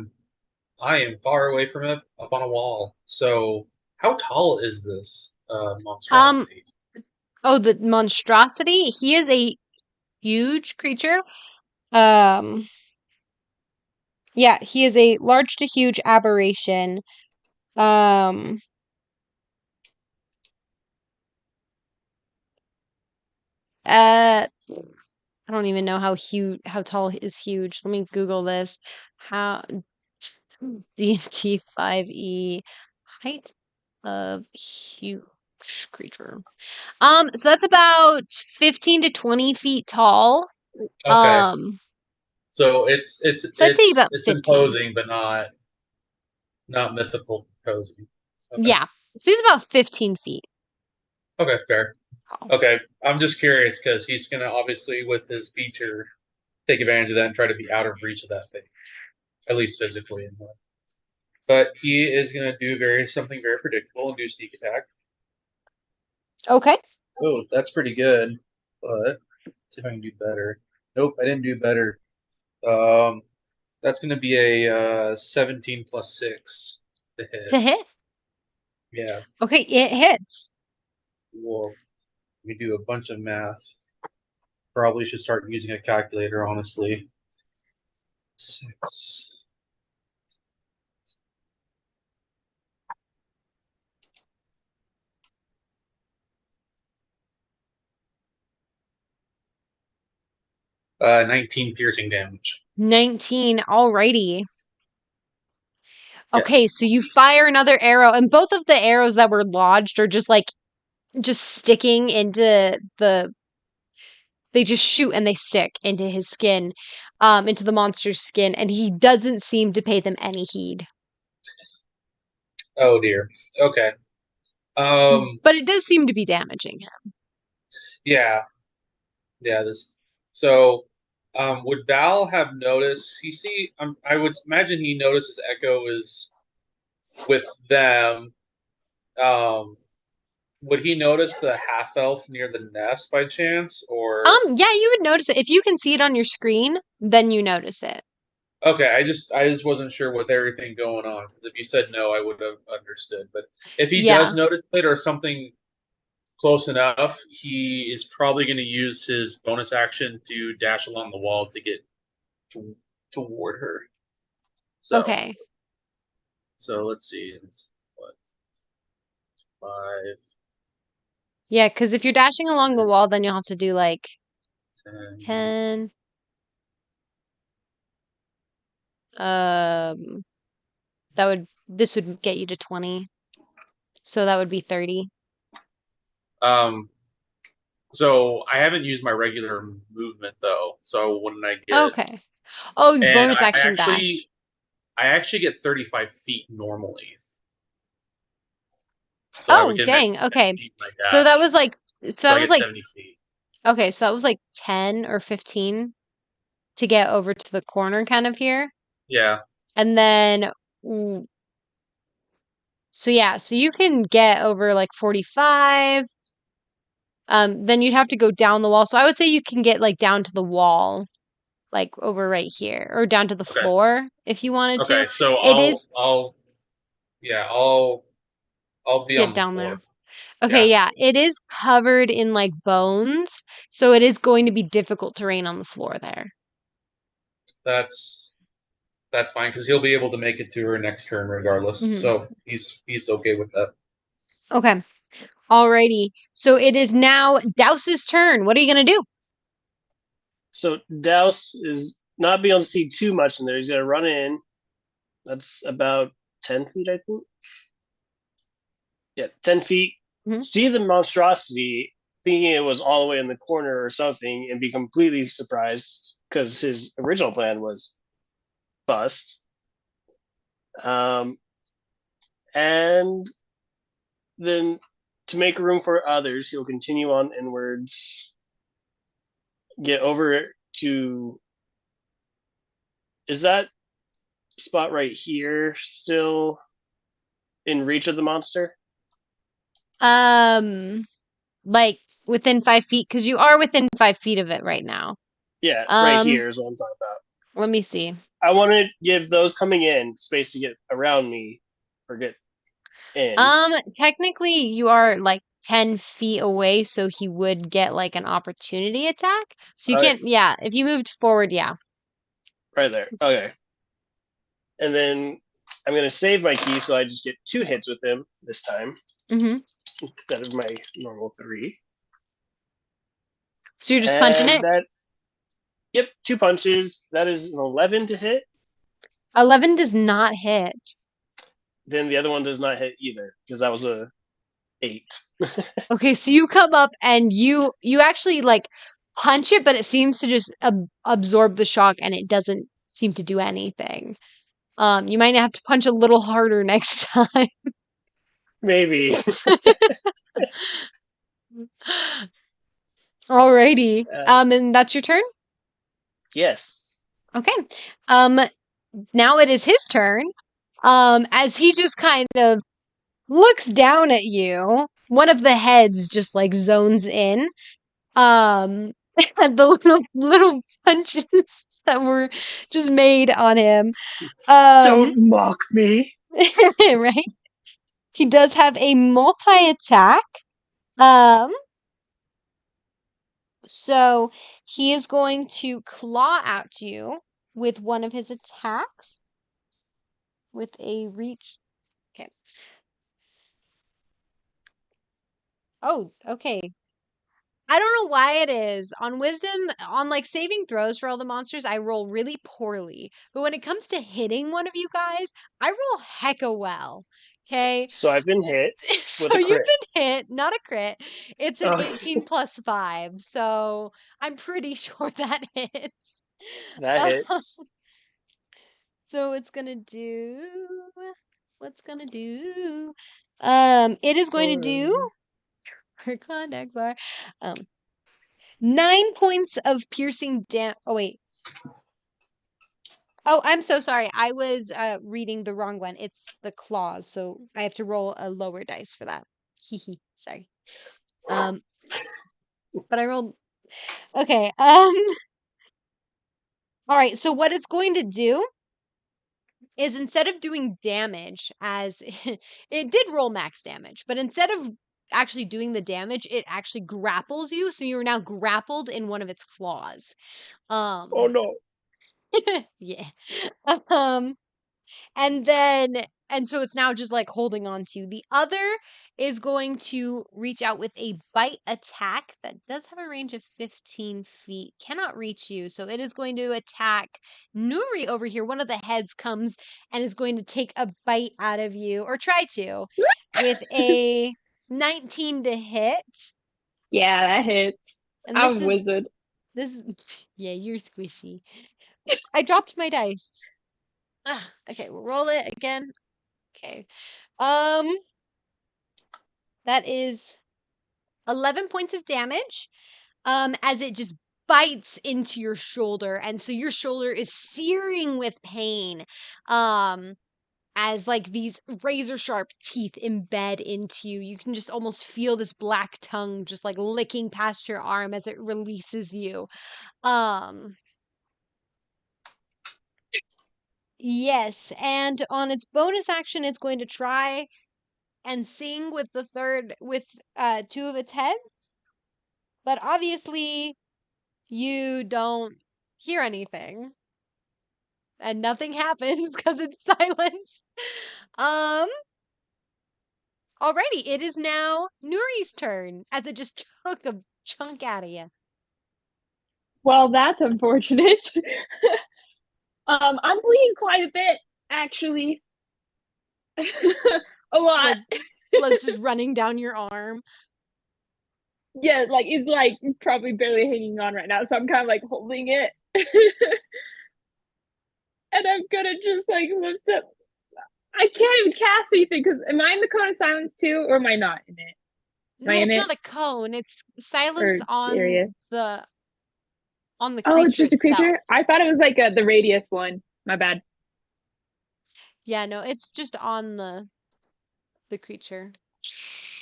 am far away from it, up on a wall. So, how tall is this monstrosity? Oh, the monstrosity. He is a huge creature. Yeah, he is a large to huge aberration. I don't even know how tall is huge. Let me Google this. How D&T 5e height of huge creature. So that's about 15 to 20 feet tall. Okay. So it's So I'd say about 15. imposing, but not mythical imposing. Okay. Yeah. So he's about 15 feet. Okay, fair. Okay, I'm just curious because he's gonna obviously with his feature take advantage of that and try to be out of reach of that thing, at least physically. But he is gonna do something very predictable and do sneak attack. Okay. Oh, that's pretty good. But see if I can do better. Nope, I didn't do better. That's gonna be a 17 plus 6 to hit. To hit? Yeah. Okay, it hits. Well, we do a bunch of math. Probably should start using a calculator, honestly. 6. 19 piercing damage. 19. Alrighty. Yeah. Okay, so you fire another arrow, and both of the arrows that were lodged are just sticking into they just shoot and they stick into his skin, into the monster's skin, and he doesn't seem to pay them any heed. Oh dear. Okay. But it does seem to be damaging him. Yeah. Yeah. So, would Val have noticed? I would imagine he notices Echo is with them. Would he notice the half elf near the nest by chance, or? Yeah, you would notice it if you can see it on your screen. Then you notice it. Okay, I just wasn't sure with everything going on. If you said no, I would have understood. But if he Yeah. does notice it or something close enough, he is probably going to use his bonus action to dash along the wall to get toward her. So, Okay. so let's see. It's what 5, Yeah, because if you're dashing along the wall, then you'll have to do like 10. 10. This would get you to 20. So that would be 30. So I haven't used my regular movement though. So when I get Okay. Oh, and bonus action dash. I actually get 35 feet normally. So I Oh, would get an dang. extra 10 Okay. feet in my So that dash. was like so So that I was get like 70 feet. okay, so that was like 10 or 15 to get over to the corner kind of here. Yeah. And then so yeah, so you can get over like 45. Then you'd have to go down the wall. So I would say you can get like down to the wall, like over right here, or down to the Okay. floor if you wanted to. Okay. So It is I'll be get on the down floor. there. Okay, Yeah. yeah, it is covered in like bones, so it is going to be difficult terrain on the floor there. That's fine because he'll be able to make it to her next turn regardless. Mhm. So he's okay with that. Okay. Alrighty. So it is now Douse's turn. What are you gonna do? So Douse is not being able to see too much in there. He's gonna run in. That's about 10 feet, I think. Yeah, 10 feet. Mhm. See the monstrosity, thinking it was all the way in the corner or something, and be completely surprised because his original plan was bust. And then to make room for others, he'll continue on inwards, get over to. Is that spot right here still in reach of the monster? Like within 5 feet, because you are within 5 feet of it right now. Yeah, right here is what I'm talking about. Let me see. I want to give those coming in space to get around me or get in. Technically you are like 10 feet away, so he would get like an opportunity attack. So you Okay. can't, yeah, if you moved forward, yeah. Right there. Okay. And then I'm going to save my key so I just get 2 hits with him this time Mm-hmm. instead of my normal 3. So you're just punching it? Yep, 2 punches. That is an 11 to hit. 11 does not hit. Then the other one does not hit either because that was a 8. Okay, so you come up and you actually like punch it, but it seems to just absorb the shock and it doesn't seem to do anything. You might have to punch a little harder next time. Maybe. Alrighty. And that's your turn? Yes. Okay. Now it is his turn. As he just kind of looks down at you, one of the heads just like zones in. The little punches that were just made on him. Don't mock me. Right? He does have a multi-attack. So he is going to claw at you with one of his attacks with a reach. Okay. Oh, okay. I don't know why it is. On wisdom, on like saving throws for all the monsters, I roll really poorly. But when it comes to hitting one of you guys, I roll hecka well. Okay? So I've been hit So with a you've crit. been hit, not a crit. It's an Oh. 18 plus 5. So I'm pretty sure that hits. That hits. So it's gonna do. What's gonna do? It is going to do. Per contact bar. 9 points of piercing damage. Oh, wait. Oh, I'm so sorry. I was reading the wrong one. It's the claws, so I have to roll a lower dice for that. Hee sorry. But I rolled. Okay. All right, so what it's going to do is instead of doing damage as it did roll max damage, but instead of actually doing the damage, it actually grapples you, so you're now grappled in one of its claws. Oh no. Yeah. Um and so it's now just like holding on to you. The other is going to reach out with a bite attack that does have a range of 15 feet. Cannot reach you. So it is going to attack Nuri over here. One of the heads comes and is going to take a bite out of you, or try to, with a 19 to hit. Yeah, that hits. And I'm a wizard. this is yeah, you're squishy. I dropped my dice. Okay, we'll roll it again. Okay. That is 11 points of damage. As it just bites into your shoulder, and so your shoulder is searing with pain. As like these razor sharp teeth embed into you. You can just almost feel this black tongue just like licking past your arm as it releases you. Yes, and on its bonus action, it's going to try and sing with two of its heads. But obviously, you don't hear anything. And nothing happens because it's silence. Um, Alrighty, it is now Nuri's turn as it just took a chunk out of you. Well, that's unfortunate. I'm bleeding quite a bit, actually. A lot. Blood's just running down your arm. Yeah, like it's like probably barely hanging on right now, so I'm kind of like holding it. And I'm gonna just like lift up. I can't even cast anything because am I in the cone of silence too, or am I not in it? No, it's not a cone. It's silence on area? the creature. Oh, it's just a itself. creature? I thought it was like the radius one. My bad. Yeah, no, it's just on the creature.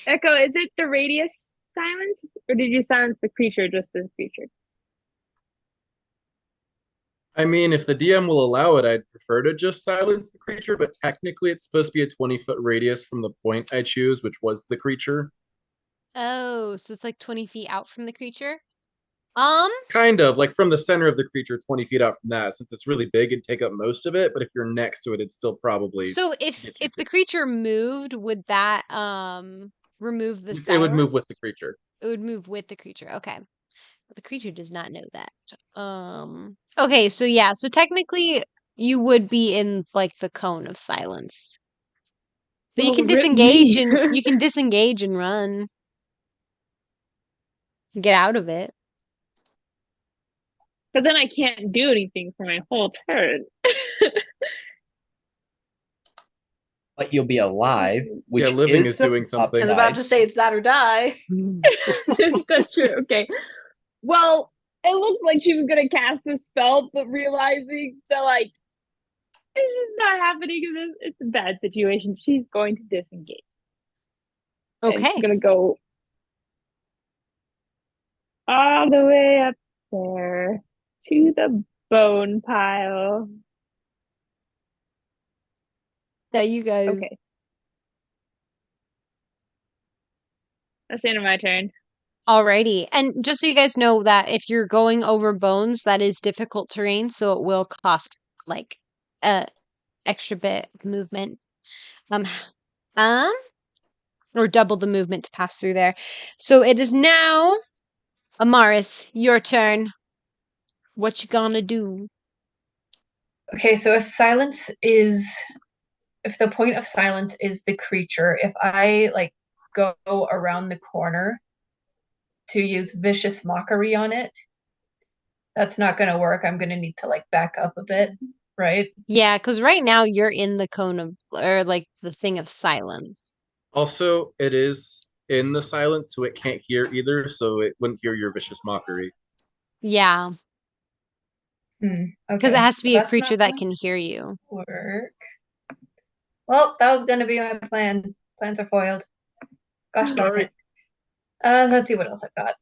Echo, is it the radius silence, or did you silence the creature, just the creature? I mean, if the DM will allow it, I'd prefer to just silence the creature, but technically it's supposed to be a 20-foot radius from the point I choose, which was the creature. Oh, so it's like 20 feet out from the creature? Kind of, like from the center of the creature, 20 feet out from that. Since it's really big, it'd take up most of it, but if you're next to it, it'd still probably... So if the creature moved, would that remove the silence? It would move with the creature. It would move with the creature. Okay. But the creature does not know that. Okay, so yeah, so technically you would be in like the cone of silence. But you can disengage and run. Get out of it. But then I can't do anything for my whole turn. But you'll be alive, which yeah, living is doing something. I was about to say it's that or die. That's true. Okay. Well, it looks like she was gonna cast the spell, but realizing that like it's just not happening because it's a bad situation, she's going to disengage. Okay. And she's gonna go all the way up there to the bone pile. There you go. Okay. That's the end of my turn. Alrighty. And just so you guys know that if you're going over bones, that is difficult terrain, so it will cost like extra bit of movement. Or double the movement to pass through there. So it is now Amaris, your turn. What you gonna do? Okay, so if the point of silence is the creature, if I like go around the corner to use vicious mockery on it, that's not going to work. I'm going to need to like back up a bit, right? Yeah, because right now you're in the cone of, or like the thing of silence. Also, it is in the silence, so it can't hear either, so it wouldn't hear your vicious mockery. Yeah. Okay. Because it has to be a creature that can hear you. Work. Well, that was going to be my plan. Plans are foiled. Gosh darn it. Let's see what else I've got.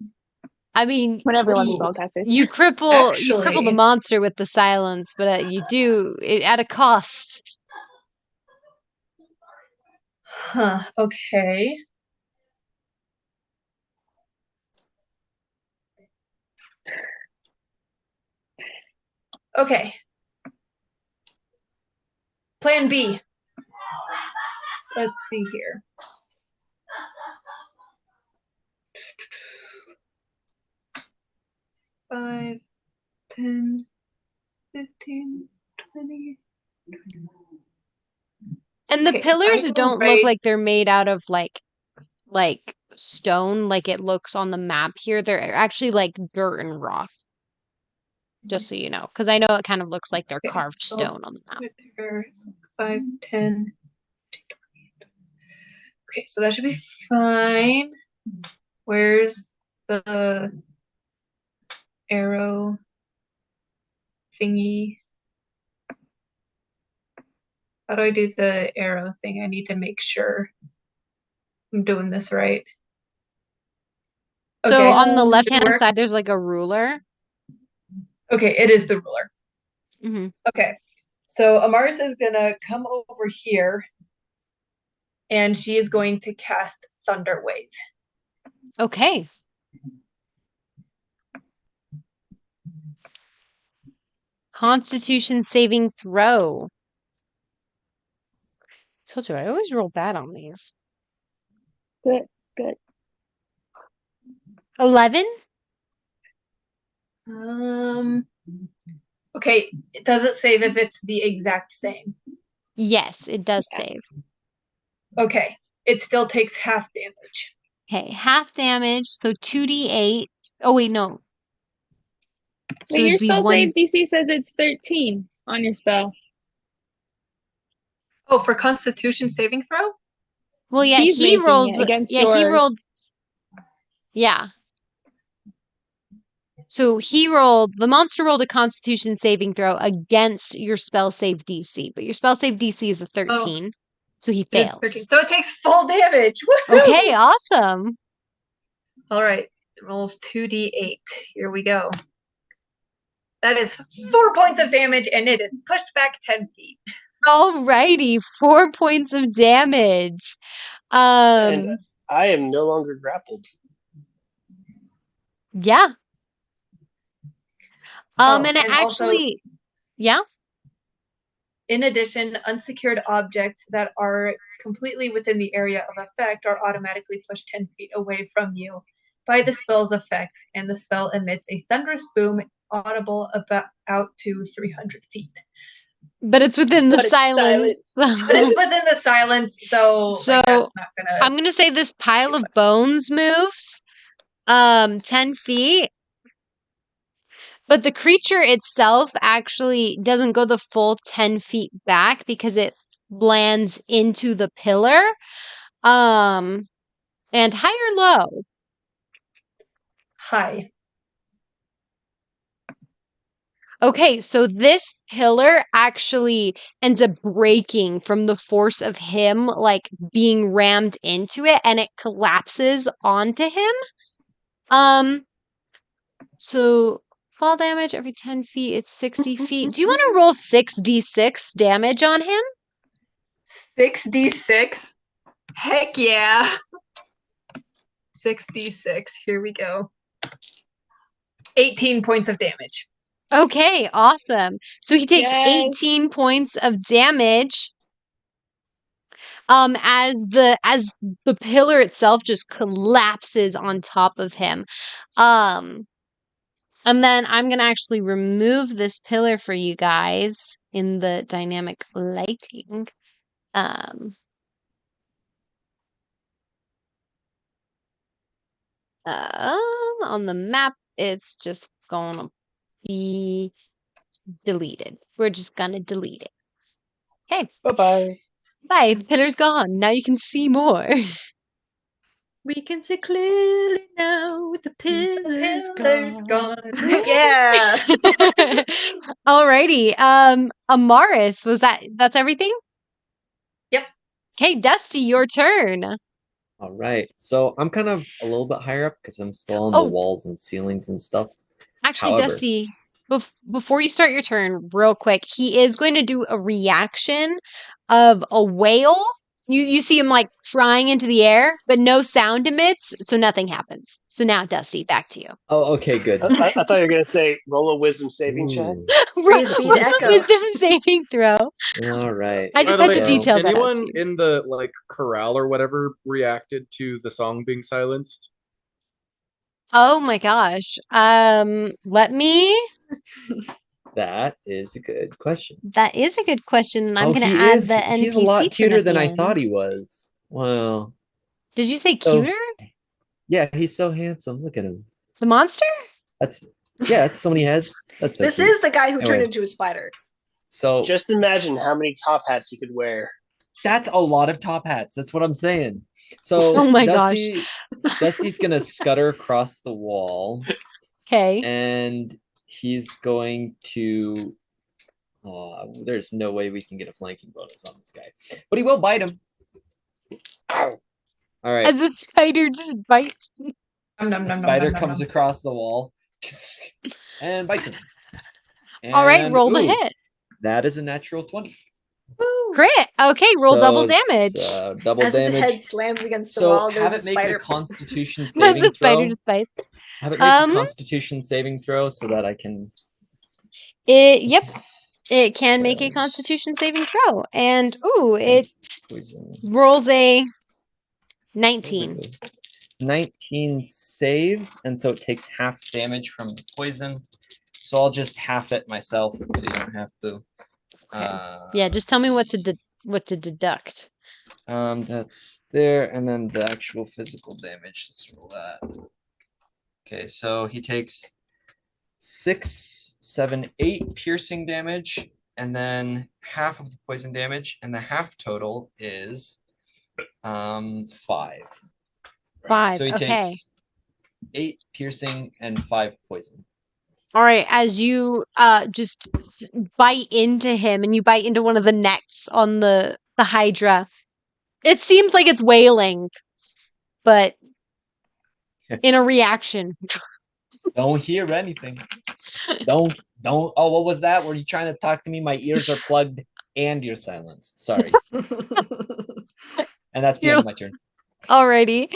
I mean, When everyone's Ooh. spellcasters. you cripple the Actually- monster with the silence, but you do it at a cost. Huh, okay. Okay. Plan B. Let's see here. Five, 10, 15, 20. And the Okay, pillars I go don't look right- like they're made out of like stone like it looks on the map here. They're actually like dirt and rock. Just so you know, because I know it kind of looks like they're Okay, carved so stone on the map. right there. So 5, 10, 20. Okay, so that should be fine. Where's the arrow thingy? How do I do the arrow thing? I need to make sure I'm doing this right. So Okay, on the should left-hand work. side, there's like a ruler. Okay, it is the ruler. Hmm. Okay, so Amaris is gonna come over here, and she is going to cast Thunder Wave. Okay. Constitution saving throw. Told you I always roll bad on these. Good. 11? Okay, does it save if it's the exact same? Yes, it does save. Okay, it still takes half damage. Okay, half damage, so 2d8. Oh wait, no. So Wait, your it'd be spell one. save DC says it's 13 on your spell. Oh, for Constitution saving throw? Well, yeah, He's he making it rolls. against Yeah, he your- rolled. Yeah. So he rolled. The monster rolled a Constitution saving throw against your spell save DC, but your spell save DC is a 13, so he It is fails. 13. So it takes full damage. Woohoo! Okay, awesome. All right, it rolls 2d8. Here we go. That is 4 points of damage, and it is pushed back 10 feet. Alrighty, 4 points of damage. And I am no longer grappled. Yeah. And it and also- actually, yeah. In addition, unsecured objects that are completely within the area of effect are automatically pushed 10 feet away from you by the spell's effect, and the spell emits a thunderous boom audible about out to 300 feet. But it's within the But it's silence. But it's within the silence, so So, like, that's not gonna. I'm gonna say this pile of bones moves 10 feet. But the creature itself actually doesn't go the full 10 feet back because it lands into the pillar. And high or low? High. Okay, so this pillar actually ends up breaking from the force of him like being rammed into it, and it collapses onto him. So fall damage every 10 feet, it's 60 feet. Do you want to roll 6d6 damage on him? 6d6? Heck yeah. 6d6. Here we go. 18 points of damage. Okay, awesome. So he takes Yes. 18 points of damage. As the pillar itself just collapses on top of him. And then I'm gonna actually remove this pillar for you guys in the dynamic lighting. On the map, it's just gonna be deleted. We're just gonna delete it. Okay, Bye-bye. bye. The pillar's gone. Now you can see more. We can see clearly now with the pillars Pillar's gone. Yeah. Alrighty. Amaris, that's everything? Yep. Okay, Dusty, your turn. All right. So I'm kind of a little bit higher up because I'm still on the Oh. walls and ceilings and stuff. Actually, However- Dusty, before you start your turn, real quick, he is going to do a reaction of a whale. You see him like flying into the air, but no sound emits, so nothing happens. So now, Dusty, back to you. Oh, okay, good. I thought you were gonna say roll a wisdom saving check. Ooh, Praise be to Roll a Echo. wisdom saving throw. all right. I just By the had to way, detail that out to anyone you. in the like corral or whatever reacted to the song being silenced? Oh my gosh. Let me. That is a good question. That is a good question, and I'm Oh, going to he add is. the He's a NPC lot turn cuter at than the I end. thought he was. Wow. Did you say So- cuter? Yeah, he's so handsome. Look at him. The monster? That's so many heads. That's so This cute. is the guy who turned Anyway. into a spider. So Just imagine how many top hats he could wear. that's a lot of top hats. That's what I'm saying. So Oh my Dusty's gonna scutter across the wall, Okay. and he's going to. Oh, there's no way we can get a flanking bonus on this guy, but he will bite him. All right. As the spider just bites. The spider comes across the wall and bites him. All right, And, roll the ooh, hit. That is a natural 20. Crit. Okay, roll double So it's, damage. double As his damage. head slams against the So wall, have there's it a make spider. a Constitution As saving the spider throw. just bites. Have it make a Constitution saving throw so that I can. Yep. It can make a Constitution saving throw, and it Poison. rolls a 19. 19 saves, and so it takes half damage from the poison. So I'll just half it myself, so you don't have to. Yeah, just tell me what to deduct. That's there, and then the actual physical damage. Let's roll that. Okay, so he takes 6, 7, 8 piercing damage, and then half of the poison damage, and the half total is 5. 5. So he Okay. takes 8 piercing and 5 poison. All right, as you just bite into him, and you bite into one of the necks on the Hydra, it seems like it's wailing, but in a reaction. Don't hear anything. Don't. Oh, what was that? Were you trying to talk to me? My ears are plugged and you're silenced. Sorry. And that's the end of my turn. Alrighty.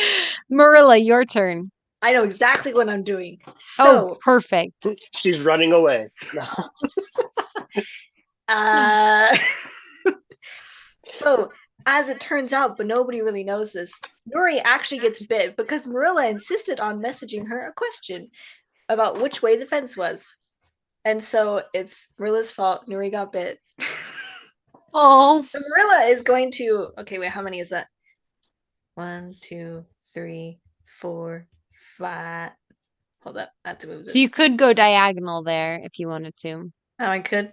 Merilla, your turn. I know exactly what I'm doing. So, perfect. She's running away. So, as it turns out, but nobody really knows this, Nuri actually gets bit because Merilla insisted on messaging her a question about which way the fence was. And so it's Marilla's fault. Nuri got bit. Oh. Merilla is going to. Okay, wait, how many is that? 1, 2, 3, 4, 5. Hold up, I have to move this. So you could go diagonal there if you wanted to. Oh, I could?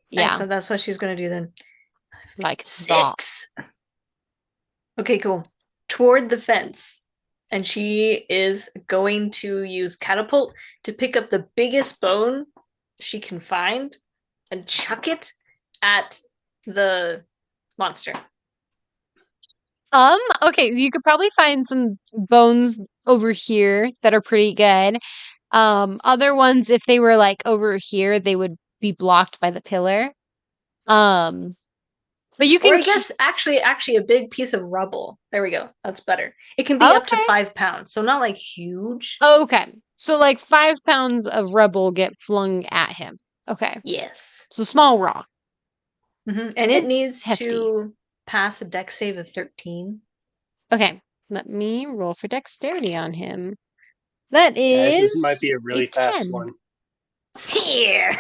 Yeah. So that's what she's going to do then. Like 6. Okay, cool. Toward the fence. And she is going to use catapult to pick up the biggest bone she can find and chuck it at the monster. Okay, you could probably find some bones over here that are pretty good. Other ones, if they were like over here, they would be blocked by the pillar. But you can. Or I guess actually a big piece of rubble. There we go. That's better. It can be up to 5 pounds, so not like huge. Okay, so like 5 pounds of rubble get flung at him. Okay. Yes. So small rock. And it needs to pass a dex save of 13. Okay, let me roll for dexterity on him. That is. Guys, this might be a really fast 10. one. Yeah.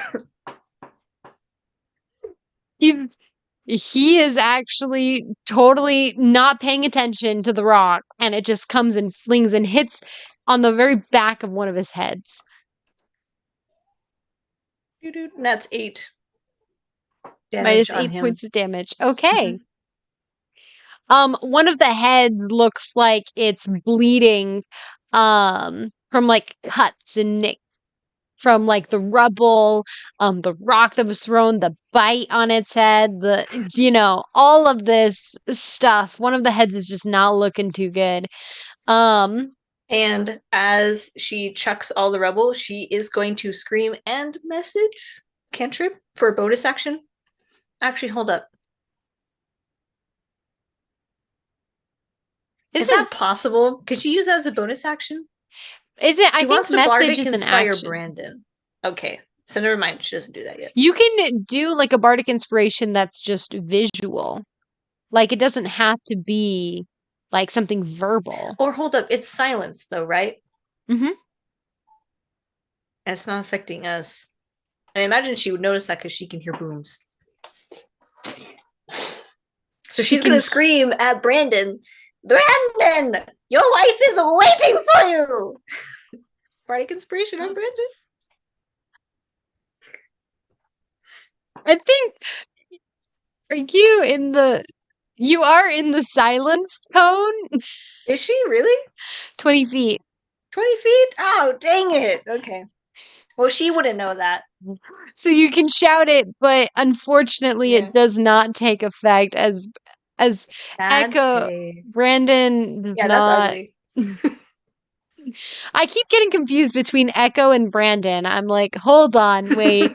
He is actually totally not paying attention to the rock, and it just comes and flings and hits on the very back of one of his heads. And that's 8 damage Minus on 8 him. points of damage. Okay. One of the heads looks like it's bleeding from like cuts and nicks from like the rubble, the rock that was thrown, the bite on its head, all of this stuff. One of the heads is just not looking too good. And as she chucks all the rubble, she is going to scream and message cantrip for a bonus action. Actually, hold up. Is that possible? Could she use that as a bonus action? Is it? She I wants think to bardic message is an inspire action. Brandon. Okay, so never mind. She doesn't do that yet. You can do like a bardic inspiration that's just visual. Like it doesn't have to be like something verbal. Or hold up, it's silence though, right? Mm-hmm. And it's not affecting us. I imagine she would notice that because she can hear booms. So she's going to scream at Brandon, Brandon, your wife is waiting for you. Bardic inspiration on Brandon. I think you are in the silence cone? Is she really? 20 feet. 20 feet? Oh, dang it. Okay. Well, she wouldn't know that. So you can shout it, but unfortunately it does not take effect as Echo. Day. Brandon does yeah, not. That's ugly. I keep getting confused between Echo and Brandon. I'm like, hold on, wait.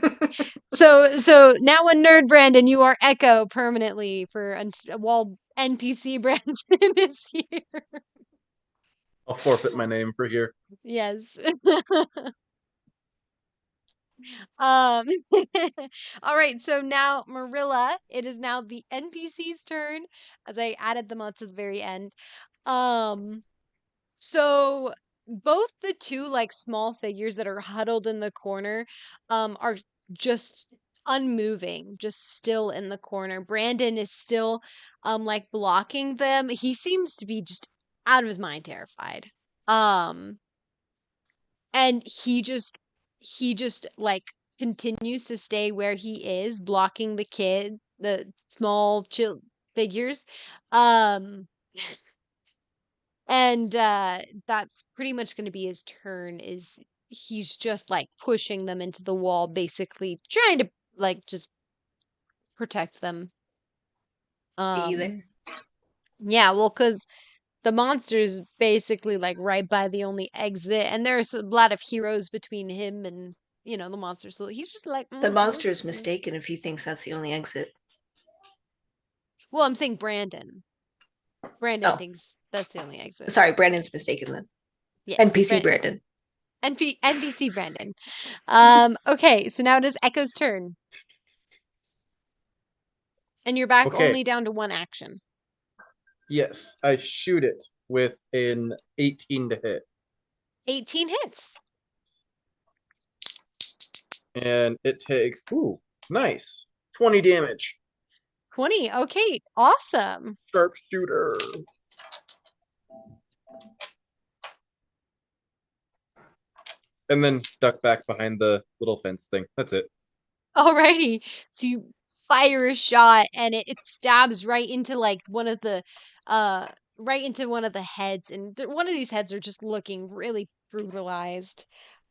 So now when Nerd Brandon, you are Echo permanently while NPC Brandon is here. I'll forfeit my name for here. Yes. All right, so now Merilla, it is now the NPC's turn as I added them on to the very end. So both the two like small figures that are huddled in the corner are just unmoving, just still in the corner. Brandon is still like blocking them. He seems to be just out of his mind terrified. And he just like continues to stay where he is, blocking the small chill figures. And that's pretty much going to be his turn. Is he's just like pushing them into the wall, basically trying to like just protect them. Be there. Yeah, well, because the monster's basically like right by the only exit, and there's a lot of heroes between him and the monster. So he's just like the monster is mistaken if he thinks that's the only exit. Well, I'm saying Brandon. Brandon thinks that's the only exit. Sorry, Brandon's mistaken then. Yeah, NPC Brandon. NPC Brandon. Okay, so now it is Echo's turn. And you're back only down to one action. Yes, I shoot it with an 18 to hit. 18 hits. And it takes, nice, 20 damage. 20, okay, awesome. Sharpshooter. And then duck back behind the little fence thing. That's it. Alrighty. So you fire a shot and it stabs right into like one of the heads, and one of these heads are just looking really brutalized.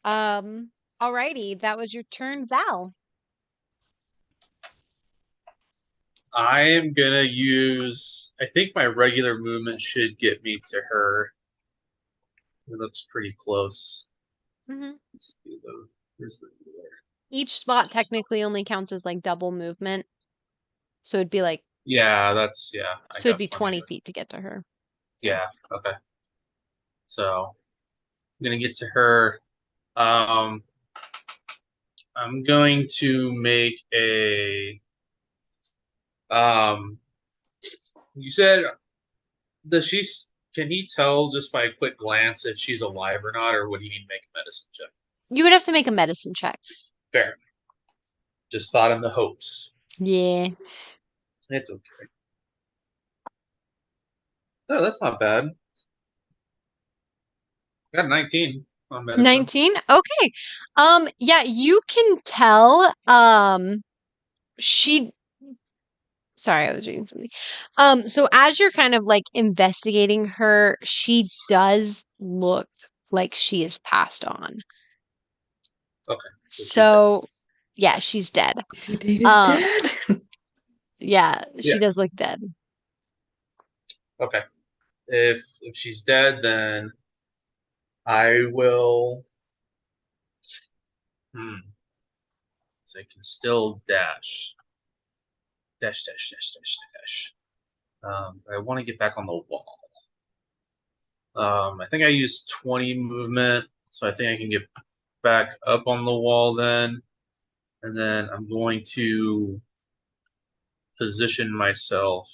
Alrighty, that was your turn, Val. I am gonna use. I think my regular movement should get me to her. It looks pretty close. Mm-hmm. Let's see though. Where's the ruler? Each spot technically only counts as like double movement, so it'd be like. Yeah, that's yeah. So it'd be 20 feet to get to her. Yeah. Okay. So I'm gonna get to her. I'm going to make a. You said, can he tell just by a quick glance if she's alive or not, or would he need to make a medicine check? You would have to make a medicine check. Fair. Just thought in the hopes. Yeah. It's okay. No, that's not bad. Got 19 on medicine. 19? Okay. Yeah, you can tell, sorry, I was reading something. So as you're kind of like investigating her, she does look like she is passed on. Okay. she's So, yeah, she's dead. You see, David's Um, dead. Yeah, she Yeah. does look dead. dead. Okay. If she's dead, then I will. So I can still dash. Dash, dash, dash, dash, dash. I want to get back on the wall. I think I used 20 movement, so I think I can get back up on the wall then. And then I'm going to position myself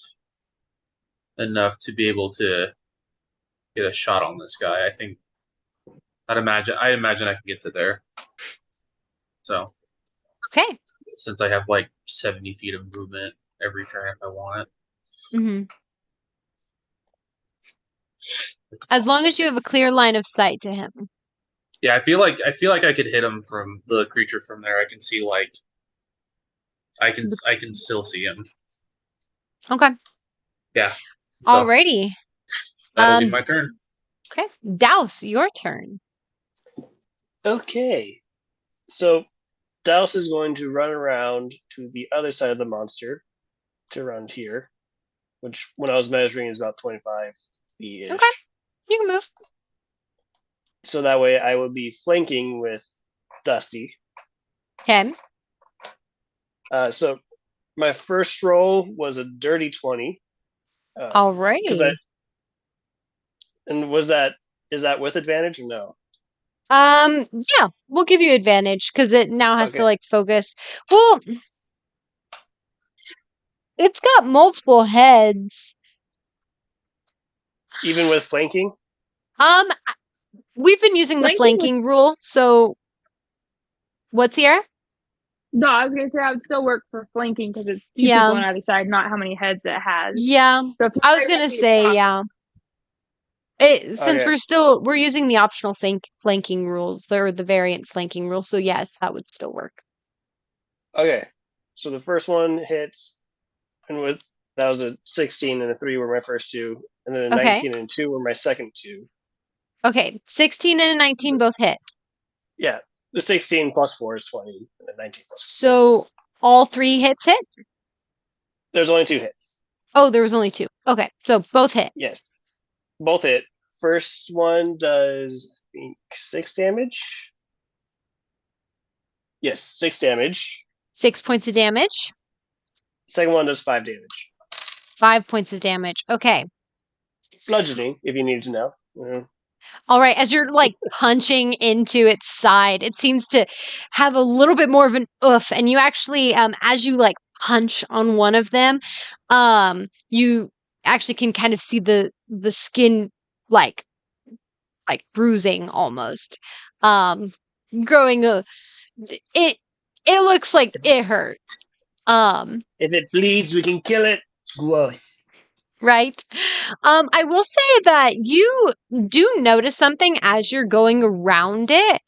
enough to be able to get a shot on this guy. I think I imagine I can get to there. So Okay. since I have like 70 feet of movement every turn if I want it. Mm-hmm. As long as you have a clear line of sight to him. Yeah, I feel like I could hit him from the creature from there. I can see like I can still see him. Okay. Yeah. So Alrighty. that'll be my turn. Okay. Douse, your turn. Okay. So Douse is going to run around to the other side of the monster, to around here, which when I was measuring is about 25 feet. Okay. You can move. So that way I would be flanking with Dusty. Okay. So my first roll was a dirty 20. Alrighty. And is that with advantage or no? Yeah, we'll give you advantage because it now has to Okay. like focus. Well, it's got multiple heads. Even with flanking? We've been using the flanking rule, so what's here? No, I was gonna say I would still work for flanking because it's two Yeah. people on either side, not how many heads it has. Yeah. So if I was gonna say, yeah. Since Okay. we're using the optional flanking rules, or the variant flanking rules, so yes, that would still work. Okay. So the first one hits, and that was a 16 and a 3 were my first two, and then a Okay. 19 and 2 were my second two. Okay, 16 and a 19 both hit. Yeah, the 16 plus 4 is 20, and the 19 plus 4. So all 3 hits hit? There's only 2 hits. Oh, there was only 2. Okay, so both hit. Yes, both hit. First one does, I think, 6 damage. Yes, 6 damage. 6 points of damage. Second one does 5 damage. 5 points of damage. Okay. Bludgeoning, if you need to know. All right, as you're like punching into its side, it seems to have a little bit more of an oof, and you actually, as you like punch on one of them, you actually can kind of see the skin like bruising almost, growing a. It looks like it hurt. If it bleeds, we can kill it. Gross. Right. I will say that you do notice something as you're going around it.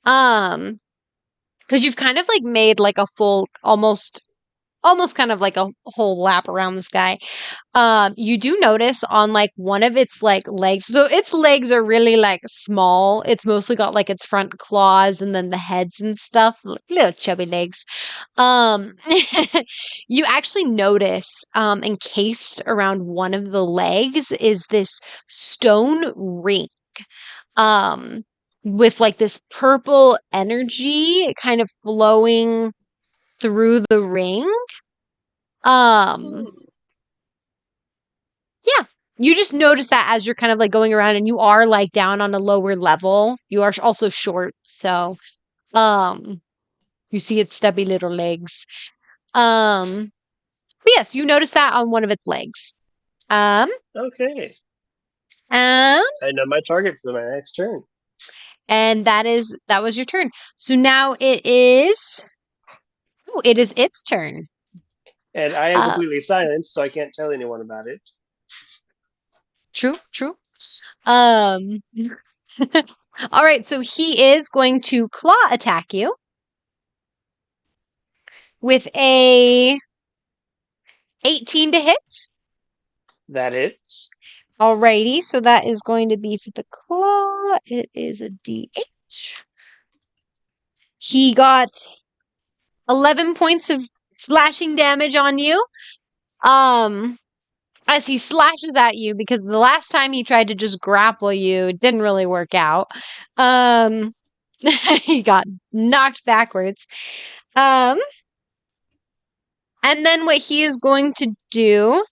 Because you've kind of like made like a full, almost kind of like a whole lap around this guy. You do notice on like one of its like legs. So its legs are really like small. It's mostly got like its front claws and then the heads and stuff, little chubby legs. You actually notice, encased around one of the legs is this stone ring, with like this purple energy kind of flowing through the ring. Yeah, you just notice that as you're kind of like going around and you are like down on a lower level. You are also short, so you see its stubby little legs. But yes, you notice that on one of its legs. Okay. I know my target for my next turn. And that was your turn. So now it is its turn. And I am completely silent, so I can't tell anyone about it. True. All right, so he is going to claw attack you with a 18 to hit. That hits. Alrighty, so that is going to be for the claw. It is a D8. He got 11 points of slashing damage on you. As he slashes at you, because the last time he tried to just grapple you, it didn't really work out. He got knocked backwards. And then what he is going to do,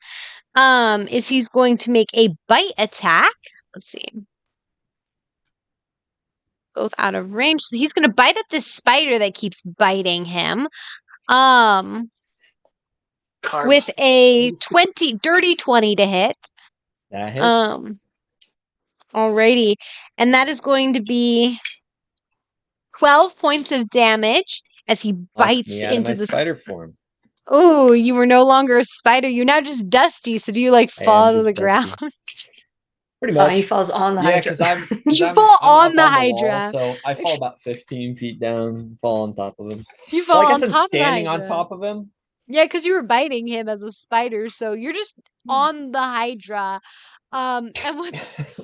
is he's going to make a bite attack. Let's see. Both out of range. So he's going to bite at this spider that keeps biting him. Karma. With a dirty 20 to hit. That hits. Alrighty. And that is going to be 12 points of damage as he Knocked bites me out of into my the spider form. Oh, you were no longer a spider. You're now just dusty. So do you like I fall am to the just dusty. ground? Pretty much. He falls on the Yeah, Hydra. because I'm You fall on up the wall, Hydra. so I fall about 15 feet down, fall on top of him. You fall Well, I on guess I'm top of the standing on Hydra. top of him. Yeah, because you were biting him as a spider, so you're just on the Hydra. And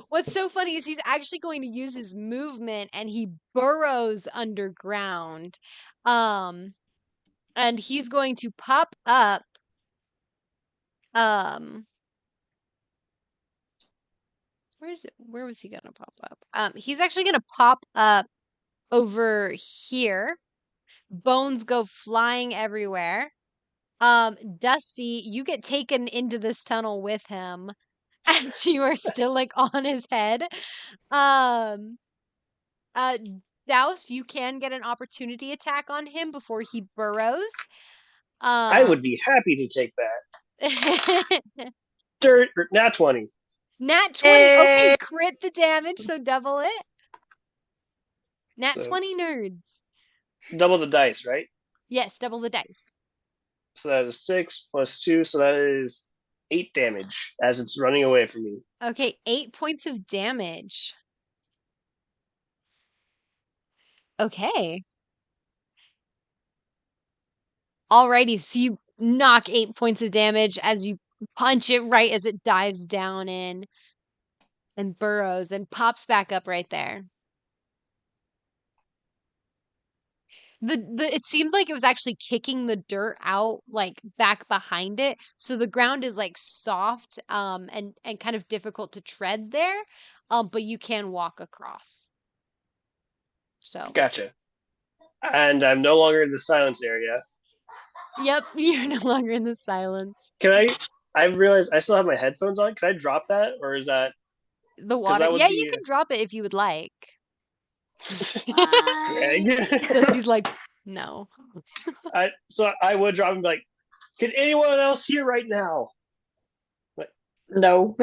what's so funny is he's actually going to use his movement and he burrows underground. And he's going to pop up. Where was he gonna pop up? He's actually gonna pop up over here. Bones go flying everywhere. Dusty, you get taken into this tunnel with him, and you are still like on his head. Um, Douse, you can get an opportunity attack on him before he burrows. I would be happy to take that. Nat 20. Nat 20. Okay, crit the damage, so double it. Nat 20 nerds. Double the dice, right? Yes, double the dice. So that is 6 plus 2, so that is 8 damage as it's running away from me. Okay, 8 points of damage. Okay. Alrighty, so you knock 8 points of damage as you punch it right as it dives down in and burrows and pops back up right there. It seemed like it was actually kicking the dirt out like back behind it, so the ground is like soft and kind of difficult to tread there, but you can walk across. So Gotcha. And I'm no longer in the silence area. Yep, you're no longer in the silence. Can I realized I still have my headphones on. Can I drop that, or is that the water? Yeah, you can drop it if you would like. He's like, no. So I would drop and be like, can anyone else hear right now? Like, no.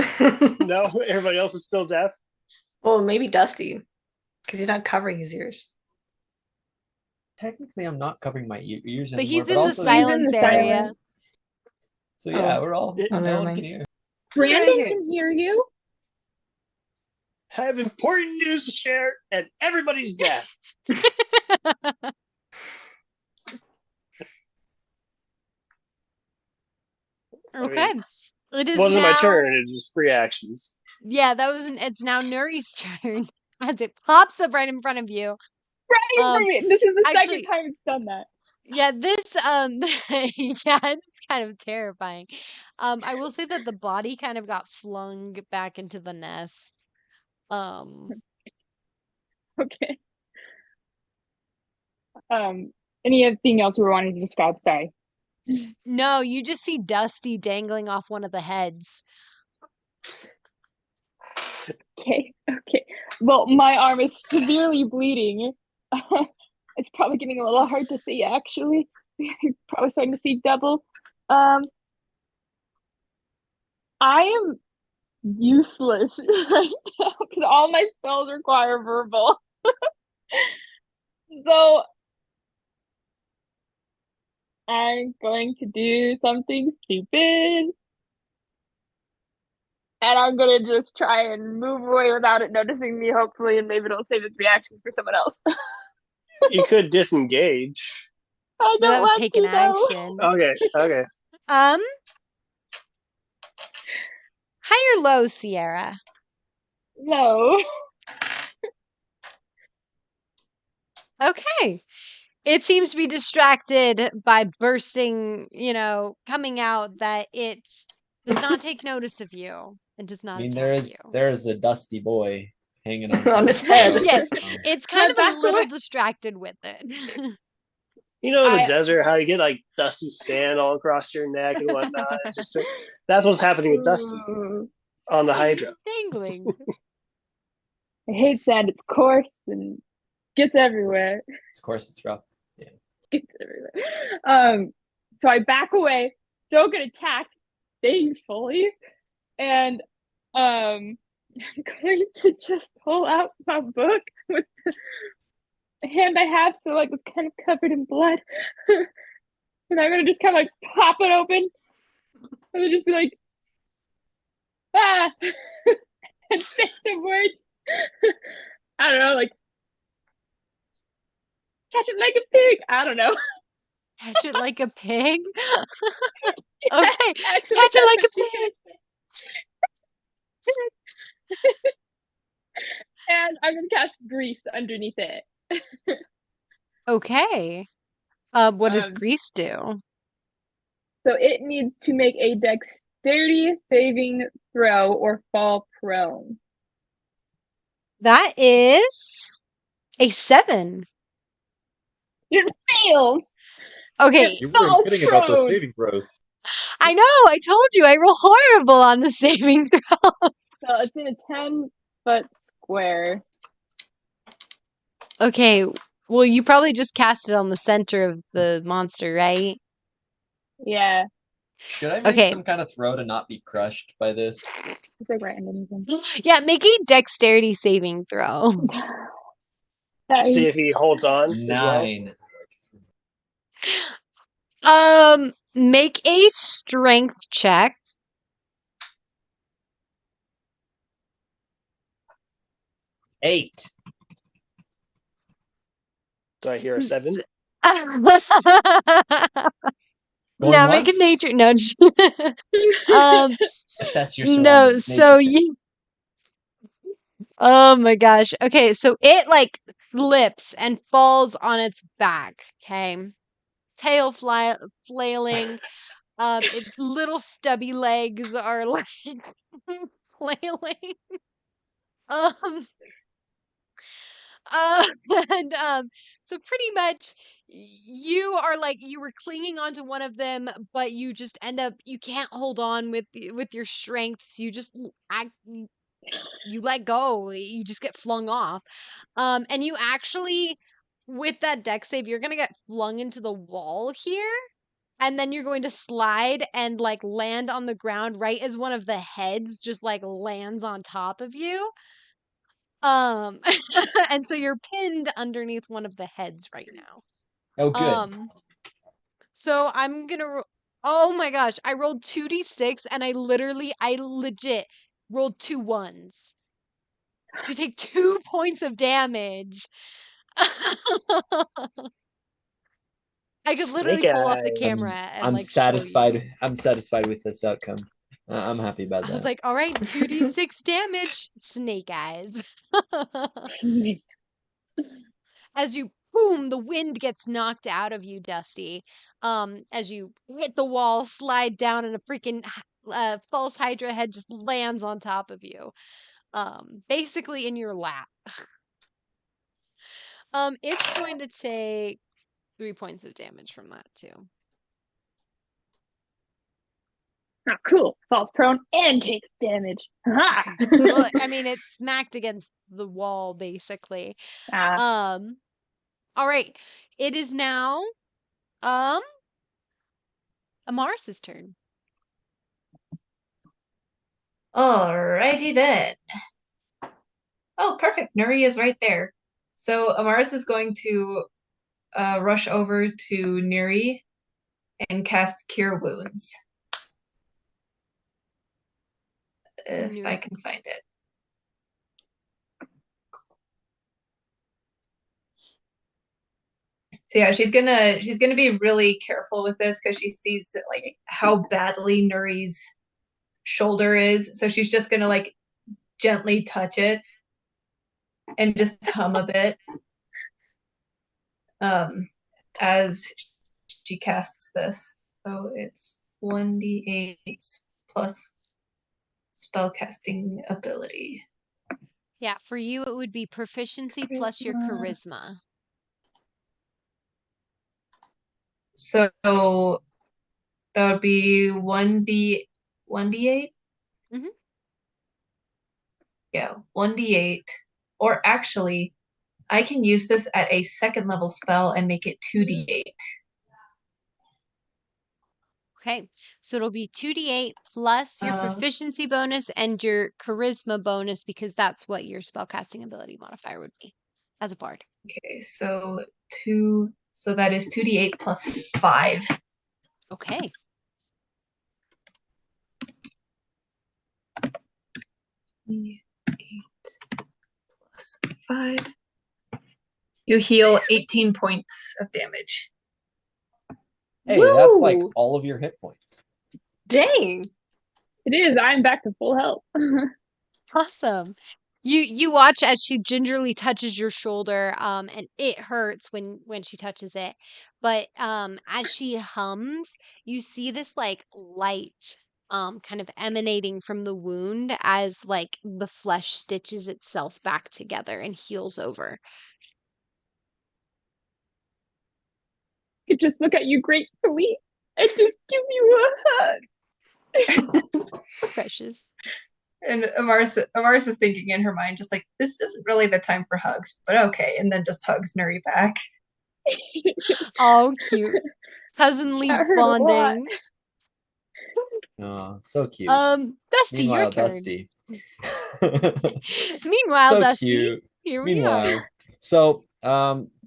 No, everybody else is still deaf. Well, maybe Dusty, because he's not covering his ears. Technically, I'm not covering my ears but anymore. He's but in also the silence area. So yeah, we're all no one can hear. Brandon can hear you. I have important news to share, and everybody's deaf. Okay. I mean, it wasn't now... my turn, it was just free actions. Yeah, it's now Nuri's turn. As it pops up right in front of you. Right. This is the second time it's done that. Yeah, this yeah, it's kind of terrifying. I will say that the body kind of got flung back into the nest. Okay. Anything else you were wanting to describe? Sorry. No, you just see Dusty dangling off one of the heads. Okay. Well, my arm is severely bleeding. It's probably getting a little hard to see, actually. Probably starting to see double. I am useless right now because all my spells require verbal. So I'm going to do something stupid. And I'm gonna just try and move away without it noticing me, hopefully, and maybe it'll save its reactions for someone else. You could disengage. I don't that would want take to, an action. Okay. High or low, Sierra? No. Okay. It seems to be distracted by bursting, coming out that it does not take notice of you and does I not mean, attack there is a dusty boy hanging on On to his it, head. so, Yes, it's kind of a That's little what- distracted with it. You know, in the I- desert, how you get like dusty sand all across your neck and whatnot. It's just that's what's happening with Dusty Ooh. on the Hydra. Dangling. I hate sand. It's coarse and gets everywhere. of course it's rough. Gets everywhere. So I back away, don't get attacked, thankfully, and I'm going to just pull out my book with the hand I have, so like it's kind of covered in blood, and I'm gonna just kind of like pop it open, and then just be like, ah, and say some words. I don't know, like catch it like a pig. I don't know. Catch it like a pig? Okay. Actually, Catch it like a that's pig. and I'm gonna cast grease underneath it. Okay. What does Um, grease do? So it needs to make a dexterity saving throw or fall prone. That is a 7. It fails. Okay. You Falls weren't kidding about those prone. saving throws. I know. I told you I roll horrible on the saving throw. So it's in a 10-foot square. Okay. Well, you probably just cast it on the center of the monster, right? Yeah, Should I make Okay. some kind of throw to not be crushed by this? it's like right underneath him. Yeah, make a dexterity saving throw. See if he holds on as well. 9. Make a strength check. Eight. Do I hear a 7? Going Now make a once? nature nudge. um, Assess your no, surroundings. so Nature check. you. Oh my gosh. Okay, so it like flips and falls on its back. Okay, tail flailing. Its little stubby legs are like flailing. Um, uh, and so pretty much you are like you were clinging onto one of them, but you just end up you can't hold on with your strengths. You just act you let go. You just get flung off. And you actually with that deck save, you're gonna get flung into the wall here. And then you're going to slide and like land on the ground right as one of the heads just like lands on top of you. Um, and so you're pinned underneath one of the heads right now. Oh, good. So I'm gonna. Oh my gosh! I rolled 2d6 and I legit rolled 2 ones. So you take 2 points of damage. I could literally Snake pull off the eyes. camera and I'm like show satisfied. you. I'm satisfied with this outcome. I'm happy about I that. was like, all right, 2d6 damage, snake eyes. As you boom, the wind gets knocked out of you, Dusty. As you hit the wall, slide down, and a freaking false Hydra head just lands on top of you. Basically in your lap. It's going to take 3 points of damage from that too. Oh, cool. Falls prone and takes damage. Ha! Well, I mean, it's smacked against the wall, basically. Ah, All right. It is now, Amaris' turn. Alrighty then. Oh, perfect. Nuri is right there. So Amaris is going to rush over to Nuri and cast Cure Wounds. If I Nuri. can find it. So yeah, she's gonna be really careful with this because she sees like how badly Nuri's shoulder is. So she's just gonna like gently touch it and just hum a bit. as she casts this. So it's 1d8 plus spellcasting ability. Yeah, for you it would be proficiency plus your charisma. So that would be 1d8? Mhm. Yeah, 1d8. Or actually, I can use this at a second level spell and make it 2d8. Okay, so it'll be 2d8 plus your proficiency bonus and your charisma bonus because that's what your spellcasting ability modifier would be as a bard. Okay, so that is 2d8 plus 5. Okay. Plus 5. You heal 18 points of damage. Hey, Woo! that's like all of your hit points. Dang. It is. I'm back to full health. Awesome. You watch as she gingerly touches your shoulder, and it hurts when she touches it. But as she hums, you see this like light kind of emanating from the wound as like the flesh stitches itself back together and heals over. I could just look at you gratefully and just give you a hug. Precious. And Amaris is thinking in her mind, just like, this isn't really the time for hugs, but okay. And then just hugs Nuri back. Oh, cute. Cousinly That hurt a lot. bonding. Oh, so cute. Dusty, Meanwhile, your turn. Dusty. Meanwhile, So Dusty, cute. here we are. So,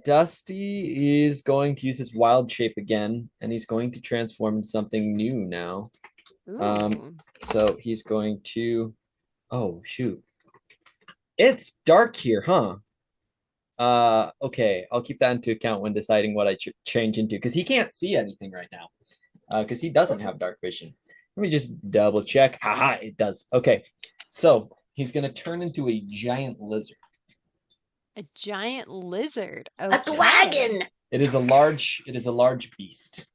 Dusty is going to use his wild shape again, and he's going to transform into something new now. Ooh. So he's going to. Oh shoot! It's dark here, huh? Okay, I'll keep that into account when deciding what I change into, because he can't see anything right now, because he doesn't have dark vision. Let me just double check. Haha, it does. Okay, so he's gonna turn into a giant lizard. A giant lizard. A Okay. dragon. It is a large beast.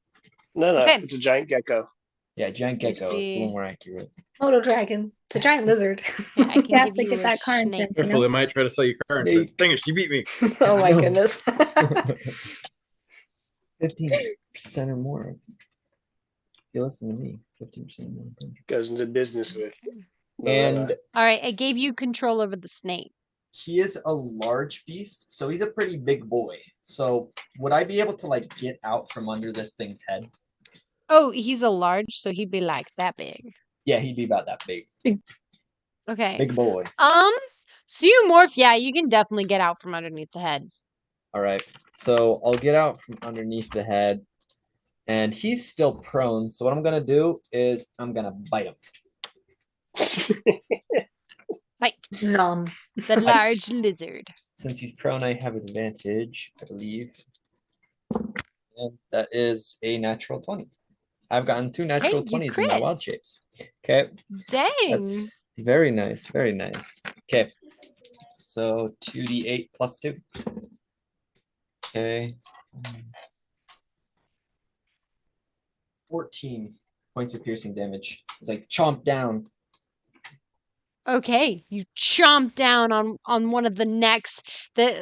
No, Okay. it's a giant gecko. Yeah, giant Let's gecko. It's a see. little more accurate. Moto dragon. It's a giant lizard. Yeah, I can You have give to you get a that car snake. insurance. Careful, they might try to sell you car Snake. insurance. Dang it, you beat me. Oh my No. goodness. 15% or more. You listen to me. 15% or more. Goes into business with. And All right, I gave you control over the snake. he is a large beast, so he's a pretty big boy. So would I be able to like get out from under this thing's head? Oh, he's a large, so he'd be like that big. Yeah, he'd be about that big. Okay. Big boy. So you morph, yeah, you can definitely get out from underneath the head. All right. So I'll get out from underneath the head, and he's still prone. So what I'm gonna do is I'm gonna bite him. Bite Nom. the large lizard. Since he's prone, I have advantage, I believe. And that is a natural 20. I've gotten 2 natural Hey, you 20s in my crit. wild shapes. Okay. Dang. That's very nice. Very nice. Okay. So 2d8 plus 2. Okay. 14 points of piercing damage. It's like chomp down. Okay, you chomp down on one of the necks,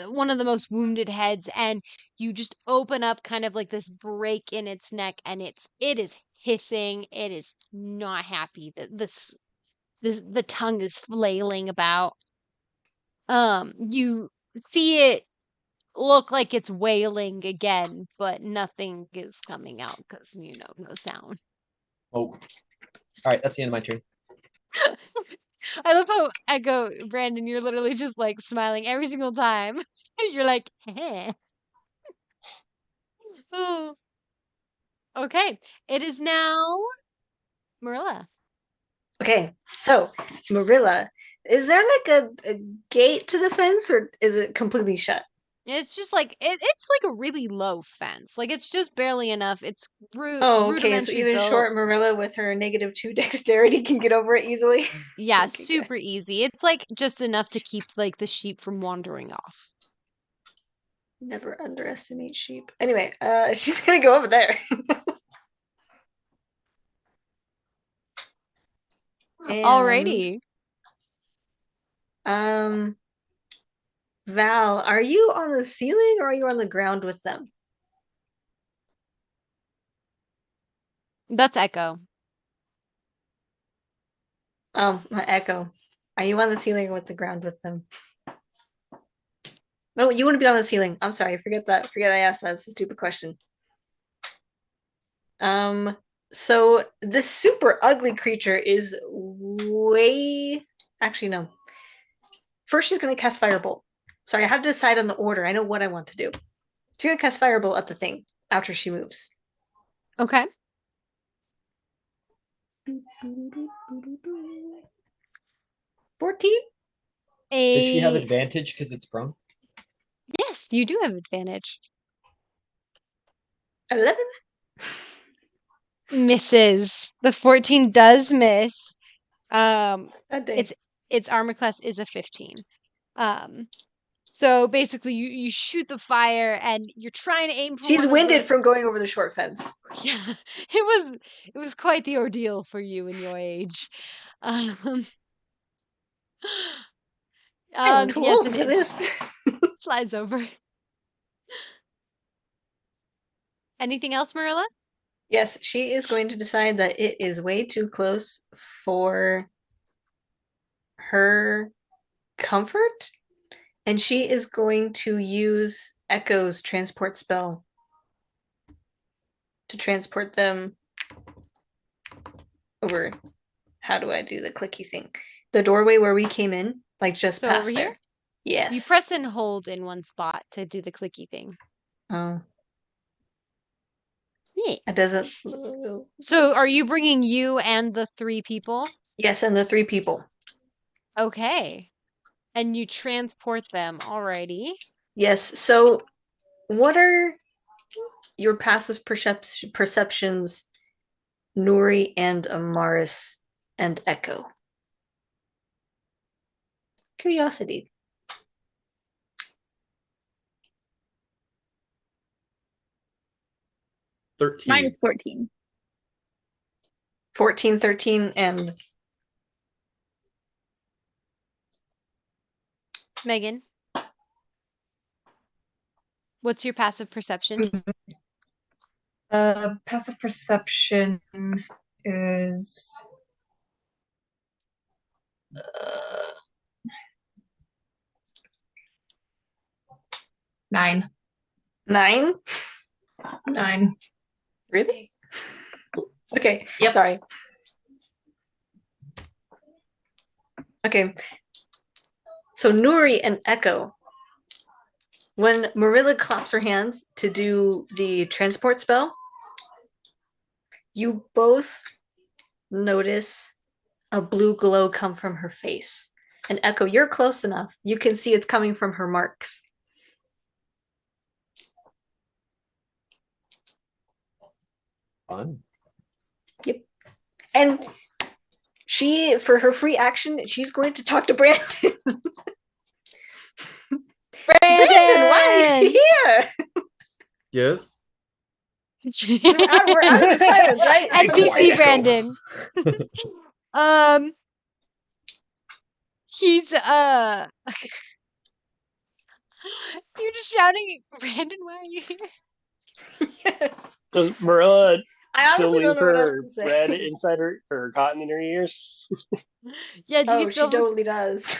one of the most wounded heads, and you just open up kind of like this break in its neck, and it is hissing. It is not happy. The tongue is flailing about. You see it look like it's wailing again, but nothing is coming out because no sound. Oh. All right, that's the end of my turn. I love how Echo, Brandon, you're literally just like smiling every single time. You're like, heh. Oh. Okay, it is now Merilla. Okay, so Merilla, is there like a gate to the fence, or is it completely shut? It's just like it's like a really low fence. Like it's just barely enough. It's Oh, okay. So rudimentary even built. short Merilla with her -2 dexterity can get over it easily. Yeah, Okay, super easy. It's like just enough to keep like the sheep from wandering off. Never underestimate sheep. Anyway, she's gonna go over there. Alrighty. Val, are you on the ceiling or are you on the ground with them? That's Echo. Echo. Are you on the ceiling or with the ground with them? No, you want to be on the ceiling. I'm sorry, forget that. Forget I asked that. It's a stupid question. So this super ugly creature is way... Actually, no. First, she's going to cast Firebolt. Sorry, I have to decide on the order. I know what I want to do. She's going to cast Firebolt at the thing after she moves. Okay. 14? Does she have advantage because it's prone? Yes, you do have advantage. 11? Misses. The 14 does miss. Its armor class is a 15. So basically you shoot the fire and you're trying to aim for She's winded from going over the short fence. Yeah. It was quite the ordeal for you in your age. I'm too yes, old and for it this. flies over. Anything else, Merilla? Yes, she is going to decide that it is way too close for her comfort, and she is going to use Echo's transport spell to transport them over. How do I do the clicky thing? The doorway where we came in, like just So past over there. here? Yes. You press and hold in one spot to do the clicky thing. Oh. Yeah. It doesn't. So are you bringing you and the 3 people? Yes, and the 3 people. Okay. And you transport them. Alrighty. Yes. So, what are your passive perceptions, Nuri and Amaris and Echo? Curiosity. Mine is 14. 14, 13, and Megan. What's your passive perception? Passive perception is 9. 9? 9. Really? Okay. Yep. Sorry. Okay. So Nuri and Echo, when Merilla claps her hands to do the transport spell, you both notice a blue glow come from her face. And Echo, you're close enough. You can see it's coming from her marks. Fun. Yep. And she, for her free action, she's going to talk to Brandon. Brandon, why are you here? Yes. We're out of the silence, right? NPC Brandon. He's you're just shouting, Brandon, why are you here? Yes. Does Merilla I still honestly don't leave know what her else to say. bread inside her or cotton in her ears? Yeah, do you Oh, still she totally does.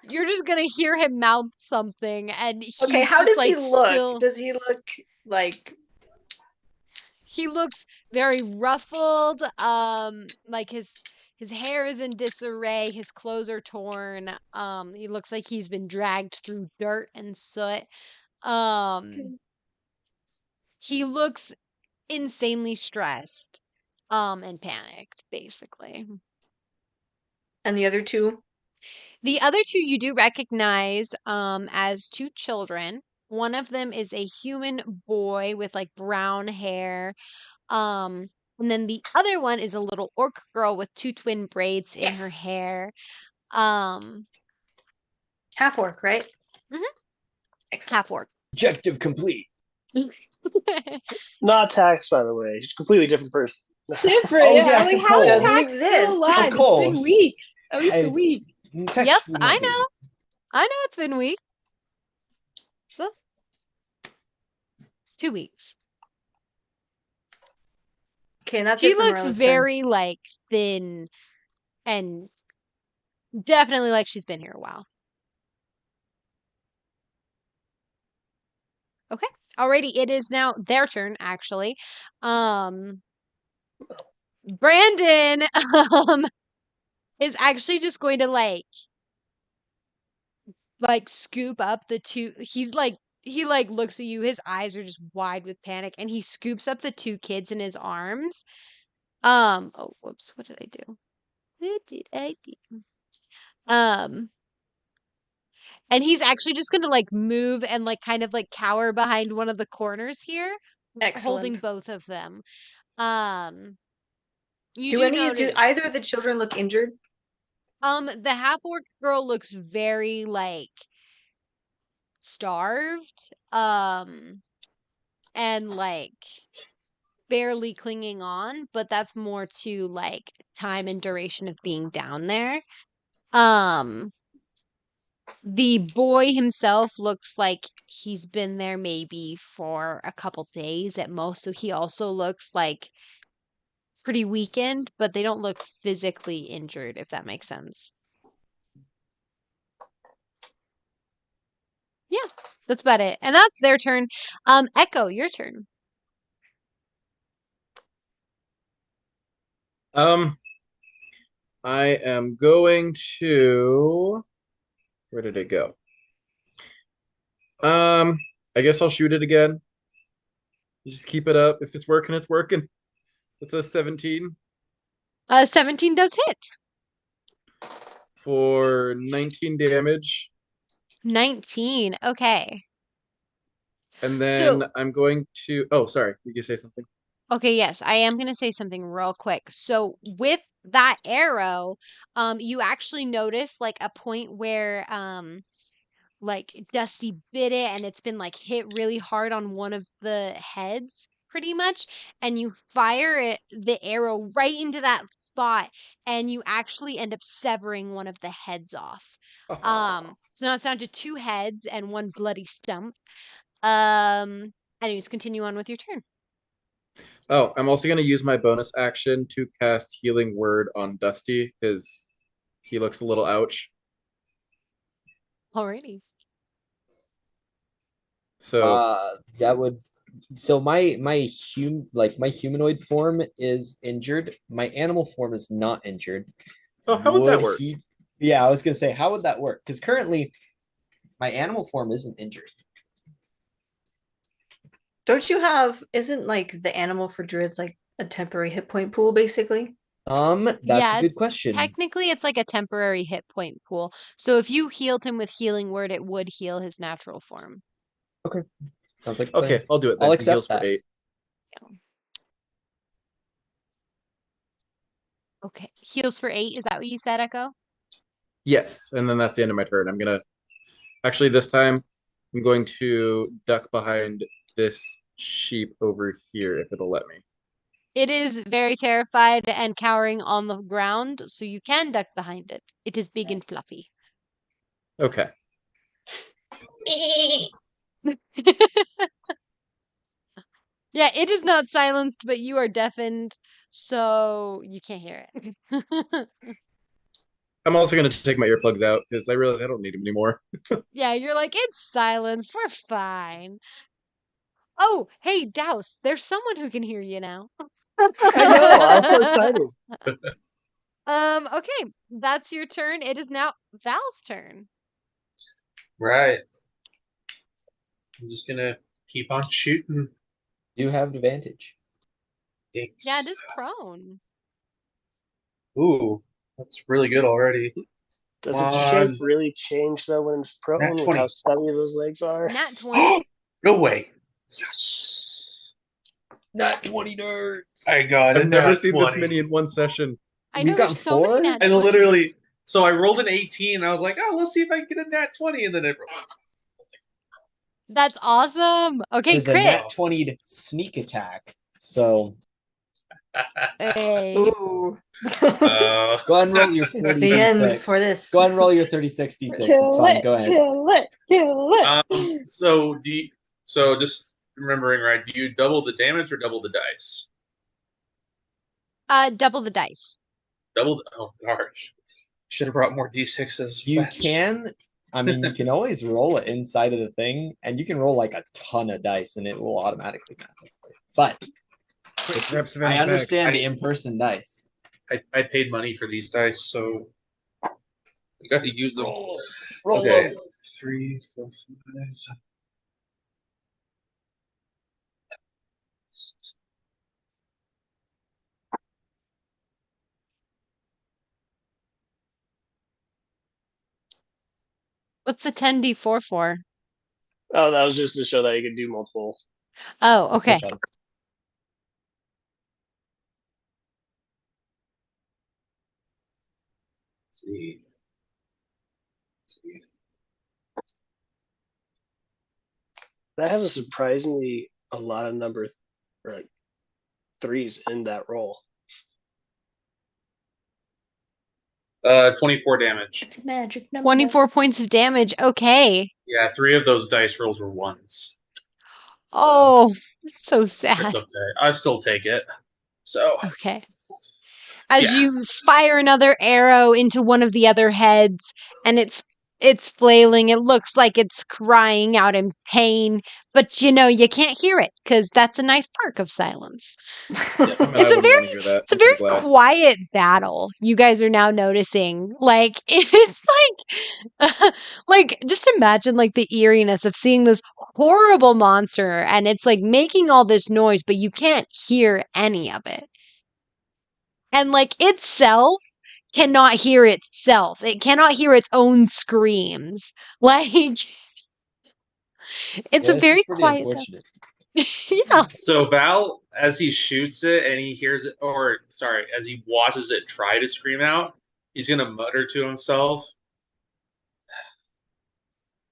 you're just gonna hear him mouth something and he's Okay, how just does he like look? still Does he look like he looks very ruffled, like his hair is in disarray, his clothes are torn, he looks like he's been dragged through dirt and soot. He looks insanely stressed, and panicked, basically. and the other two? The other 2 you do recognize, as 2 children. One of them is a human boy with like brown hair. And then the other one is a little orc girl with 2 twin braids in her hair. Half orc, right? Mhm. Half orc. Objective complete. Not taxed, by the way. Completely different person. Different. Oh, yeah. yes, Like of how is course. Tax Doesn't still exist. alive? Of It's course. been weeks. At least a week. Tex Yep, would I not be. know. I know it's been weeks. So 2 weeks. Okay, and that's She it for looks Merilla's very like thin and definitely like she's been here a while. Okay. Alrighty, it is now their turn actually. Brandon is actually just going to like scoop up the two. He looks at you, his eyes are just wide with panic, and he scoops up the two kids in his arms. Oh whoops, what did I do? What did I do? And he's actually just gonna like move and like kind of like cower behind one of the corners here, holding Excellent. both of them. You Do notice, either of the children look injured? the half orc girl looks very like starved, and like barely clinging on, but that's more to like time and duration of being down there. The boy himself looks like he's been there maybe for a couple days at most, so he also looks like pretty weakened, but they don't look physically injured, if that makes sense. Yeah, that's about it. And that's their turn. Echo, your turn. I am going to. Where did it go? I guess I'll shoot it again. You just keep it up. If it's working, it's working. It's a 17 17 does hit. for 19 damage. 19. Okay. And then So, I'm going to. Oh, sorry. You can say something. okay, yes, I am going to say something real quick. So, with that arrow, you actually notice like a point where like Dusty bit it and it's been like hit really hard on one of the heads pretty much, and you fire the arrow right into that spot, and you actually end up severing one of the heads off. So now it's down to 2 heads and 1 bloody stump. Anyways, continue on with your turn. Oh, I'm also going to use my bonus action to cast Healing Word on Dusty because he looks a little ouch. Alrighty. So that would. So my humanoid form is injured. My animal form is not injured. Oh, how would that work? Yeah, I was gonna say, how would that work? Because currently, my animal form isn't injured. Don't you have? Isn't like the animal for druids like a temporary hit point pool, basically? That's Yeah, a good question. Technically, it's like a temporary hit point pool. So if you healed him with Healing Word, it would heal his natural form. Okay, sounds like a Okay, plan. I'll do it then. I'll He accept heals for that. 8. Okay, heals for 8. Is that what you said, Echo? Yes, and then that's the end of my turn. I'm gonna actually this time I'm going to duck behind this sheep over here if it'll let me. It is very terrified and cowering on the ground, so you can duck behind it. It is big and fluffy. Okay. Yeah, it is not silenced, but you are deafened, so you can't hear it. I'm also gonna take my earplugs out because I realize I don't need them anymore. Yeah, you're like, it's silenced. We're fine. Oh, hey, Douse, there's someone who can hear you now. I know. I was so excited. Okay, that's your turn. It is now Val's turn. Right. I'm just gonna keep on shooting. You have advantage. Thanks. Yeah, it is prone. Ooh, that's really good already. Does its shape really change though when it's prone? Nat With 20. how stubby those legs are? Nat 20. No way. Yes. Nat 20 nerds. I got I've it. never Nat seen 20. this many in one session. I know You've gotten there's so many 4? nat And 20s. literally, so I rolled an 18. And I was like, oh, let's see if I can get a nat 20. And then it rolled. That's awesome. Okay, Is a crit. nat 20 sneak attack. So Hey. Ooh. go ahead and roll your It's the end for 30d6. this. Go ahead and roll your 30-66. It's Kill fine. it, Go ahead. kill it, kill it. So just remembering, right? Do you double the damage or double the dice? Double the dice. Oh gosh, should have brought more d6s. You can, I mean, you can always roll it inside of the thing, and you can roll like a ton of dice, and it will automatically match. But I understand the in-person dice. I paid money for these dice, so I got to use them. Roll Okay, them. 3, 4, 5. What's the 10d4 for? Oh, that was just to show that you could do multiple. Oh, okay. Okay. Let's see. That has a surprisingly a lot of or like threes in that roll. 24 damage. It's a magic number. 24 points of damage. Okay. Yeah, 3 of those dice rolls were ones. Oh, so sad. It's okay. I still take it. So Okay. As Yeah. you fire another arrow into one of the other heads, and it's flailing. It looks like it's crying out in pain, but you can't hear it because that's a nice perk of silence. I wouldn't want to hear that. It's a I'm very glad. quiet battle. You guys are now noticing. Like it's like just imagine like the eeriness of seeing this horrible monster and it's like making all this noise, but you can't hear any of it. And like itself cannot hear itself. It cannot hear its own screams. Like it's a This very is pretty quiet unfortunate. yeah. So Val, as he shoots it and he hears it, or sorry, as he watches it try to scream out, he's gonna mutter to himself,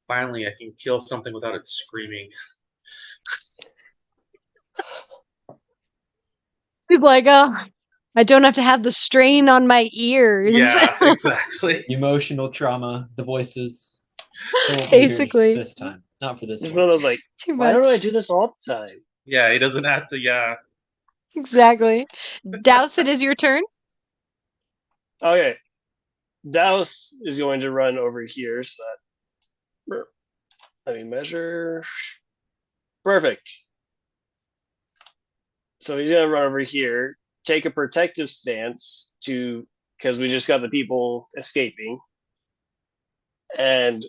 "Finally, I can kill something without it screaming." He's like, oh, I don't have to have the strain on my ears. Yeah, exactly. Emotional trauma, the voices. They won't be here Basically. this time. Not for this Just one. one of those like, Too why don't I much. do this all the time? Yeah, he doesn't have to. Yeah. Exactly. Douse, it is your turn. Okay. Douse is going to run over here, so that let me measure. Perfect. So he's gonna run over here, take a protective stance because we just got the people escaping. And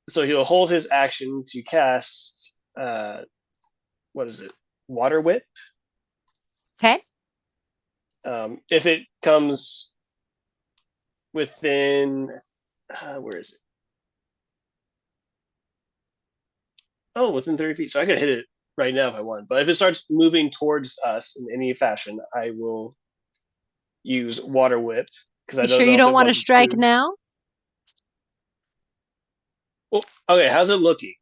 so he'll hold his action to cast what is it? Water whip. Okay. If it comes within where is it? Oh, within 30 feet. So I could hit it right now if I want. But if it starts moving towards us in any fashion, I will use water whip because I You don't sure know you if don't it want to wants its strike food. now? Well, okay, how's it looking?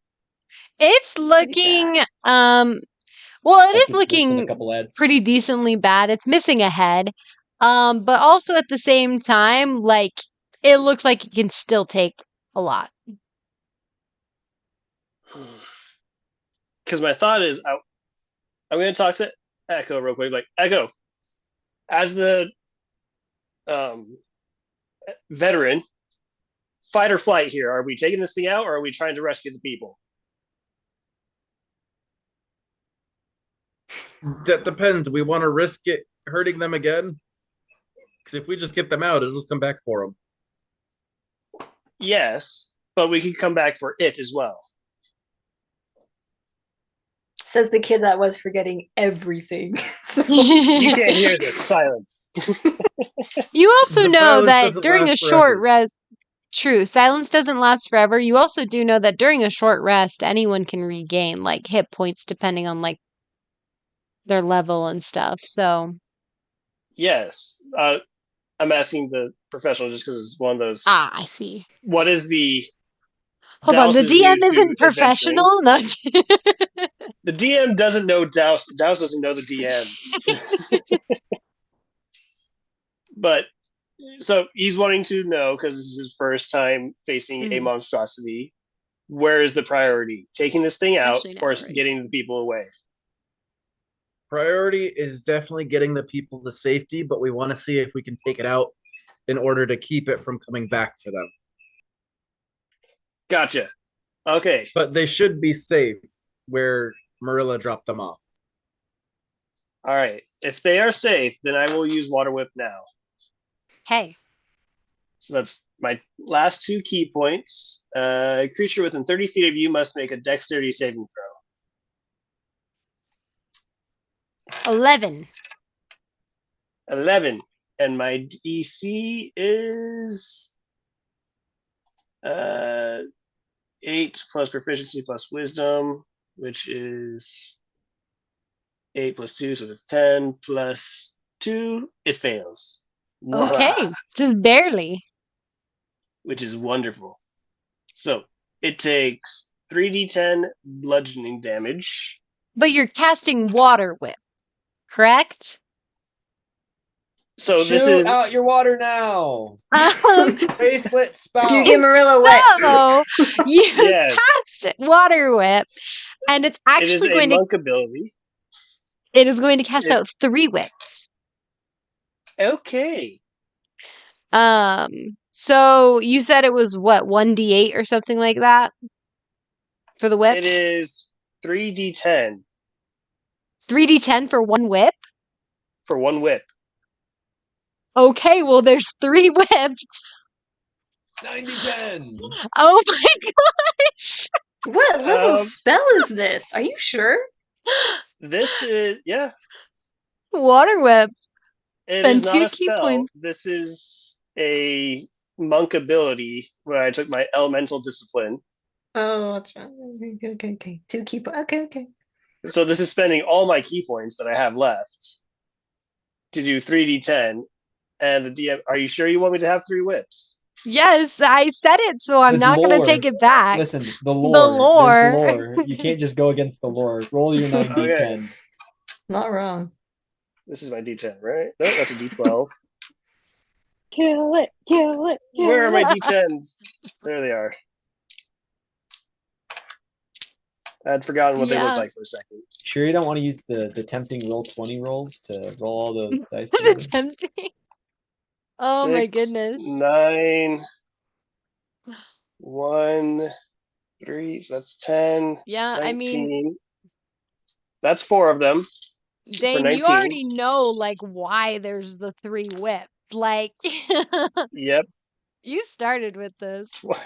It's looking well, it Like is it's missing a looking couple heads. pretty decently bad. It's missing a head. But also at the same time, like it looks like it can still take a lot. Because my thought is, I'm going to talk to Echo real quick. Like, Echo, as the veteran, fight or flight here. Are we taking this thing out or are we trying to rescue the people? That depends. We want to risk it hurting them again? Because if we just get them out, it'll just come back for them. Yes, but we can come back for it as well. Says the kid that was forgetting everything. So- You can't hear this. Silence. You also The know silence that doesn't during a last short forever. rest, true, silence doesn't last forever. You also do know that during a short rest, anyone can regain like hit points depending on like their level and stuff. So, Yes. I'm asking the professional just because it's one of those. I see. What is the Hold on, Douse the is new DM to isn't adventuring. professional? No. The DM doesn't know Douse. Douse doesn't know the DM. But so he's wanting to know, because this is his first time facing a Mhm. monstrosity, where is the priority? Taking this thing out Actually, no, or right. getting the people away? Priority is definitely getting the people to safety, but we want to see if we can take it out in order to keep it from coming back for them. Gotcha. Okay. But they should be safe where Merilla dropped them off. All right. If they are safe, then I will use Water Whip now. Hey. So that's my last 2 key points. A creature within 30 feet of you must make a dexterity saving throw. 11. 11. And my DC is 8 plus proficiency plus wisdom, which is 8 plus 2, so that's 10 plus 2. It fails. Okay, just barely. Which is wonderful. So it takes 3d10 bludgeoning damage. But you're casting Water Whip, correct? So Shoot this is out your water now. Bracelet spout. You get Merilla wet. So you Yes. cast Water Whip, and it's it is actually a going to. monk ability. It is going to cast It- out 3 whips. Okay. So you said it was what, 1d8 or something like that for the whip? It is 3d10 3d10 for 1 whip? for 1 whip. Okay, well there's 3 whips. 90-10. Oh my gosh. What level Um, spell is this? Are you sure? This is, yeah, Water Whip. it Spend is not 2 a key spell. points. This is a monk ability where I took my elemental discipline. Oh, that's right. Okay. 2 keep. Okay. So this is spending all my key points that I have left to do 3d10. And the DM, are you sure you want me to have 3 whips? Yes, I said it, so I'm The not going to lore. take it back. Listen, the The lore. There's lore. lore. You can't just go against the lore. Roll your 9d10. Okay. Not wrong. This is my d10, right? No, that's a d12. Kill it, kill it, kill Where are my it. d10s? There they are. I'd forgotten what they looked Yeah. like for a second. Sure you don't want to use the tempting roll 20 rolls to roll all those dice The together? tempting. Oh my 6, goodness. 9, 1, 3, so that's 10, Yeah, 19. I mean, That's 4 of them. Dane, you 19. already know like why there's the 3 whips. Like Yep. you started with this. 20,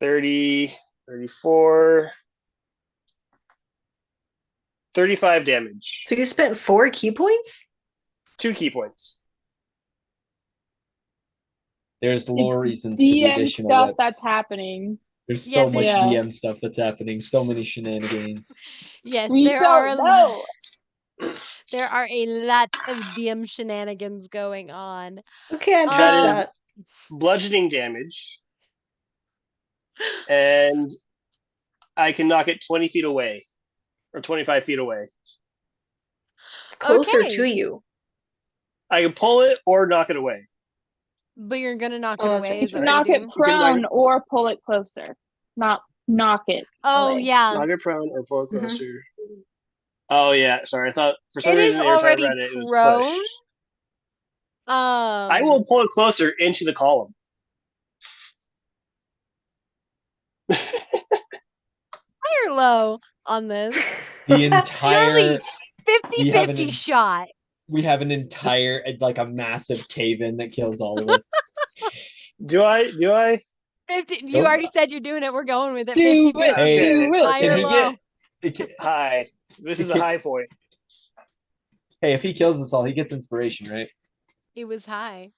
30, 34, 35 damage. So you spent 4 key points? 2 key points. There's lore It's reasons for the DM additional stuff whips. that's happening. There's Yeah, so much yeah. DM stuff that's happening. So many shenanigans. Yes, We there are don't know. there are a lot of DM shenanigans going on. Okay, I trust That is that. bludgeoning damage. And I can knock it 20 feet away. Or 25 feet away. Closer Okay. to you. I can pull it or knock it away. But you're gonna knock Oh, it that's away, right. is You what can you're knock it doing? prone or pull it closer. Not knock it. Oh away. yeah. Knock it prone or pull it Mhm. closer. Oh yeah, sorry. I thought for some It is reason every time I already read it, it was prone. pushed. I will pull it closer into the column. High or low on this? The Purely entire 50-50 shot. we have an entire like a massive cave-in that kills all of us. Do I? 50. You Nope. already said you're doing it. We're going with it. Do 50-50. it, Hey, do it. High Can or he low? get Hi. This is a high point. Hey, if he kills us all, he gets inspiration, right? It was high.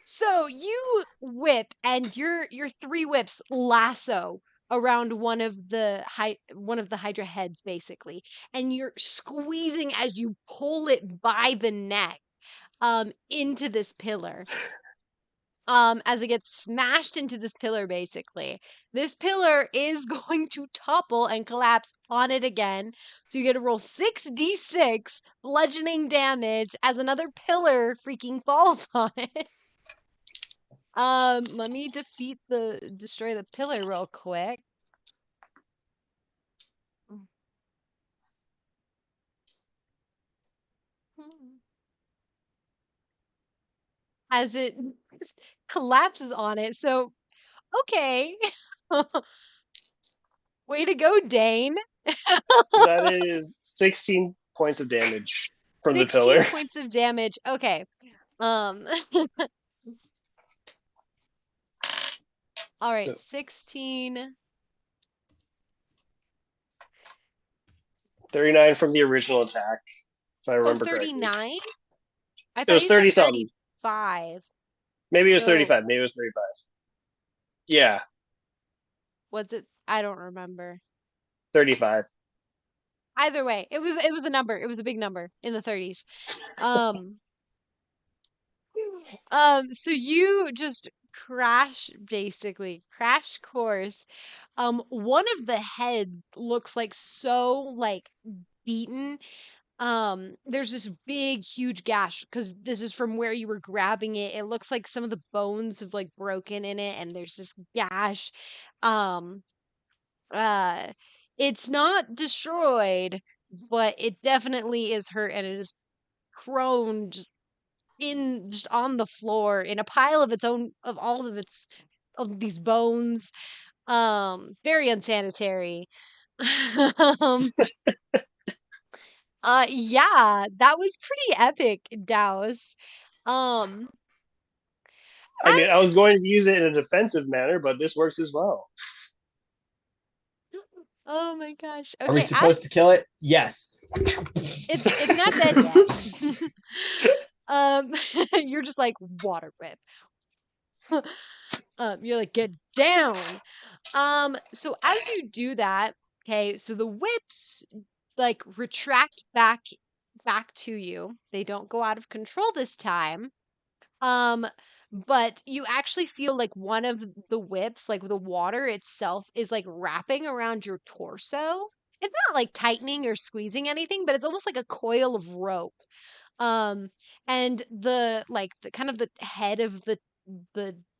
So you whip, and your 3 whips lasso around one of the Hydra heads, basically, and you're squeezing as you pull it by the neck into this pillar. as it gets smashed into this pillar, basically. This pillar is going to topple and collapse on it again. So you get to roll 6d6 bludgeoning damage as another pillar freaking falls on it. Let me destroy the pillar real quick. As it collapses on it. So, okay. Way to go, Dane. That is 16 points of damage from the 16 pillar. points of damage. Okay. All right, So- 16. 39 from the original attack, if I Oh, remember correctly. 39? I It thought was you 30 said something. 35. Maybe it was So- 35. Maybe it was 35. Yeah, Was it? I don't remember. 35. Either way, it was a number. It was a big number in the 30s. So you just basically crash course. One of the heads looks like so like beaten. There's this big, huge gash because this is from where you were grabbing it. It looks like some of the bones have like broken in it, and there's this gash. Um, uh, it's not destroyed, but it definitely is hurt, and it is prone just on the floor in a pile of its own of all of these bones. Very unsanitary. um yeah, that was pretty epic, Douse. Um I mean, I I was going to use it in a defensive manner, but this works as well. oh my gosh. Are we Okay, supposed to kill it? Yes. it's not dead yet. You're just like water whip. You're like, get down. So as you do that, okay, so the whips like retract back to you. They don't go out of control this time. Um, but you actually feel like one of the whips, like the water itself, is like wrapping around your torso. It's not like tightening or squeezing anything, but it's almost like a coil of rope. Um, and the kind of the head of the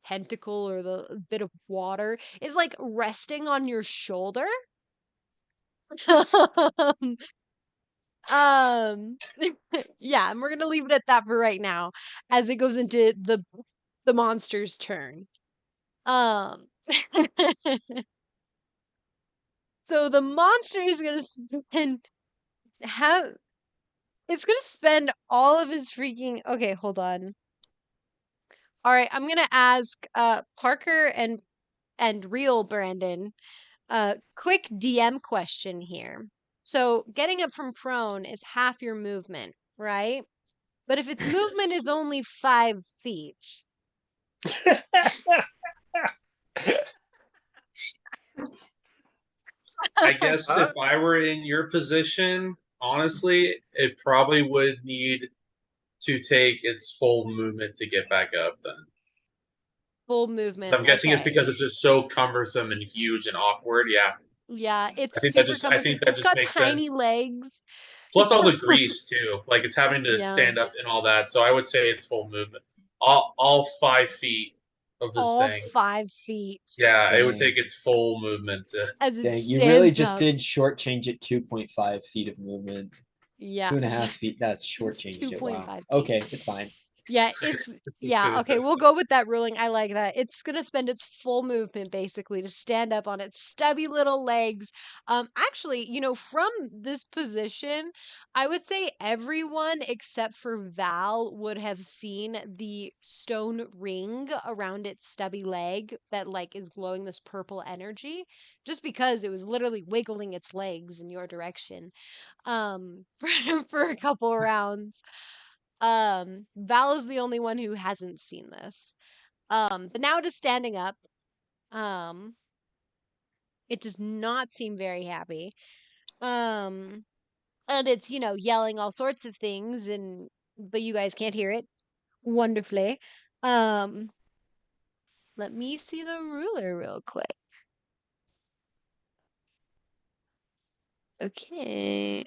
tentacle or the bit of water is like resting on your shoulder. um yeah, and we're gonna leave it at that for right now as it goes into the monster's turn. Um so the monster is gonna spend have it's gonna spend all of his freaking okay, hold on. All right, I'm gonna ask Parker and real Brandon quick DM question here. So getting up from prone is half your movement, right? But if its movement is only 5 feet, I guess if I were in your position, honestly, it probably would need to take its full movement to get back up then. full So movement. I'm guessing it's Okay. because it's just so cumbersome and huge and awkward. Yeah. Yeah, it's I think that super just I cumbersome. think that It's just got makes tiny sense. legs. Plus all the grease too. Like it's having to Yeah. stand up and all that. So I would say it's full movement. All 5 feet of this All thing. 5 feet Yeah, it would Dang. take its full movement to as it Dang, you really stands just up. did shortchange it 2.5 feet of movement. Yeah. 2.5 feet, that's shortchanged it. 2.5 Wow. feet. Okay, it's fine. Yeah, yeah, okay, we'll go with that ruling. I like that. It's gonna spend its full movement basically to stand up on its stubby little legs. Actually, from this position, I would say everyone except for Val would have seen the stone ring around its stubby leg that like is glowing this purple energy, just because it was literally wiggling its legs in your direction. For a couple rounds. Val is the only one who hasn't seen this. But now it is standing up. Um, it does not seem very happy. Um, and it's, yelling all sorts of things but you guys can't hear it wonderfully. Um, Let me see the ruler real quick. Okay.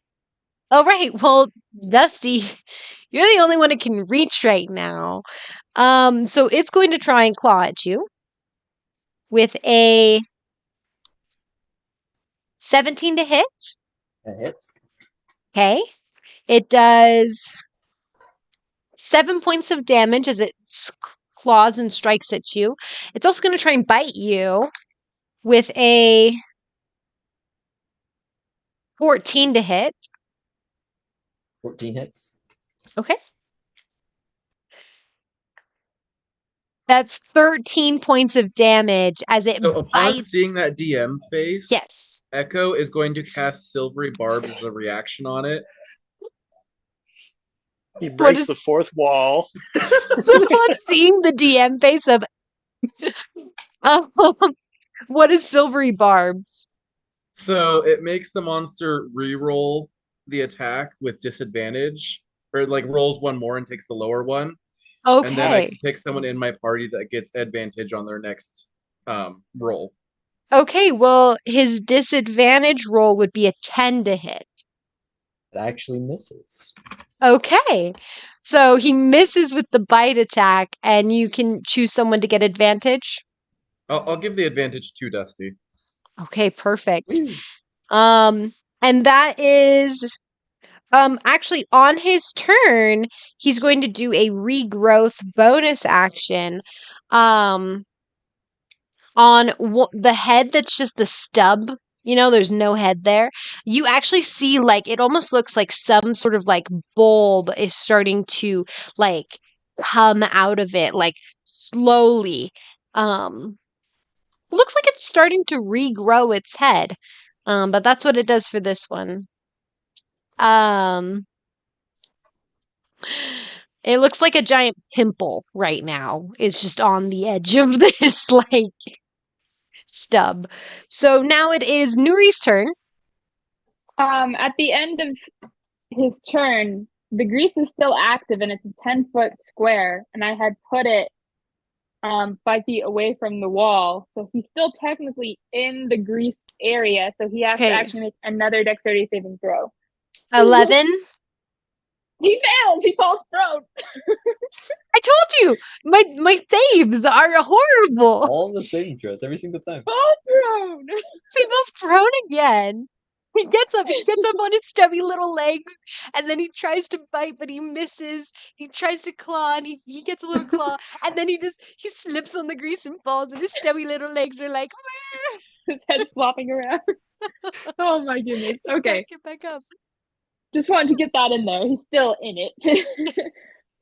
Oh, right. Well, Dusty, you're the only one it can reach right now. So it's going to try and claw at you with a 17 to hit. That hits. Okay. It does 7 points of damage as it claws and strikes at you. It's also going to try and bite you with a 14 to hit. 14 hits. Okay. That's 13 points of damage as it So upon bites. seeing that DM face, Yes. Echo is going to cast Silvery Barbs as a reaction on it. He breaks the fourth wall. So upon seeing the DM face of what is Silvery Barbs? So it makes the monster re-roll the attack with disadvantage, or like rolls one more and takes the lower one. Okay. And then I can pick someone in my party that gets advantage on their next roll. Okay, well, his disadvantage roll would be a 10 to hit. It actually misses. Okay. So he misses with the bite attack, and you can choose someone to get advantage. I'll give the advantage to Dusty. Okay, perfect. Woo. And that is actually on his turn, he's going to do a regrowth bonus action. On the head that's just the stub, there's no head there. You actually see like it almost looks like some sort of like bulb is starting to like come out of it like slowly. Looks like it's starting to regrow its head. But that's what it does for this one. It looks like a giant pimple right now. It's just on the edge of this like stub. So now it is Nuri's turn. At the end of his turn, the grease is still active and it's a 10-foot square, and I had put it 5 feet away from the wall. So he's still technically in the grease area. So he has to actually make another dexterity saving throw. 11. He fails. He falls prone. I told you, my saves are horrible. All the saving throws every single time. Falls prone. He falls prone again. He gets up on his stubby little legs, and then he tries to bite, but he misses. He tries to claw, and he gets a little claw, and then he slips on the grease and falls, and his stubby little legs are like, his head's flopping around. Oh my goodness. Okay. Get back up. Just wanted to get that in there. He's still in it.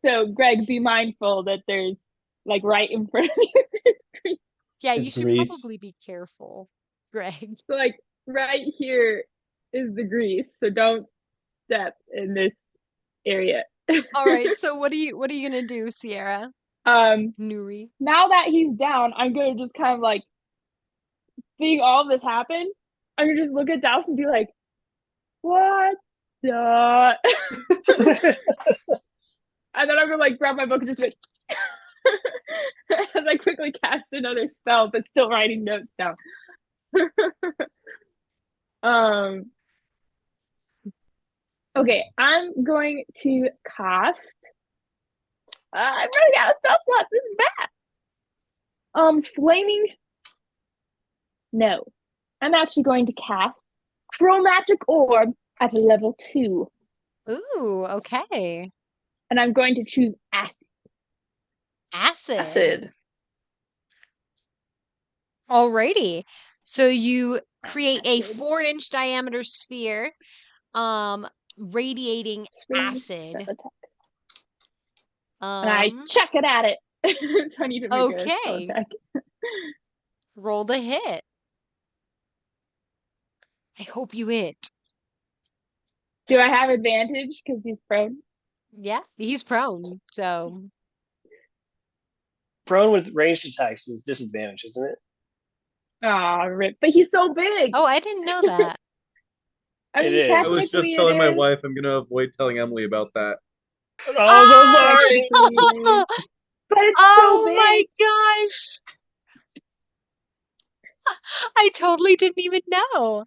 So, Greg, be mindful that there's like right in front of you. Yeah, you should probably be careful, Greg. So, like right here is the grease, so don't step in this area. All right. So what are you gonna do, Sierra? Nuri. Now that he's down, I'm gonna just kind of like seeing all this happen. I'm gonna just look at Douse and be like, "What the?" And then I'm gonna like grab my book and just like as I quickly cast another spell, but still writing notes down. Okay, I'm going to cast. I'm running out of spell slots. This is bad. Flaming. No, I'm actually going to cast Chromatic Orb at a level 2. Ooh, okay. And I'm going to choose acid. Acid. Alrighty. So you create a 4-inch diameter sphere, radiating acid. And I chuck it at it. So I need to make a spell attack. Roll the hit. I hope you hit. Do I have advantage because he's prone? Yeah, he's prone, so. Prone with ranged attacks is disadvantage, isn't it? Aw, rip. But he's so big. Oh, I didn't know that. I mean, It is. I was just telling my is. wife I'm going to avoid telling Emily about that. Oh, so sorry. But it's so big. Oh my gosh. I totally didn't even know.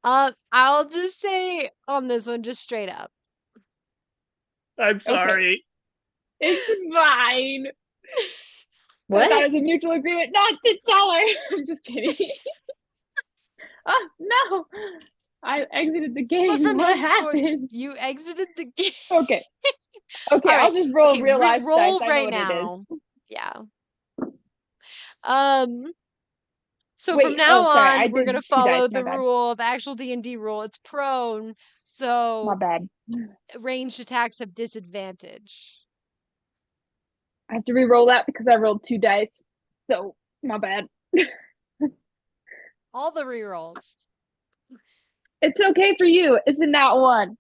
I'll just say on this one, just straight up. I'm sorry. It's fine. I What? thought it was a mutual agreement not to tell her. I'm just kidding. Oh no! I exited the But game. from What henceforth, happened? you exited the game. Okay. All I'll right. just roll Okay, real life roll dice. I know right what it is. now. Yeah. So from Wait, now sorry, I on, we're did gonna 2 dice, follow my the bad. rule, the actual D&D rule. It's prone, My so bad. ranged attacks have disadvantage. I have to re-roll that because I rolled 2 dice. So, my bad. All the rerolls. It's okay for you. It's a nat 1.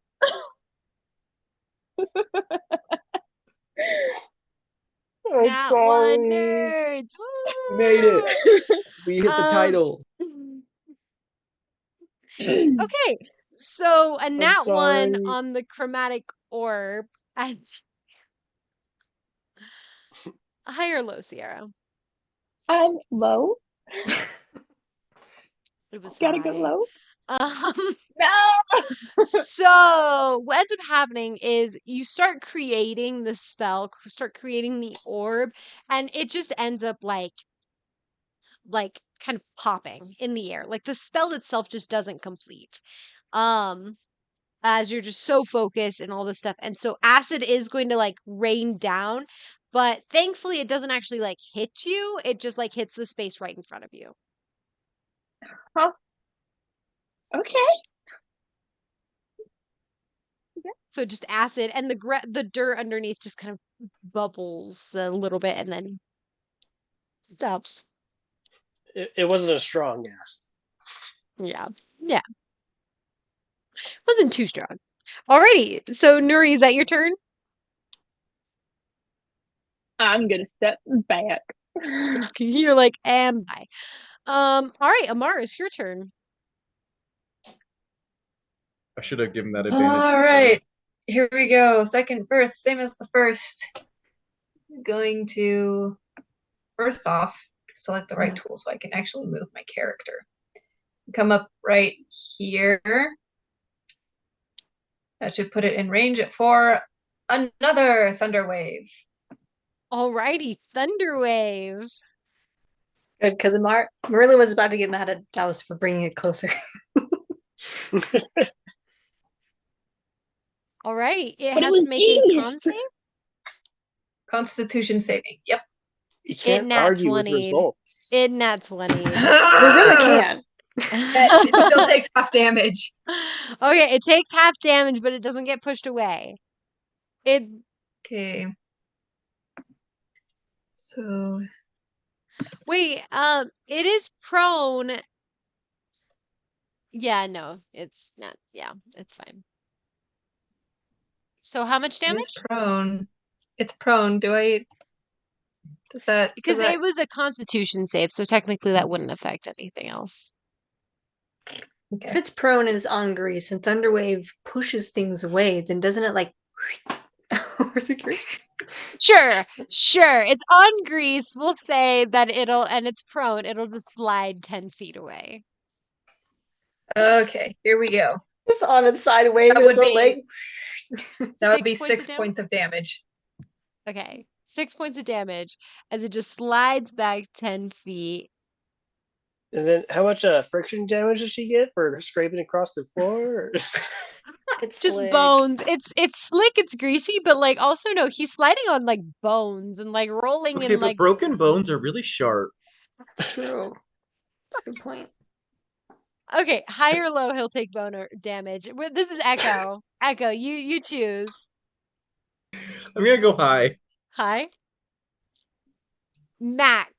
I'm Nat sorry. 1 nerds. We made it. Woo! We hit the title. Okay, so a nat 1 sorry. on the chromatic orb adds high or low, Sierra? Low. It was Gotta high. go low. No! So what ends up happening is you start creating the spell, start creating the orb, and it just ends up like kind of popping in the air. Like the spell itself just doesn't complete. As you're just so focused and all this stuff. And so acid is going to like rain down, but thankfully it doesn't actually like hit you. It just like hits the space right in front of you. Huh? Okay. So just acid and the dirt underneath just kind of bubbles a little bit and then stops. It wasn't a strong gas. Yeah. Yeah. Wasn't too strong. Alrighty. So Nuri, is that your turn? I'm gonna step back. You're like, am I? All right, Amaris, your turn. I should have given that advantage. All right, here we go. Second verse, same as the first. Going to first off select the right tool so I can actually move my character. Come up right here. That should put it in range for another thunder wave. Alrighty, Thunderwave. Good, because Merilla was about to get mad at Douse for bringing it closer. All right, it But it has was to make a con genius. save. Constitution saving. Yep. You can't nat argue with 20'd. results. It nat 20. Merilla can. It still takes half damage. Okay, it takes half damage, but it doesn't get pushed away. Okay. So Wait, it is prone. Yeah, no, it's not. Yeah, it's fine. So how much it is damage? prone. It's prone. Because it was a Constitution save, so technically that wouldn't affect anything else. If it's prone and it's on grease and Thunderwave pushes things away, then doesn't it like over the grease? Sure. It's on grease. We'll say that it's prone. It'll just slide 10 feet away. Okay, here we go. It's on its side wave. That would be like that would be 6 6 points of damage. Okay. 6 points of damage as it just slides back 10 feet. And then how much friction damage does she get for scraping across the floor? it's Just slick. bones. It's slick, it's greasy, but like also no, he's sliding on like bones and like rolling Okay, in but like broken bones are really sharp. That's true. That's a good point. Okay, high or low, he'll take bone damage. This is Echo. Echo, you choose. I'm gonna go high. High? Max.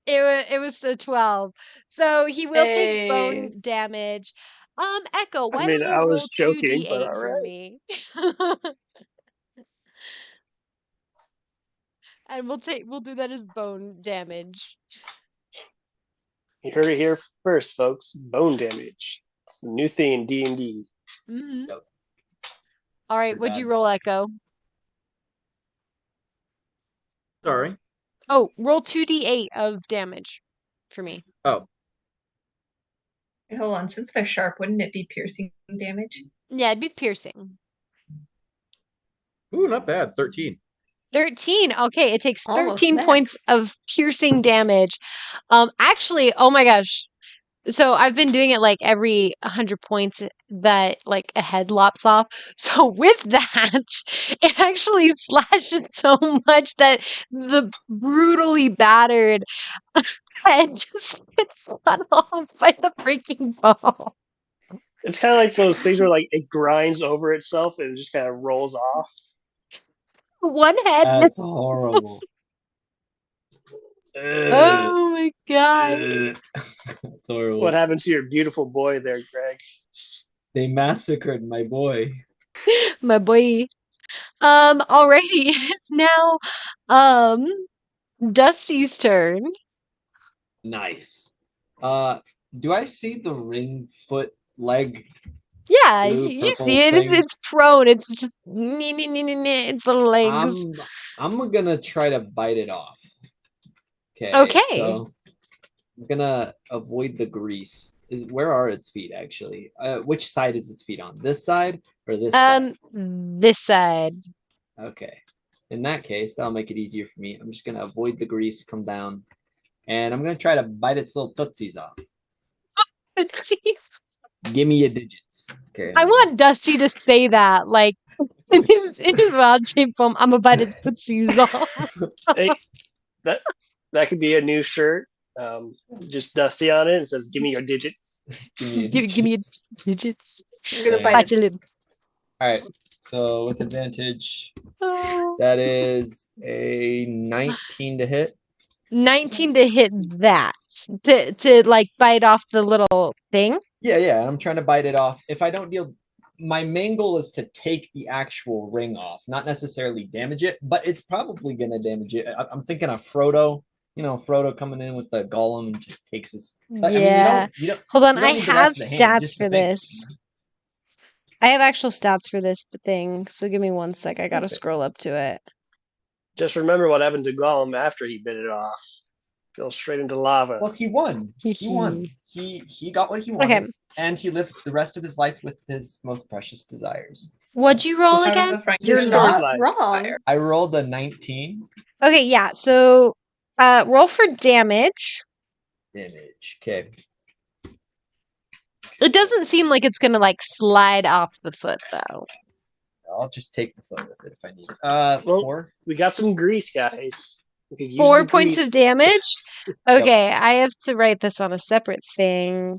It was a 12. So he will take bone damage. Echo, why don't you I roll was joking, 2d8 but for alright. me? And we'll do that as bone damage. You heard it here first, folks. Bone damage. It's the new thing in D&D. Mm-hmm. Yep. All right, Pretty what'd you bad. roll, Echo? Sorry. Oh, roll 2d8 of damage for me. Oh. Hold on, since they're sharp, wouldn't it be piercing damage? Yeah, it'd be piercing. Ooh, not bad. 13. 13. Okay, it takes Almost 13 points max. of piercing damage. Actually, oh my gosh. So I've been doing it like every 100 points that like a head lops off. So with that, it actually slashes so much that the brutally battered head just gets cut off by the freaking ball. It's kind of like those things where like it grinds over itself and it just kind of rolls off. One head. That's horrible. Oh my god. That's horrible. What happened to your beautiful boy there, Greg? They massacred my boy. My boy. Alrighty, it is now Dusty's turn. Nice. Do I see the ring foot leg? Yeah, Blue, you purple see it. thing? It's prone. It's just its little legs. I'm gonna try to bite it off. Okay. So I'm gonna avoid the grease. Where are its feet actually? Which side is its feet on? This side or this side? This side. Okay. In that case, that'll make it easier for me. I'm just gonna avoid the grease, come down, and I'm gonna try to bite its little tootsies off. Give me your digits. Okay. I want Dusty to say that, like in his wild shape form. I'm about to tootsies off. Hey, that could be a new shirt. Just Dusty on it. It says, "Give me your digits." Give me your Give me digits. digits. I'm gonna Yeah. bite Bite your it. lip. All right. So with advantage, Oh. that is a 19 to hit. 19 to hit that. To like bite off the little thing. Yeah. I'm trying to bite it off. If I don't deal, my main goal is to take the actual ring off, not necessarily damage it, but it's probably gonna damage it. I'm thinking of Frodo. You know, Frodo coming in with the golem and just takes his. But, Yeah. I mean, you don't. Hold on, You don't I need the have rest of the hand, stats just the for thing. this. I have actual stats for this thing, so give me one sec. I gotta Perfect. scroll up to it. Just remember what happened to Gollum after he bit it off. Fell straight into lava. Well, he won. He won. He got what he wanted, Okay. and he lived the rest of his life with his most precious desires. What'd you roll Out of again? the Frank- You're Just not short wrong. I rolled a 19 Okay, yeah. So, roll for damage. damage. Okay. It doesn't seem like it's gonna like slide off the foot though. I'll just take the foot with it if I need it. Well, 4. We got some grease, guys. We could use 4 the points grease. of damage. Okay, I have to write this on a separate thing.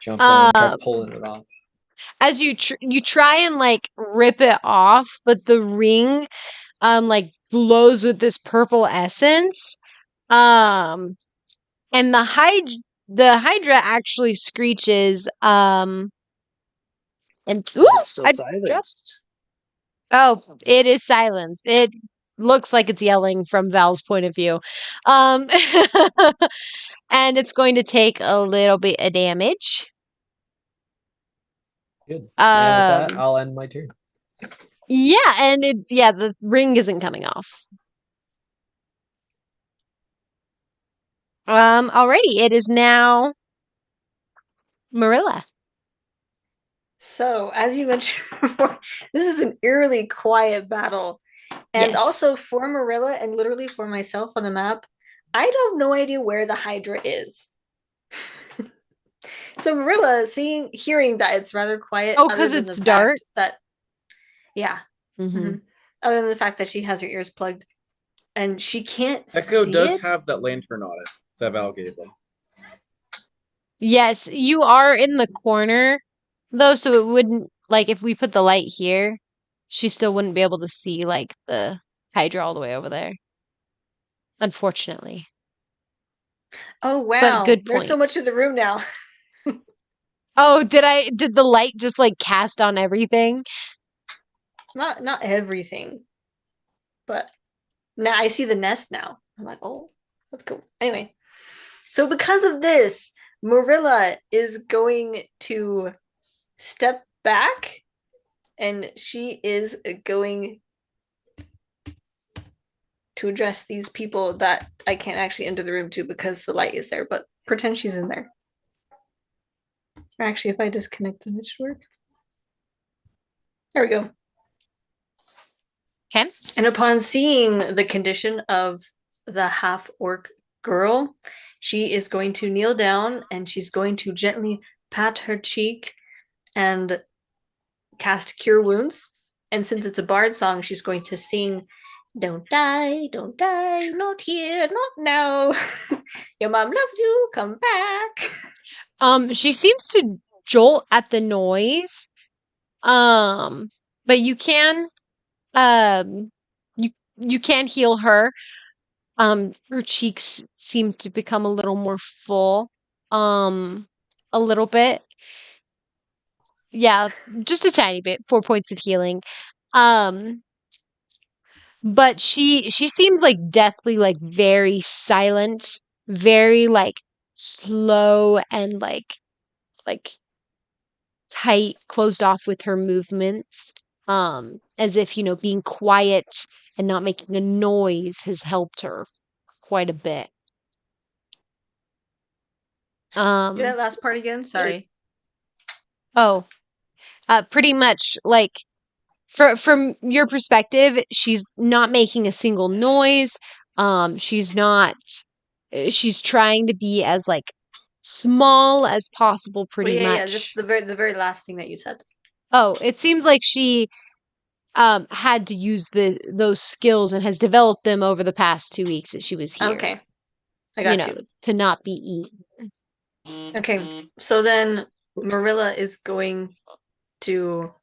Jump down and try Um, pulling it off. as you try and like rip it off, but the ring like glows with this purple essence. And the Hydra actually screeches and ooh, It's still I dropped. silenced. Oh, it is silenced. It looks like it's yelling from Val's point of view. And it's going to take a little bit of damage. Good. And with that, Um, I'll end my turn. Yeah, and the ring isn't coming off. Alrighty, it is now Merilla. So, as you mentioned before, this is an eerily quiet battle. And Yes. also for Merilla and literally for myself on the map, I have no idea where the Hydra is. So Merilla, hearing that it's rather quiet, Oh, other 'cause than the it's fact dark? that, yeah, Mhm. other than the fact that she has her ears plugged and she can't Echo see does it. have that lantern on it that Val gave him. Yes, you are in the corner though, so it wouldn't like if we put the light here, she still wouldn't be able to see like the Hydra all the way over there. Unfortunately. Oh wow, good there's so point. much of the room now. Oh, did the light just like cast on everything? Not everything, but now I see the nest now. I'm like, oh, let's go. Anyway, so because of this, Merilla is going to step back, and she is going to address these people that I can't actually enter the room to because the light is there, but pretend she's in there. Or actually, if I disconnect them, it should work. There we go. Okay. And upon seeing the condition of the half-orc girl, she is going to kneel down and she's going to gently pat her cheek and cast Cure Wounds. And since it's a bard song, she's going to sing, don't die, not here, not now. Your mom loves you, come back. She seems to jolt at the noise. But you can you can heal her. Her cheeks seem to become a little more full. A little bit. Yeah, just a tiny bit. 4 points of healing. But she seems like deathly, like very silent, very like slow and like tight, closed off with her movements. As if, being quiet and not making a noise has helped her quite a bit. Do that last part again. Sorry. Pretty much like from your perspective, she's not making a single noise. She's trying to be as like small as possible, pretty much. Yeah, just the very last thing that you said. Oh, it seems like she had to use those skills and has developed them over the past 2 weeks that she was here. Okay. I got you. To not be eaten. Okay. So then Merilla is going to,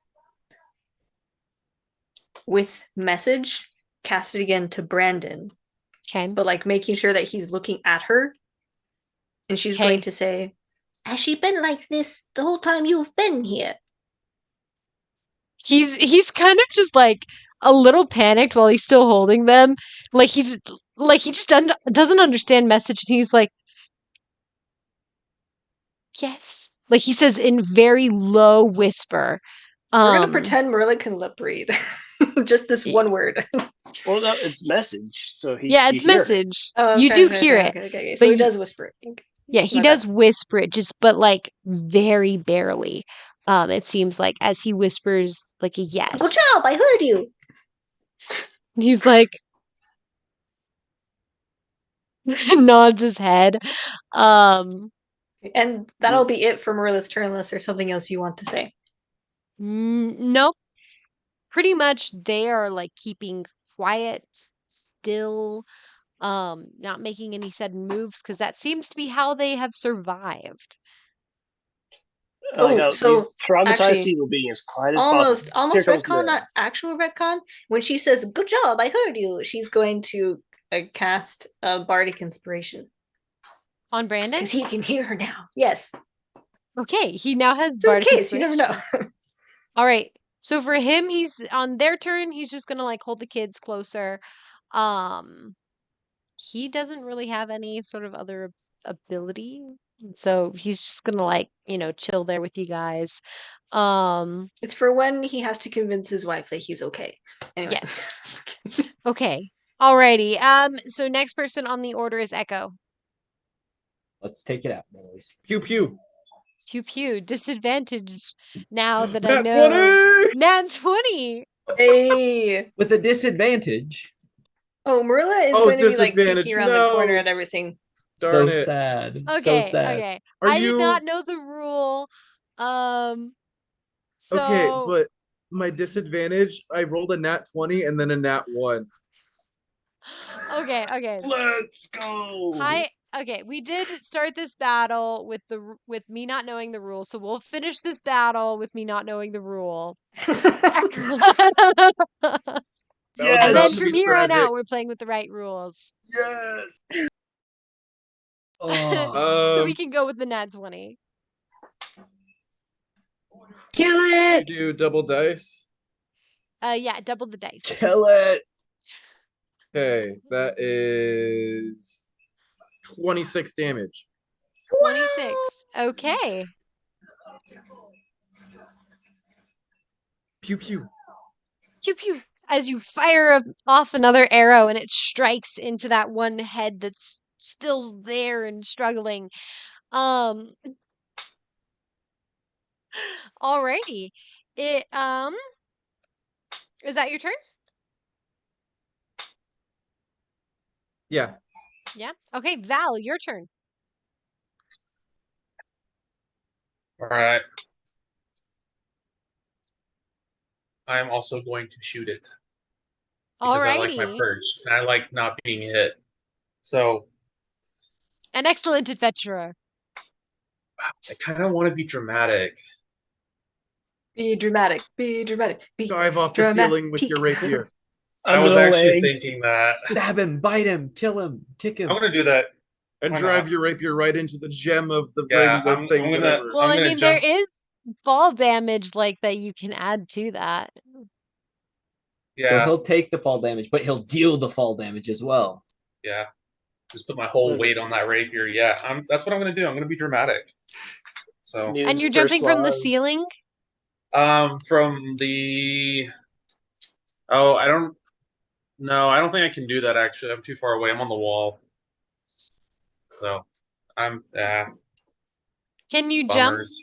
with message, cast it again to Brandon. Okay. But like making sure that he's looking at her. And she's going to say, has she been like this the whole time you've been here? He's kind of just like a little panicked while he's still holding them. Like he just doesn't understand message, and he's like, yes. Like he says in very low whisper. We're gonna pretend Merilla can lip read. Just this one word. Well, no, it's message. So it's message. Oh, you do hear it. Okay. So he does whisper it. Yeah, he does whisper it, but like very barely. It seems like as he whispers like a yes. Good job, I heard you. He's like nods his head. And that'll be it for Merilla's turn unless there's something else you want to say. Nope. Pretty much they are like keeping quiet, still, not making any sudden moves because that seems to be how they have survived. So these traumatized people being as quiet as possible. Almost retcon, not actual retcon. When she says, good job, I heard you, she's going to cast a bardic inspiration. On Brandon? Because he can hear her now. Yes. Okay, he now has bardic inspiration. You never know. All right. So for him, he's on their turn, he's just going to like hold the kids closer. He doesn't really have any sort of other ability. So he's just gonna like, chill there with you guys. It's for when he has to convince his wife that he's okay. Anyway. Yes. Okay. Alrighty. So next person on the order is Echo. Let's take it out, boys. Pew pew. Pew pew. Disadvantage now that I know. 20! Nat 20. Hey. With a disadvantage. Oh, Merilla is going to be like peeking around the corner at everything. Darn so it. sad. Okay, so sad. Okay. I did not know the rule. Okay, but my disadvantage, I rolled a nat 20 and then a nat 1. Okay. Let's go. Okay, we did start this battle with me not knowing the rule, so we'll finish this battle with me not knowing the rule. Yes. And then from here on out, we're playing with the right rules. Yes. So we can go with the nat 20. Kill it. Do double dice. Yeah, double the dice. Kill it. Okay, that is 26 damage. 26. Okay. Pew pew. Pew pew. as you fire off another arrow and it strikes into that one head that's still there and struggling. Alrighty. It is that your turn? Yeah. Yeah. Okay, Val, your turn. All right. I'm also going to shoot it because I like my Alrighty. perch and I like not being hit. So An excellent adventurer. I kind of want to be dramatic. Be dramatic. Be dramatic. Be Dive off the ceiling with your rapier. I was actually thinking that. Stab him, bite him, kill him, kick him. I'm gonna do that. And Why drive not? your rapier right into the gem of the Yeah, ring, the I'm thing, gonna- whatever. Well, I'm I gonna mean, jump- there is fall damage like that you can add to that. So Yeah, he'll take the fall damage, but he'll deal the fall damage as well. yeah. Just put my whole weight on that rapier. Yeah, that's what I'm gonna do. I'm gonna be dramatic. So, And you're jumping from the ceiling? from the. Oh, I don't. No, I don't think I can do that. Actually, I'm too far away. I'm on the wall. So, I'm. Can you bummers.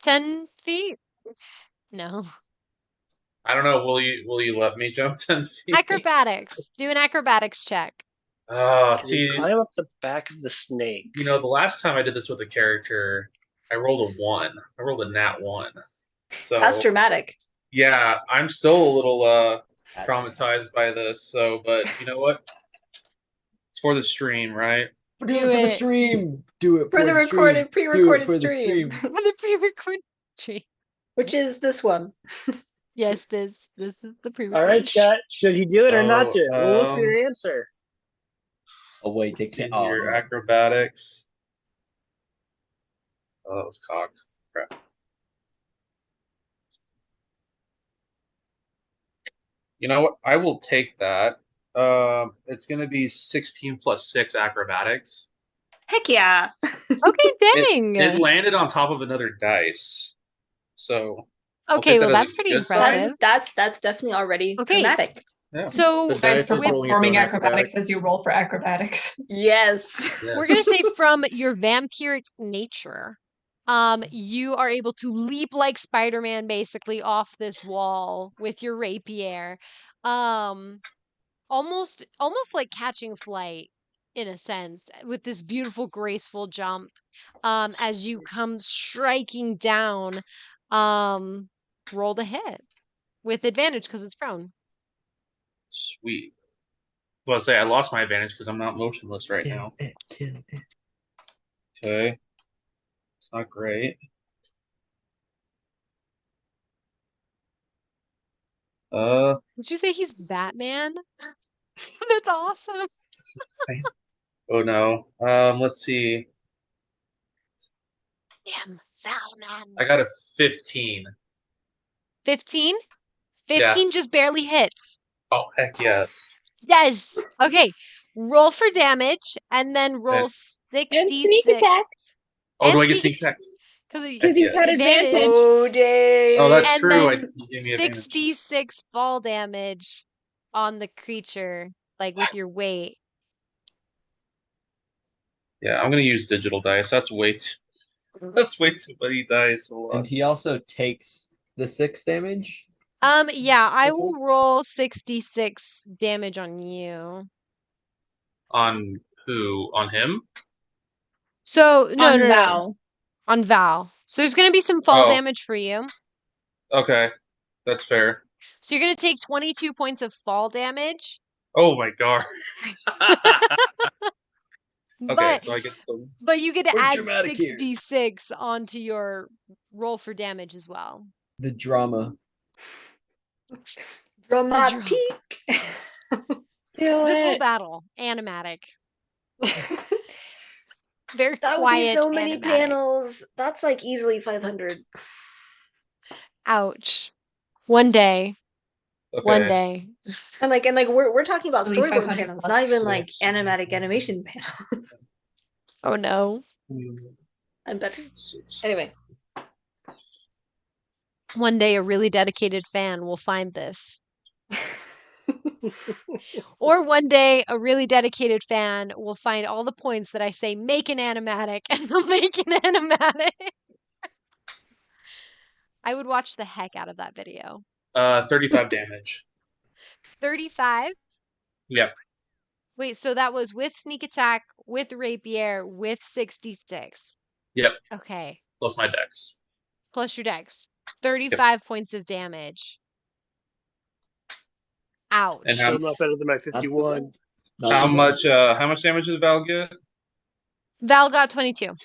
jump 10 feet? No. I don't know. Will you let me jump 10 feet? Acrobatics. Do an acrobatics check. See, climb up the back of the snake. you know, the last time I did this with a character, I rolled a 1. I rolled a nat 1. So That's dramatic. yeah, I'm still a little traumatized by this. So, but you know what? It's for the stream, right? Do it for the stream. Do it For the recorded, stream. pre-recorded Do it for the stream. For the pre-recorded stream. Which is this one. Yes, this is the pre-recorded. All right, chat. Should he do it or not Oh, do it? We'll look for your answer. Oh wait, Let's see oh, here, no. acrobatics. Oh, that was cocked. Crap. You know what? I will take that. It's going to be 16 plus 6 acrobatics. Heck yeah. Okay, dang. It landed on top of another dice. So. Okay, well, that as that's a pretty good sign. impressive. That's definitely already Okay. dramatic. Yeah. So, The dice is with, rolling its Performing own acrobatics as you roll for acrobatics. Yes. we're going to say from your vampiric nature, you are able to leap like Spider-Man basically off this wall with your rapier. Almost like catching flight in a sense with this beautiful graceful jump as you come striking down. Roll the hit with advantage because it's prone. Sweet. Well, I say I lost my advantage because I'm not motionless right now. Okay. It's not great. Would you say he's Batman? That's awesome. Oh no. Let's see. Damn, Valman. I got a 15. 15? Yeah. 15 just barely hits. Oh heck yes. Yes. Okay. Roll for damage and then roll Okay. 66. And sneak attack. Oh, do I get sneak attack? Because Heck He's got yes. advantage. Oh, Dave. Oh, that's and true. then You gave me advantage. 66 fall damage on the creature, like with your weight. Yeah, I'm gonna use digital dice. That's way too many dice. And he also takes the 6 damage. Yeah, I will roll 66 damage on you. On who? On him? So no, no, Val. on Val. So there's gonna be some fall Oh. damage for you. Okay, that's fair. So you're gonna take 22 points of fall damage. Oh my god. Okay, But, so I get the. but you get to We're add dramatic here. 66 onto your roll for damage as well. The drama. Dramatic. This whole battle, animatic. Very That would quiet. be so many animatic. panels. That's like easily 500. Ouch. One day. Okay. One day. And like we're talking about Really storyboard 500 panels, plus. not even like animatic animation panels. Oh no. I'm better. Anyway. One day a really dedicated fan will find this. Or one day, a really dedicated fan will find all the points that I say, make an animatic, and they'll make an animatic. I would watch the heck out of that video. 35 damage. 35? Yep. Wait, so that was with sneak attack, with rapier, with 66. Yep. Okay. Plus my dex. Plus your dex. 35 points of damage. Ouch. And Still not better than my 51. how much damage does Val get? Val got 22.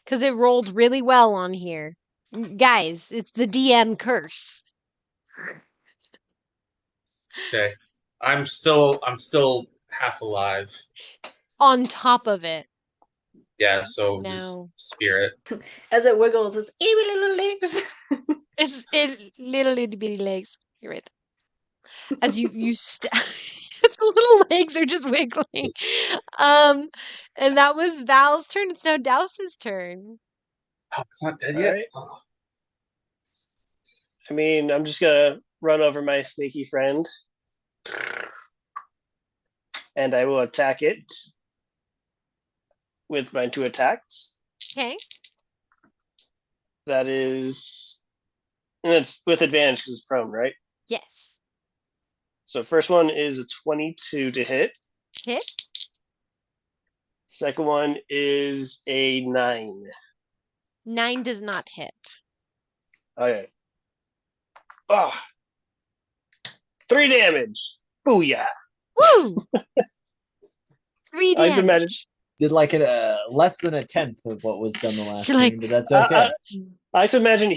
Because it rolled really well on here. Guys, it's the DM curse. Okay. I'm still half alive. On top of it. Yeah, so No. just spirit. As it wiggles, its itty little legs. It's little itty bitty legs. You're right. As you its little legs are just wiggling. And that was Val's turn. It's now Douse's turn. Oh, it's not dead All yet? right. I mean, I'm just gonna run over my sneaky friend. And I will attack it with my 2 attacks. Okay. That is, and it's with advantage because it's prone, right? Yes. So first one is a 22 to hit. Hit. Second one is a 9. 9 does not hit. Okay. Oh. 3 damage. Booyah. Woo! 3 I can imagine. damage. Did like less than a tenth of what was done the last You're like, turn, but that's okay. I can imagine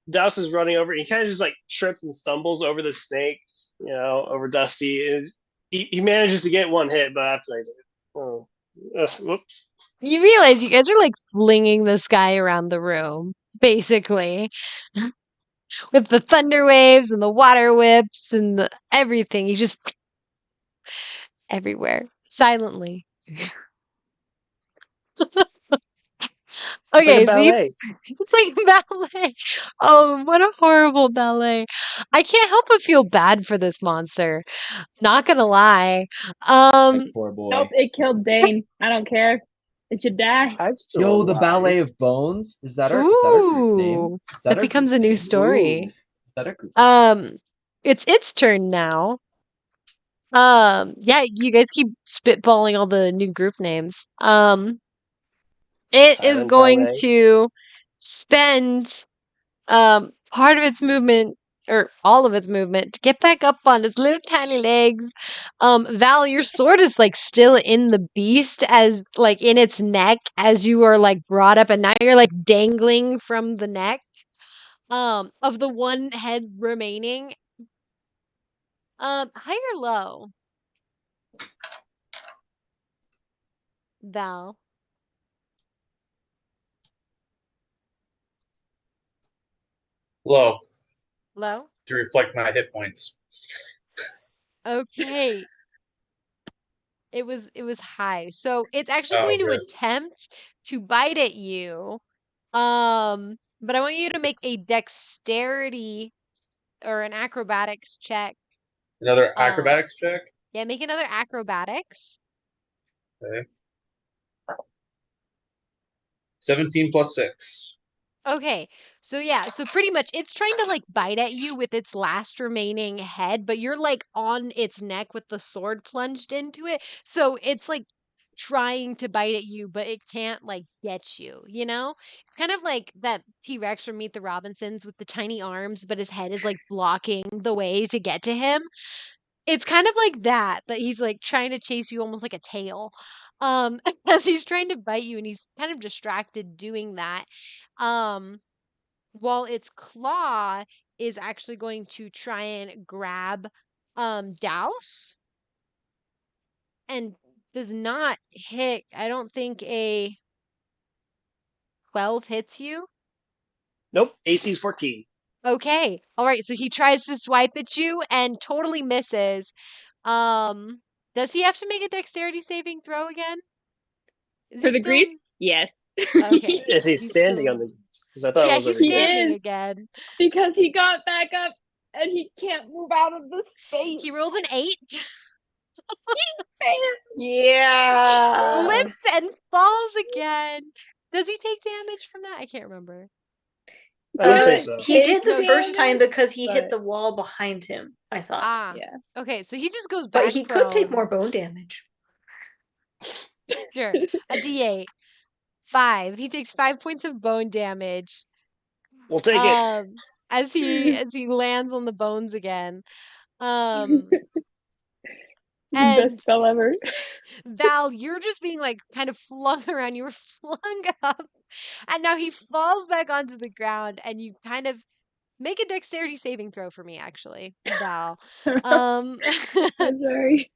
Douse is running over. He kind of just like trips and stumbles over the snake, over Dusty. And he manages to get 1 hit, but after that, he's like, whoops. You realize you guys are like flinging this guy around the room, basically. With the thunder waves and the water whips and everything. He's just everywhere. Silently. It's like Okay, a ballet. it's like ballet. Oh, what a horrible ballet. I can't help but feel bad for this monster. Not gonna lie. My poor boy. Nope, it killed Dane. I don't care. It should die. I'm still Yo, the alive. Ballet of Bones. Is that our group name? Ooh, Is that our becomes group a new name? story. Ooh, is that our group? It's its turn now. Yeah, you guys keep spitballing all the new group names. It is Silent going ballet. to spend part of its movement or all of its movement to get back up on its little tiny legs. Val, your sword is like still in the beast as like in its neck as you are like brought up, and now you're like dangling from the neck of the one head remaining. High or low? Val. Low Low? to reflect my hit points. Okay. It was high. So it's actually Oh, going to good. attempt to bite at you. But I want you to make a dexterity or an acrobatics check. Another acrobatics check? Yeah, make another acrobatics. Okay. 17 plus 6. Okay. So yeah, so pretty much it's trying to like bite at you with its last remaining head, but you're like on its neck with the sword plunged into it. So it's like trying to bite at you, but it can't like get you, you know? It's kind of like that T-Rex from Meet the Robinsons with the tiny arms, but his head is like blocking the way to get to him. It's kind of like that, but he's like trying to chase you almost like a tail. As he's trying to bite you and he's kind of distracted doing that. While its claw is actually going to try and grab Douse and does not hit. I don't think a 12 hits you. Nope, AC's 14. Okay. All right. So he tries to swipe at you and totally misses. Does he have to make a dexterity saving throw again? Is For he the still grease? Yes. Okay. Is he He's standing still- on the? Because I thought Yeah, it was he's over here. standing is. again. Because he got back up and he can't move out of the space. He rolled an 8. Yeah. Slips and falls again. Does he take damage from that? I can't remember. I don't think so. He did the No first time damage, because he hit but- the wall behind him, I thought. Ah. Yeah. Okay, so he just goes back. But he could take prone. more bone damage. Sure. A D8. 5. He takes 5 points of bone damage. We'll take it. As he lands on the bones again. And Best spell ever. Val, you're just being like kind of flung around. You were flung up, and now he falls back onto the ground, and you kind of make a dexterity saving throw for me, actually, Val. I'm sorry.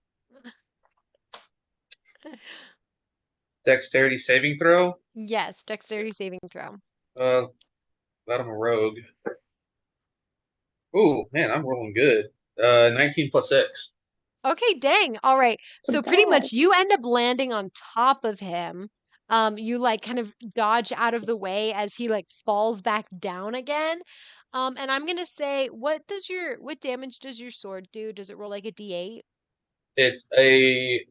Dexterity saving throw. Yes, dexterity saving throw. Glad I'm a rogue. Ooh, man, I'm rolling good. 19 plus 6. Okay, dang. All right. So pretty God. much you end up landing on top of him. You like kind of dodge out of the way as he like falls back down again. And I'm gonna say, what damage does your sword do? Does it roll like a D8? It's a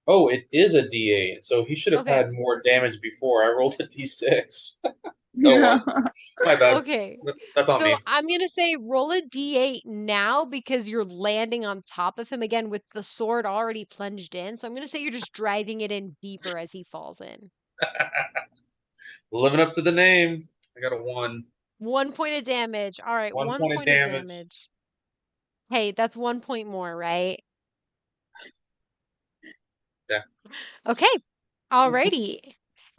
Oh, it is a D8. So he should have Okay. had more damage before. I rolled a D6. Oh well. My bad. Okay. That's on So me. I'm gonna say roll a D8 now because you're landing on top of him again with the sword already plunged in. So I'm gonna say you're just driving it in deeper as he falls in. Living up to the name. I got a 1. 1 point of damage. All right, 1 1 point of point of damage. damage. Hey, that's 1 point more, right? Yeah. Okay. Alrighty.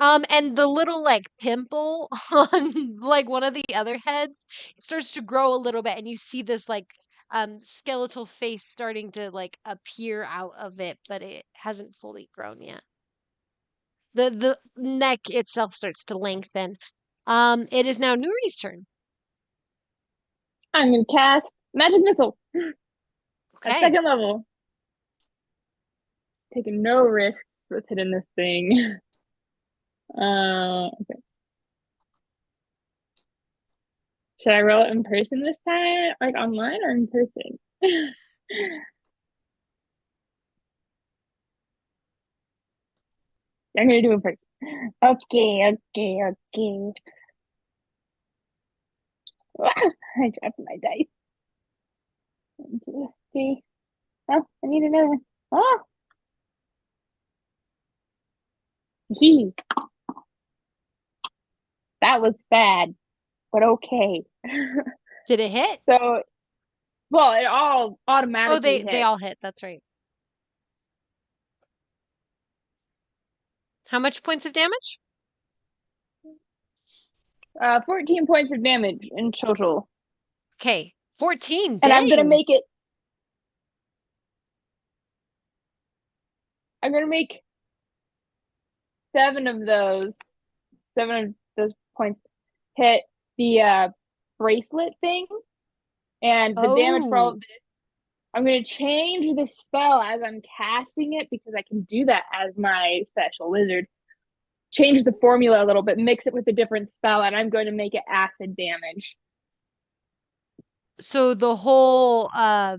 And the little like pimple on like one of the other heads starts to grow a little bit, and you see this like skeletal face starting to like appear out of it, but it hasn't fully grown yet. The neck itself starts to lengthen. It is now Nuri's turn. I'm gonna cast Magic Missile at Okay. 2nd level. Taking no risks with hitting this thing. Okay. Should I roll it in person this time? Like online or in person? I'm gonna do it in person. Okay. I dropped my dice. 1, 2, 3. Oh, I need another one. Oh! Gee. That was bad, but okay. Did it hit? So, well, it all Oh, automatically they hit. all hit. That's right. How much points of damage? 14 points of damage in total. Okay, 14. And I'm gonna Dang. make it. I'm gonna make 7 of those points hit the bracelet thing, and the damage for all of this. I'm gonna change the spell as I'm casting it because I can do that as my special wizard. Change the formula a little bit, mix it with a different spell, and I'm going to make it acid damage. So the whole All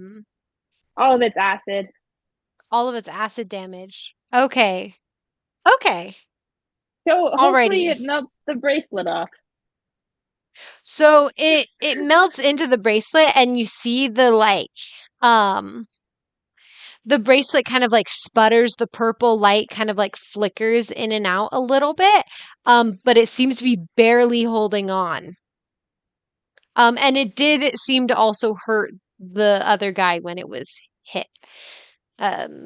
of it's acid. all of its acid damage. Okay. Okay. So hopefully Alrighty. it melts the bracelet off. So it melts into the bracelet, and you see the like the bracelet kind of like sputters, the purple light kind of like flickers in and out a little bit. But it seems to be barely holding on. And it did seem to also hurt the other guy when it was hit. Alrighty,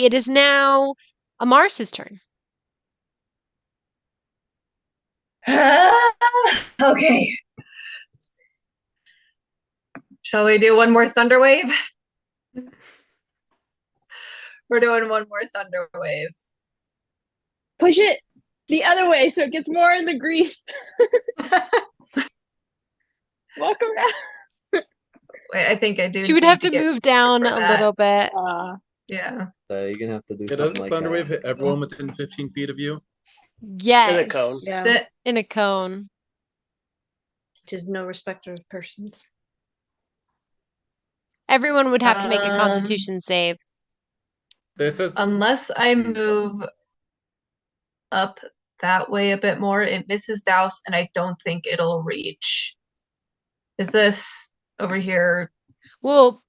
it is now Amaris' turn. Okay. Shall we do one more thunder wave? We're doing one more thunder wave. Push it the other way so it gets more in the grease. Walk around. Wait, I think I do. She would need have to get move down for a that. little bit. Yeah. So you're gonna have to do Yeah, something doesn't like Thunderwave that. hit everyone within 15 feet of you? Yes. In a cone. Yeah. In a cone. 'Tis no respecter of persons. Everyone would have to make a Constitution save. This is Unless I move up that way a bit more, it misses Douse, and I don't think it'll reach. Is this over here? Well,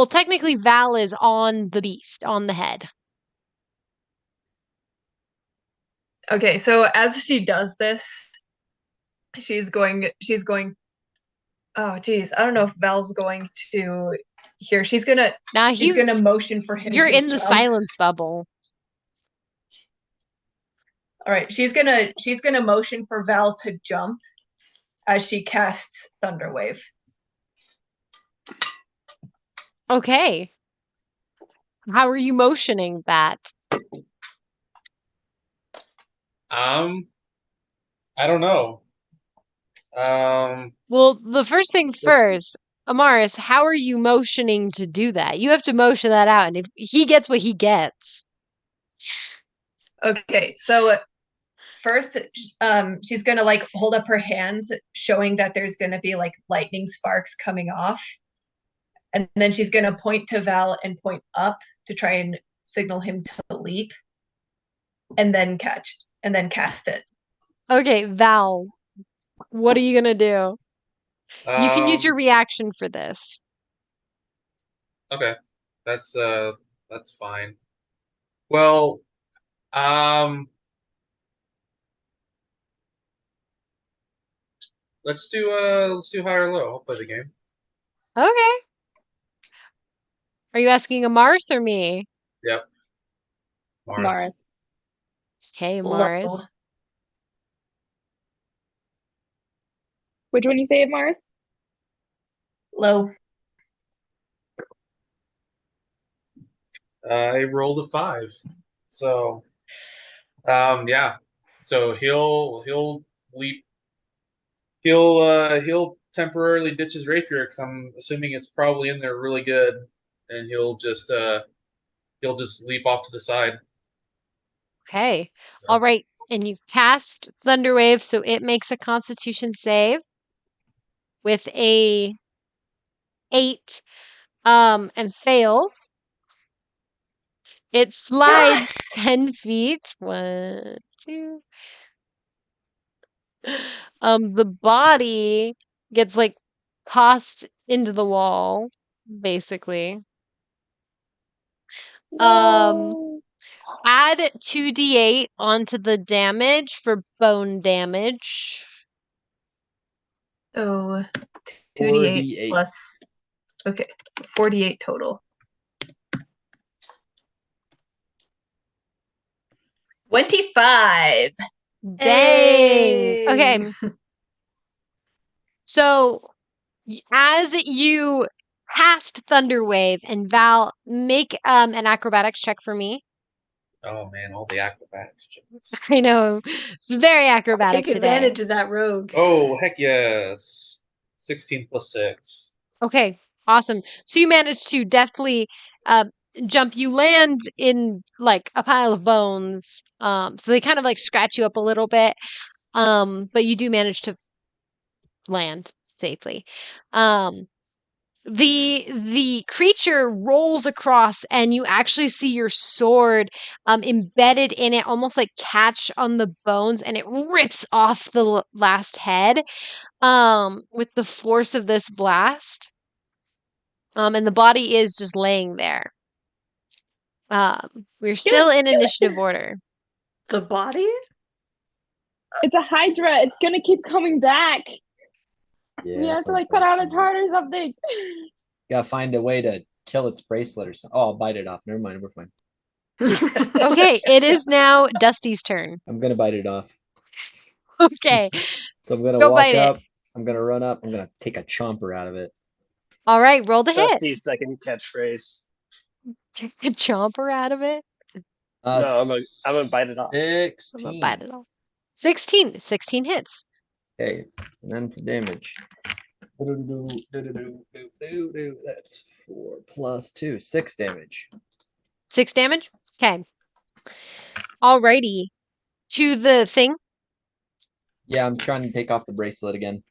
technically Val is on the beast, on the head. Okay, so as she does this, she's going oh geez, I don't know if Val's going to here. She's gonna motion for him. You're to in the jump. silence bubble. All right, she's gonna motion for Val to jump as she casts Thunderwave. Okay. How are you motioning that? I don't know. Well, the first thing first, Amaris, how are you motioning to do that? You have to motion that out, and if he gets what he gets. Okay, so first, she's gonna like hold up her hands, showing that there's gonna be like lightning sparks coming off, and then she's gonna point to Val and point up to try and signal him to leap, and then cast it. Okay, Val, what are you gonna do? You can use your reaction for this. Okay, that's fine. Well, let's do high or low. I'll play the game. Okay. Are you asking Amaris or me? Yep. Mars. Okay, Amaris. Low. Which one you say, Mars? Low. I rolled a 5, so yeah. So he'll leap. He'll temporarily ditch his rapier because I'm assuming it's probably in there really good, and he'll just leap off to the side. Okay. All right. And you cast Thunderwave, so it makes a Constitution save with a 8, and fails. It slides 10 feet. 1, 2. The body gets like tossed into the wall, basically. No. Add 2d8 onto the damage for bone damage. So 2d8 4d8. plus. Okay, so 48 total. 25. Dang. Hey. Okay. So as you cast Thunderwave, and Val, make an acrobatics check for me. Oh man, all the acrobatics. I know. It's very acrobatic Take advantage of that rogue. Oh heck yes! 16 plus 6. Okay, awesome. So you manage to deftly jump. You land in like a pile of bones. So they kind of like scratch you up a little bit. But you do manage to land safely. The creature rolls across, and you actually see your sword embedded in it, almost like catch on the bones, and it rips off the last head with the force of this blast. And the body is just laying there. We're still in initiative order. The body? It's a Hydra. It's gonna keep coming back. Yeah, We have that's to like cut out its unfortunate. heart or something. Gotta find a way to kill its bracelet or something. Oh, I'll bite it off. Never mind, we're fine. Okay, it is now Dusty's turn. I'm gonna bite it off. Okay. So I'm gonna Go walk bite it. up. I'm gonna run up. I'm gonna take a chomper out of it. All right, roll the hit. Dusty's second catchphrase. Take the chomper out of it. No, I'm gonna bite it off. 16. I'm gonna bite it off. 16. 16 hits. Okay, and then for damage. That's 4 plus 2, 6 damage. 6 damage? Okay. Alrighty. To the thing. Yeah, I'm trying to take off the bracelet again.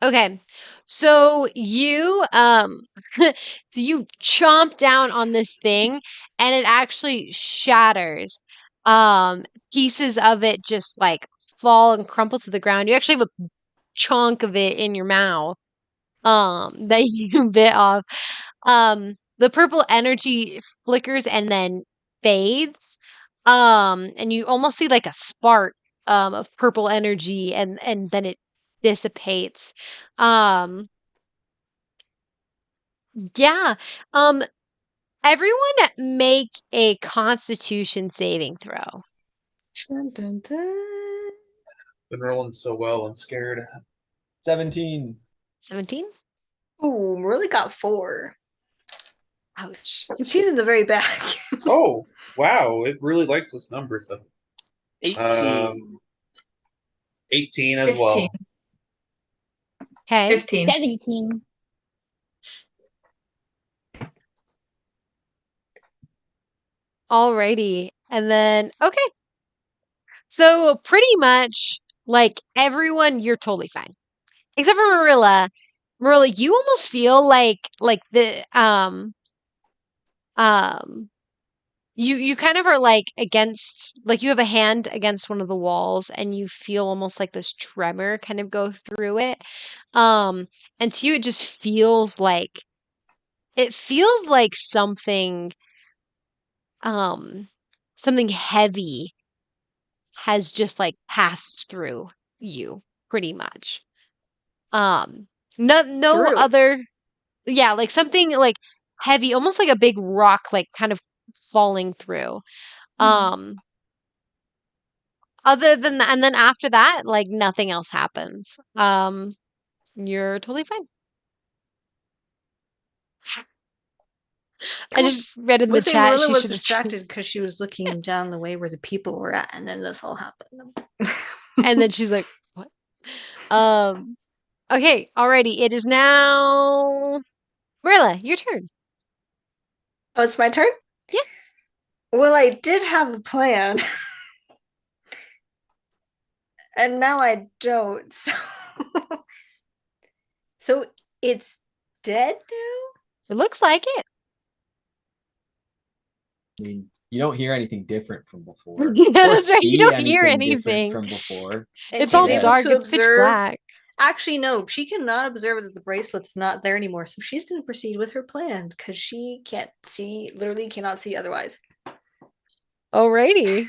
Okay. So you so you chomp down on this thing and it actually shatters. Pieces of it just like fall and crumple to the ground. You actually have a chunk of it in your mouth that you bit off. The purple energy flickers and then fades. And you almost see like a spark of purple energy and then it dissipates. Um yeah. Um Everyone make a constitution saving throw. Dun, dun, dun. Been rolling so well, I'm scared. 17. 17? Ooh, Merilla got 4. Ouch. She's in the very back. Oh, wow. It really likes this number. So 18. 18 as 15. well. Okay. 15. 17. Alrighty. And then okay. So pretty much like everyone, you're totally fine. Except for Marilla. Marilla, you almost feel like the um you kind of are like against like you have a hand against one of the walls and you feel almost like this tremor kind of go through it. And to you it feels like something heavy has just like passed through you pretty much. No Through. other yeah, like something like heavy, almost like a big rock like kind of falling through. Um Other than that, and then after that, like nothing else happens. You're totally fine. I Cool. just read in the We'll say chat Marilla she was should have distracted because she was looking down the way where the people were at, and then this all happened. and then she's like, "What?" Um. Okay. Alrighty. It is now Marilla. Your turn. Oh, it's my turn? Yeah. Well, I did have a plan. And now I don't. So it's dead now? It looks like it. I mean, you don't hear anything different from before. Yeah, or that's right. You see don't hear anything different anything. from before. And It's she's all Yeah. able dark. to It's pitch observe. black. Actually, no, she cannot observe that the bracelet's not there anymore. So she's going to proceed with her plan because she can't see, literally cannot see otherwise. Alrighty.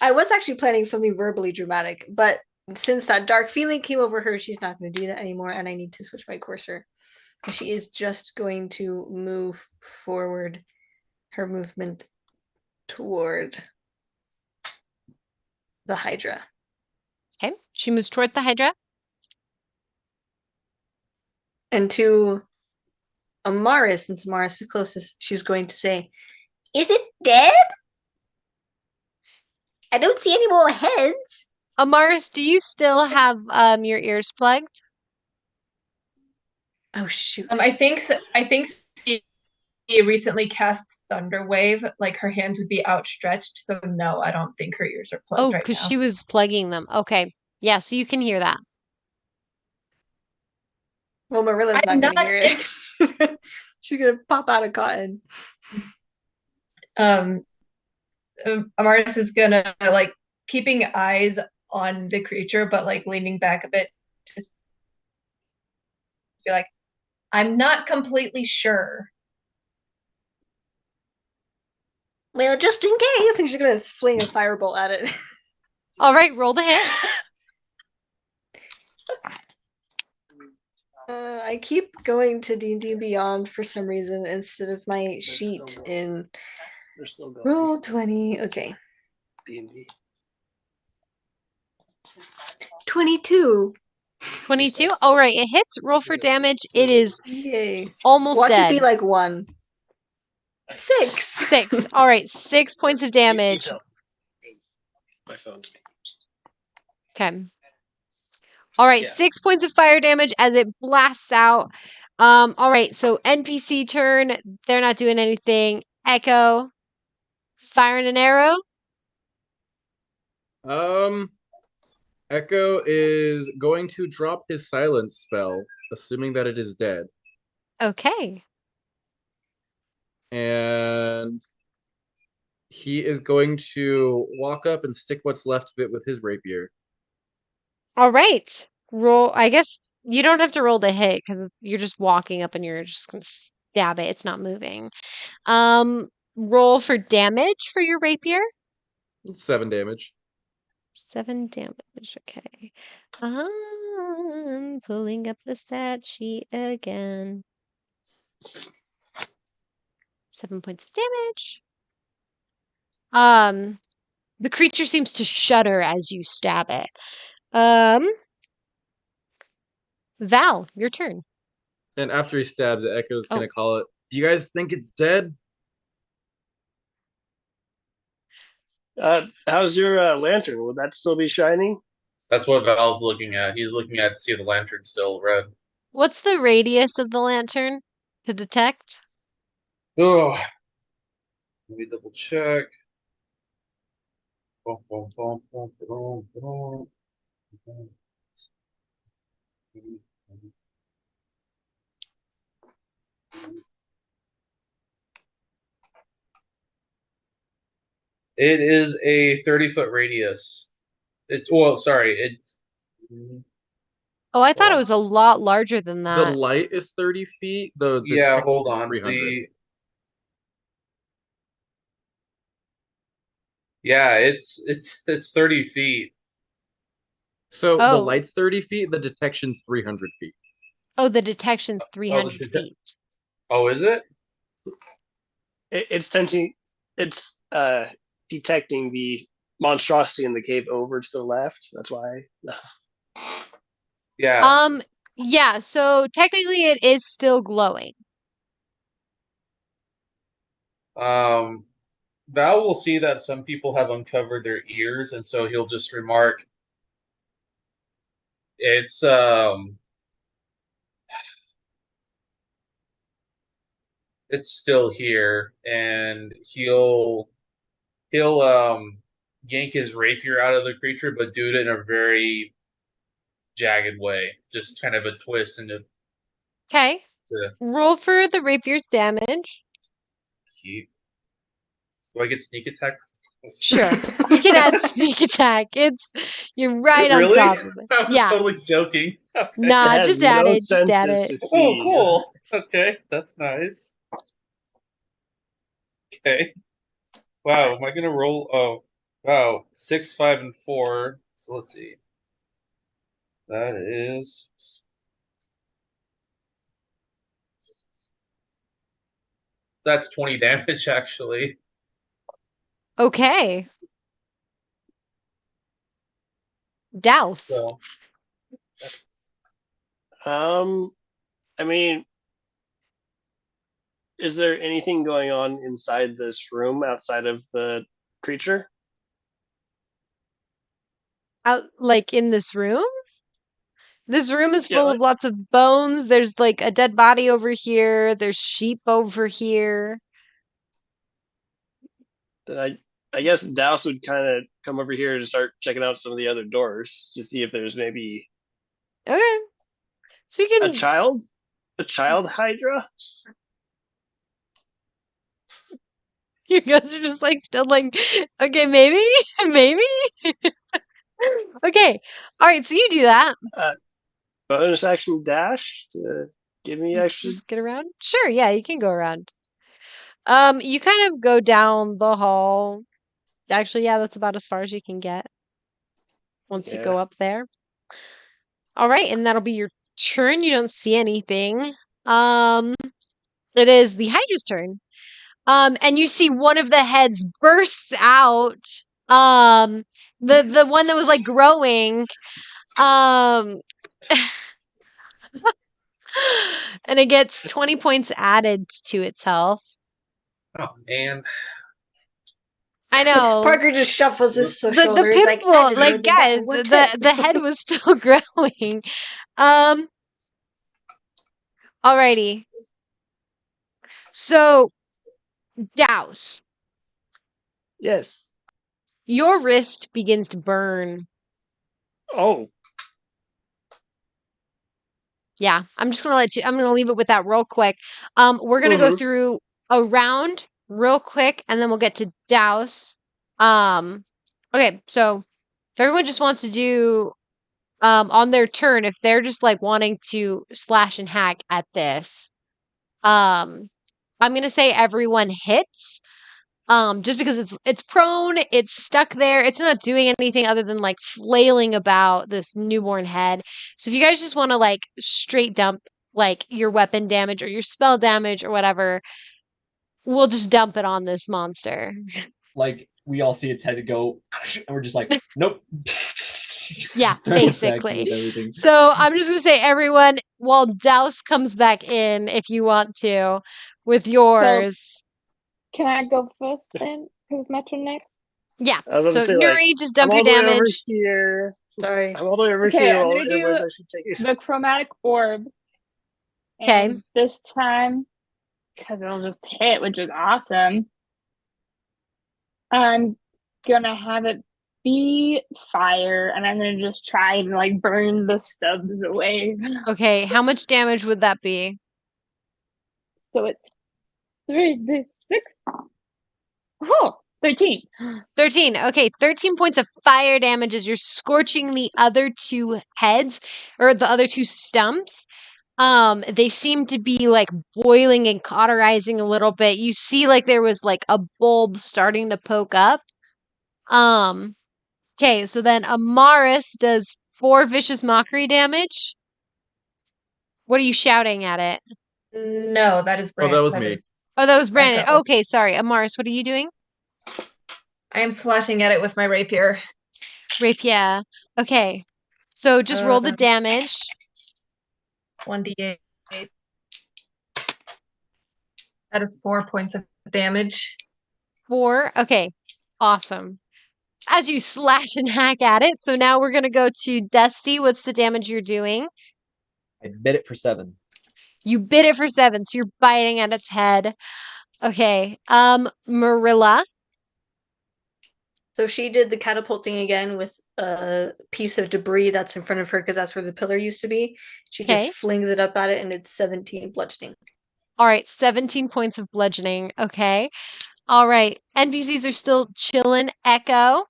I was actually planning something verbally dramatic, but since that dark feeling came over her, she's not going to do that anymore, and I need to switch my cursor. And she is just going to move forward her movement toward the Hydra. Okay. She moves toward the Hydra. And to Amaris, since Amaris is the closest, she's going to say, "Is it dead? I don't see any more heads." Amaris, do you still have your ears plugged? Oh shoot! I think she recently cast Thunderwave. Like her hands would be outstretched, so no, I don't think her ears are plugged Oh, right because now. she was plugging them. Okay. Yeah, so you can hear that. Well, Marilla's I'm not going to not- hear it. She's going to pop out of cotton. Amaris is gonna like keeping eyes on the creature, but like leaning back a bit, just be like, I'm not completely sure. Well, just in case, and she's going to fling a firebolt at it. All right, roll the hit. I keep going to D&D Beyond for some reason instead of my sheet in They're still going. roll 20. Okay. D&D. 22. 22. All right, it hits. Roll for damage. It is Yay. almost Watch dead. it be like 1. 6. 6. All right, 6 points of damage. My phone's being used. Okay. All right, Yeah. 6 points of fire damage as it blasts out. All right, so NPC turn. They're not doing anything. Echo, firing an arrow. Um, Echo is going to drop his silence spell, assuming that it is dead. Okay. And he is going to walk up and stick what's left of it with his rapier. All right. Roll. I guess you don't have to roll to hit because you're just walking up and you're just gonna stab it. It's not moving. Roll for damage for your rapier. 7 damage. 7 damage. Okay. I'm pulling up the stat sheet again. 7 points of damage. The creature seems to shudder as you stab it. Val, your turn. And after he stabs it, Echo's Oh. gonna call it. Do you guys think it's dead? How's your lantern? Would that still be shining? That's what Val's looking at. He's looking at to see if the lantern's still red. What's the radius of the lantern to detect? Oh, let me double check. Boom, boom, boom, boom, boom, boom. It is a 30-foot radius. It's Oh, I thought it Wow. was a lot larger than The that. light is 30 feet. The yeah. detection Hold is on. 300. It's 30 feet. So the Oh. light's 30 feet. The detection's 300 feet. Oh, the detection's 300 feet. Oh, is it? It's tending. It's detecting the monstrosity in the cave over to the left. That's why. Yeah. Yeah, so technically it is still glowing. Val will see that some people have uncovered their ears, and so he'll just remark, "It's still here," and he'll yank his rapier out of the creature, but do it in a very jagged way, just kind of a twist and Okay. Roll for the rapier's damage. keep. Do I get sneak attack? Sure. You can add sneak attack. You're right on Really? top of it. I was Yeah. totally joking. Okay. Nah, It has just add no it. Just add senses it. to see. Oh, cool. Okay, that's nice. Okay. Wow, am I gonna roll? Oh, wow, 6, 5, and 4. So let's see. That is that's 20 damage actually. Okay. Douse. So I mean, is there anything going on inside this room outside of the creature? Out like in this room? This room is Yeah, full of lots of bones. There's like a dead body over here. There's sheep over here. then I guess Douse would kind of come over here to start checking out some of the other doors to see if there's maybe Okay. So you a can child Hydra. you guys are just like still like okay, maybe? Maybe? Okay. All right, so you do that. Bonus action dash to give me extra. Just get around. Sure, yeah, you can go around. You kind of go down the hall. Actually, yeah, that's about as far as you can get once you Yeah. go up there. All right, and that'll be your turn. You don't see anything. It is the Hydra's turn. And you see one of the heads bursts out. The one that was like growing. Um, and it gets 20 points added to its health. oh man. I know. Parker just shuffles his The shoulders like, pimple, I didn't know like that guys, one the head was still growing. Alrighty. So, Douse, Yes. your wrist begins to burn. Oh, Yeah, I'm gonna leave it with that real quick. We're gonna go mhm. through a round real quick, and then we'll get to Douse. Um, okay, so if everyone just wants to do on their turn, if they're just like wanting to slash and hack at this, um, I'm gonna say everyone hits. Just because it's prone, it's stuck there, it's not doing anything other than like flailing about this newborn head. So if you guys just want to like straight dump like your weapon damage or your spell damage or whatever, we'll just dump it on this monster. Like we all see its head go, and we're just like, nope. Yeah, Start attacking basically. with everything. So I'm just gonna say everyone, while Douse comes back in, if you want to, with yours. Can I go first then? Because it's my turn next. Yeah. I was about So to say, like, Nuri, just I'm dump all your the way over damage. here. Sorry. I'm all the way over Okay, here. I'm While gonna do everyone's actually taking. the chromatic orb. Okay. And this time, because it'll just hit, which is awesome, I'm gonna have it be fire, and I'm gonna just try and like burn the stubs away. Okay, how much damage would that be? So it's 3d6. Oh, 13. 13. Okay, 13 points of fire damage as you're scorching the other two heads or the other two stumps. They seem to be like boiling and cauterizing a little bit. You see like there was like a bulb starting to poke up. Okay, so then Amaris does 4 vicious mockery damage. What are you shouting at it? No, that is Oh, Brand. that was me. Oh, that was Brandon. Echo. Okay, sorry. Amaris, what are you doing? I am slashing at it with my rapier. Rapier. Okay. So just roll the Um, damage. 1d8. That is 4 points of damage. 4. Okay. Awesome. As you slash and hack at it. So now we're going to go to Dusty. What's the damage you're doing? I bit it for 7. You bit it for 7, so you're biting at its head. Okay. Merilla. So she did the catapulting again with a piece of debris that's in front of her because that's where the pillar used to be. She Okay. just flings it up at it and it's 17 bludgeoning. All right, 17 points of bludgeoning. Okay. All right. NPCs are still chilling. Echo.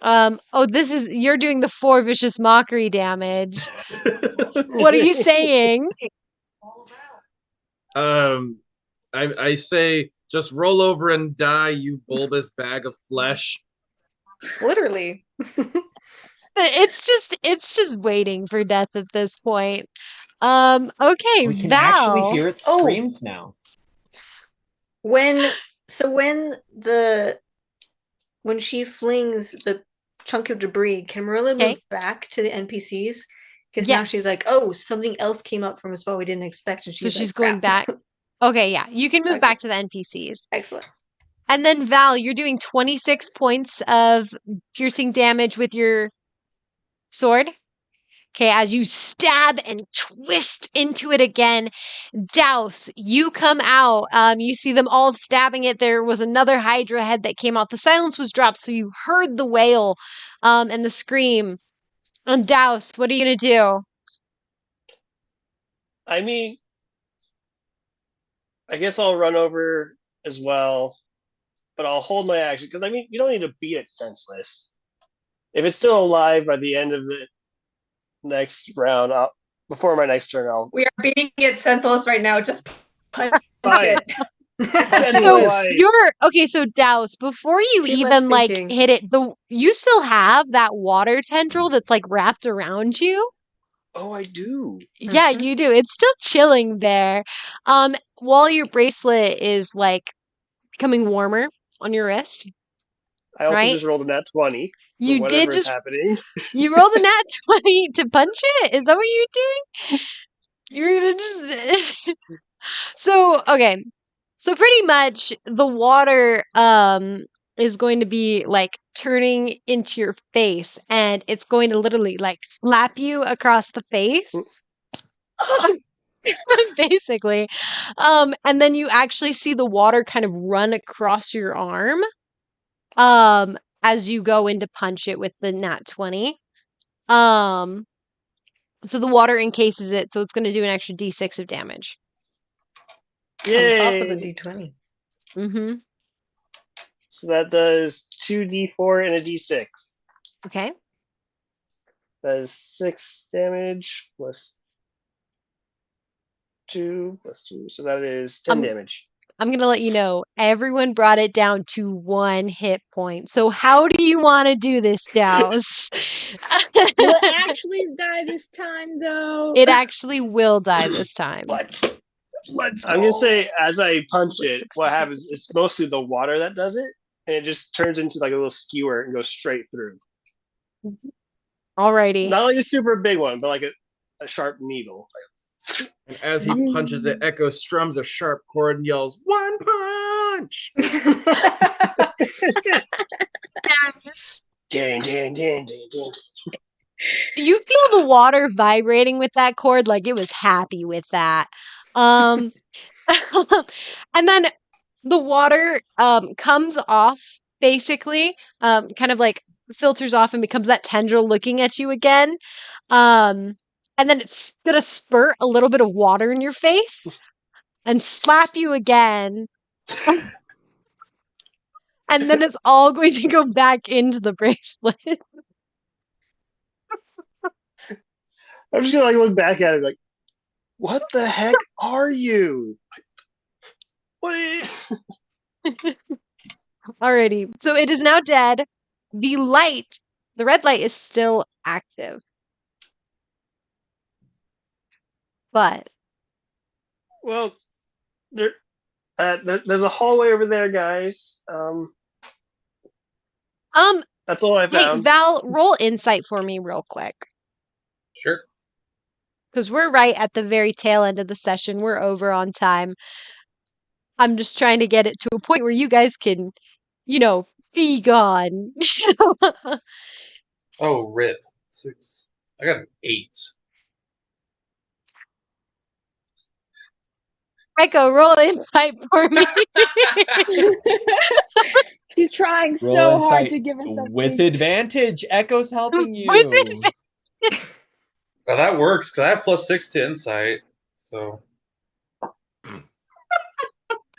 You're doing the 4 vicious mockery damage. What are you saying? I say just roll over and die, you bulbous bag of flesh. Literally. It's just waiting for death at this point. Okay, We can Val. actually hear its screams now. When she flings the chunk of debris, can Merilla Okay. move back to the NPCs? Because now she's Yes. like, oh, something else came up from a spot we didn't expect, and So she's she's like, going crap. back. Okay, yeah. You can move Okay. back to the NPCs. Excellent. And then Val, you're doing 26 points of piercing damage with your sword. Okay, as you stab and twist into it again, Douse, you come out. You see them all stabbing it. There was another Hydra head that came out. The silence was dropped, so you heard the wail and the scream. And Douse, what are you gonna do? I mean, I guess I'll run over as well, but I'll hold my action because I mean, you don't need to beat it senseless. If it's still alive by the end of the next round, before my next turn, I'll. We are beating it senseless right now. Just punch Fine. it. So Douse, before you Too much even like thinking. hit it, you still have that water tendril that's like wrapped around you. Oh, I do. Yeah, Mhm. you do. It's still chilling there. While your bracelet is like becoming warmer on your wrist. I also Right? just rolled a nat 20 for You whatever did is just happening. you rolled a nat 20 to punch it? Is that what you're doing? You're gonna just So, okay. So pretty much the water is going to be like turning into your face and it's going to literally like slap you across the face. Basically. And then you actually see the water kind of run across your arm. as you go in to punch it with the nat 20. So the water encases it, so it's going to do an extra d6 of damage. Yay! On top of the d20. Mm-hmm. So that does 2d4 and a d6. Okay. That is 6 damage plus 2 plus 2. So that is 10 damage. I'm going to let you know, everyone brought it down to 1 hit point. So how do you want to do this, Douse? Will it actually die this time, though? It actually will die this time. Let's I'm going to say, as I punch it, what happens, it's mostly the water that does it, and it just turns into like a little skewer and goes straight through. Alrighty. Not like a super big one, but like a sharp needle. And as he punches it, Echo strums a sharp chord and yells, "One punch!" Dang, dang, dang, dang, dang. You feel the water vibrating with that chord, like it was happy with that. And then the water comes off, basically, kind of like filters off and becomes that tendril looking at you again. And then it's gonna spurt a little bit of water in your face and slap you again. And then it's all going to go back into the bracelet. I'm just gonna like look back at it like, what the heck are you? What? Alrighty. So it is now dead. The red light is still active. But Well, there's a hallway over there, guys. That's all I hey, found. Val, roll insight for me real quick. Sure. Because we're right at the very tail end of the session. We're over on time. I'm just trying to get it to a point where you guys can, be gone. Oh, rip. 6. I got an 8. Echo, roll insight for me. She's trying Roll so hard insight to give us something. with advantage. Echo's helping you. With advantage. Well, that works because I have +6 to insight. So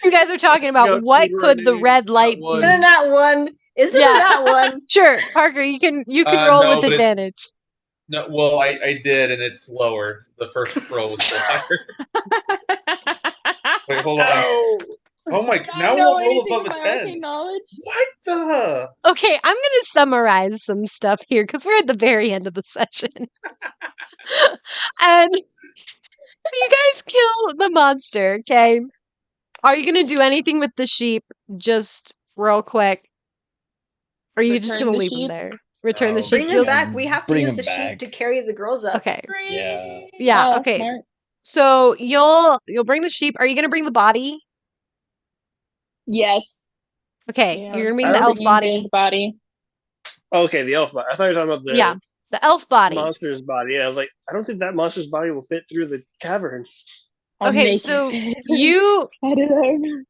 You guys are talking about Go what cheater could the ending, red light that one. be? Isn't that one? Isn't Yeah. that one? Sure, Parker, you can roll no, with but it's- advantage. no. Well, I did, and it's lower. The first roll was still higher. Wait, hold on. Oh my! Not Now know we'll roll anything above a of my 10. arcane knowledge. What the? Okay, I'm gonna summarize some stuff here because we're at the very end of the session. And you guys kill the monster, okay? Are you gonna do anything with the sheep just real quick? Or are you just Return gonna the leave them sheep? there? Return the Oh, sheep. Bring them You'll- back. We have to Bring use them the sheep back. to carry the girls up. Okay. Yeah. Yeah, Oh, okay. smart. So you'll bring the sheep. Are you gonna bring the body? Yes. Okay, Yeah. you're gonna bring I the don't elf Bringing body. Dan's body. Okay, the elf body. I thought you were talking about the Yeah, the elf body. monster's body. And I was like, I don't think that monster's body will fit through the caverns. I'll Okay, make so it. you Cut it out.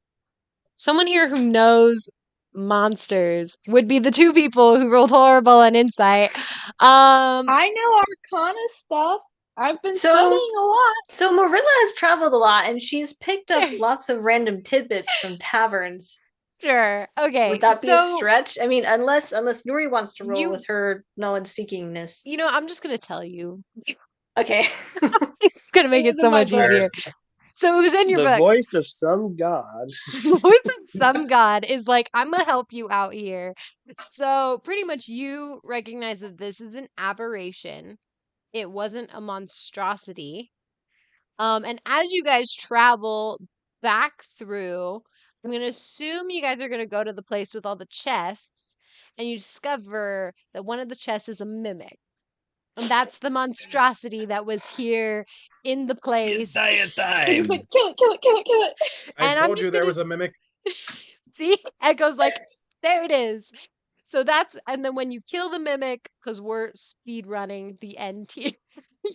someone here who knows monsters would be the two people who rolled horrible on insight. I know Arcana stuff. I've been So- studying a lot. So Merilla has traveled a lot, and she's picked up Sure. lots of random tidbits from taverns. Sure. Okay. Would that be a so, stretch? I mean, unless Nuri wants to roll You- with her knowledge seekingness. I'm just gonna tell you. Okay. It's gonna make it was so in my much book. easier. So it was in your The book. voice of some god. The voice of some god is like, I'm gonna help you out here. So pretty much you recognize that this is an aberration. It wasn't a monstrosity. And as you guys travel back through, I'm gonna assume you guys are gonna go to the place with all the chests, and you discover that one of the chests is a mimic. And that's the monstrosity that was here in the place. He's time. like, kill it, kill it, kill it, kill it. I And I'm told you just there gonna- was a mimic. See? Echo's like, there it is. So and then when you kill the mimic, because we're speed running the end here,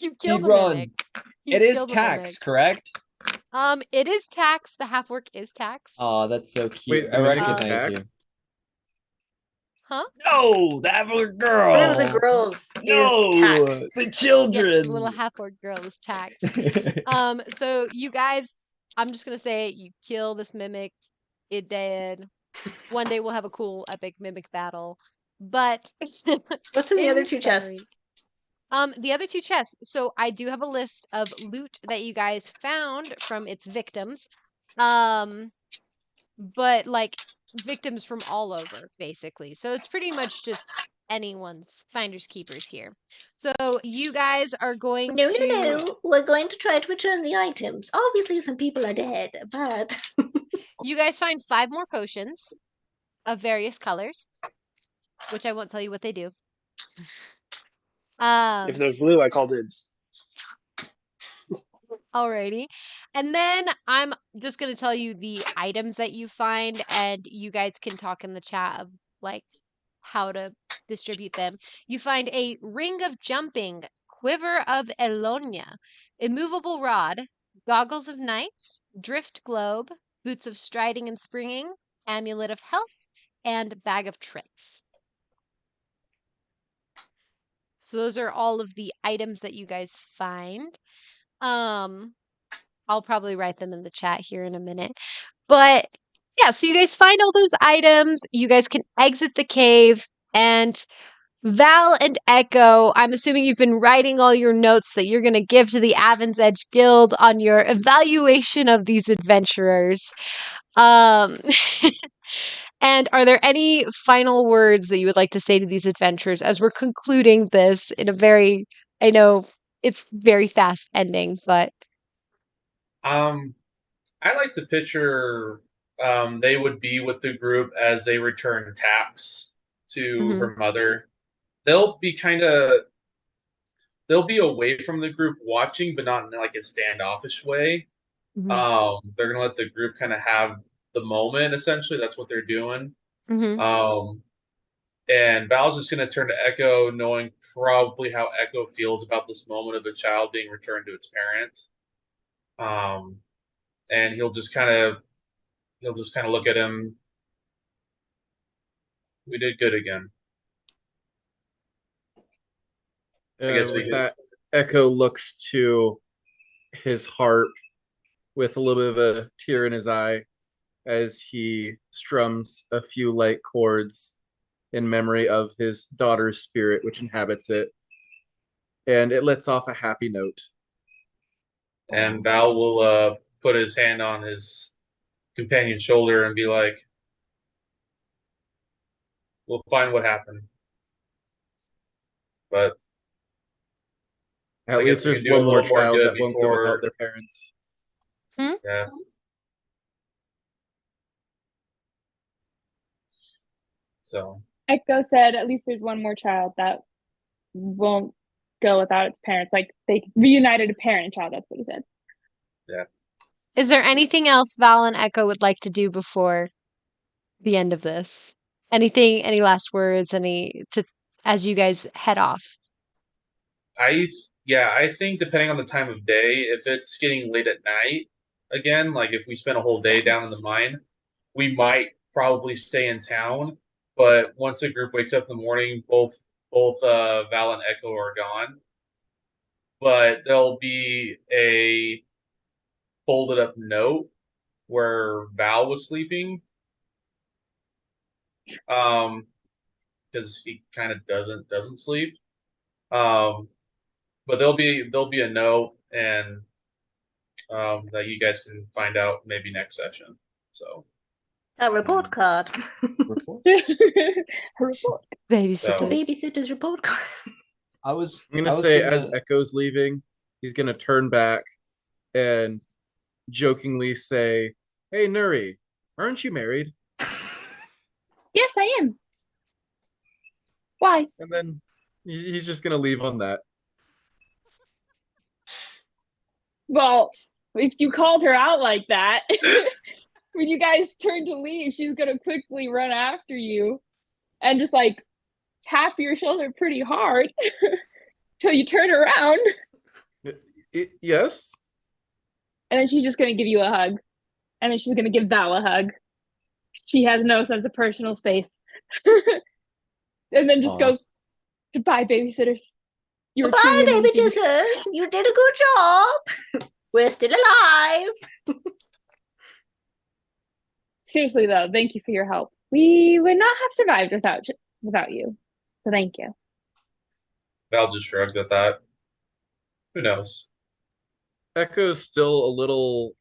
you kill the Speedrun. mimic. You It is kill the tax, mimic. correct? It is tax. The half orc is tax. Oh, that's so cute. Wait, the I mimic is recognize you. tax? Huh? No, the half-orc girl. One of the girls No, is taxed. the Yes, children. the little half-orc girl is taxed. So you guys, I'm just gonna say you kill this mimic, it dead. One day we'll have a cool epic mimic battle. But What's in the other two summary, chests? the other two chests. So I do have a list of loot that you guys found from its victims. But like victims from all over, basically. So it's pretty much just anyone's finders keepers here. So you guys are going No, to no, no. We're going to try to return the items. Obviously, some people are dead, but you guys find 5 more potions of various colors, which I won't tell you what they do. If there's blue, I call dibs. Alrighty. And then I'm just going to tell you the items that you find, and you guys can talk in the chat of like how to distribute them. You find a ring of jumping, quiver of Elonia, immovable rod, goggles of night, drift globe, boots of striding and springing, amulet of health, and bag of tricks. So those are all of the items that you guys find. I'll probably write them in the chat here in a minute. But yeah, so you guys find all those items. You guys can exit the cave. And Val and Echo, I'm assuming you've been writing all your notes that you're going to give to the Avon's Edge Guild on your evaluation of these adventurers. Um, and are there any final words that you would like to say to these adventurers as we're concluding this in a very, I know it's very fast ending, but I like to picture they would be with the group as they return tax to Mhm. her mother. They'll be away from the group watching, but not in like a standoffish way. They're gonna let the group kind of have the moment. Essentially, that's what they're doing. Mhm. And Val's just gonna turn to Echo, knowing probably how Echo feels about this moment of a child being returned to its parent. And he'll just kind of look at him. We did good again. I guess we With could. that, Echo looks to his harp with a little bit of a tear in his eye as he strums a few light chords in memory of his daughter's spirit, which inhabits it. And it lets off a happy note. And Val will put his hand on his companion's shoulder and be like, "We'll find what happened." But At I guess least we there's can do a one more little more child good that won't go without before. their parents. Yeah. So Echo said, "At least there's one more child that won't go without its parents. Like they reunited a parent and child." That's what he said. yeah. Is there anything else Val and Echo would like to do before the end of this? Anything, any last words, as you guys head off? I think depending on the time of day, if it's getting late at night, again, like if we spend a whole day down in the mine, we might probably stay in town. But once the group wakes up in the morning, both Val and Echo are gone. But there'll be a folded up note where Val was sleeping. Because he kind of doesn't sleep. But there'll be a note and that you guys can find out maybe next session. So a report card. Report? Her report. The so babysitter's report card. I'm gonna say as Echo's leaving, he's gonna turn back and jokingly say, "Hey Nuri, aren't you married?" Yes, I am. Why? And then he's just gonna leave on that. Well, if you called her out like that, when you guys turn to leave, she's gonna quickly run after you and just like tap your shoulder pretty hard till you turn around. Yes. And then she's just gonna give you a hug. And then she's gonna give Val a hug. She has no sense of personal space. And then just Aw. goes, goodbye, babysitters. You were Bye, truly baby amazing." Jesus. You did a good job. We're still alive. Seriously though, thank you for your help. We would not have survived without you. So thank you. Val just shrugged at that. Who knows? Echo's still a little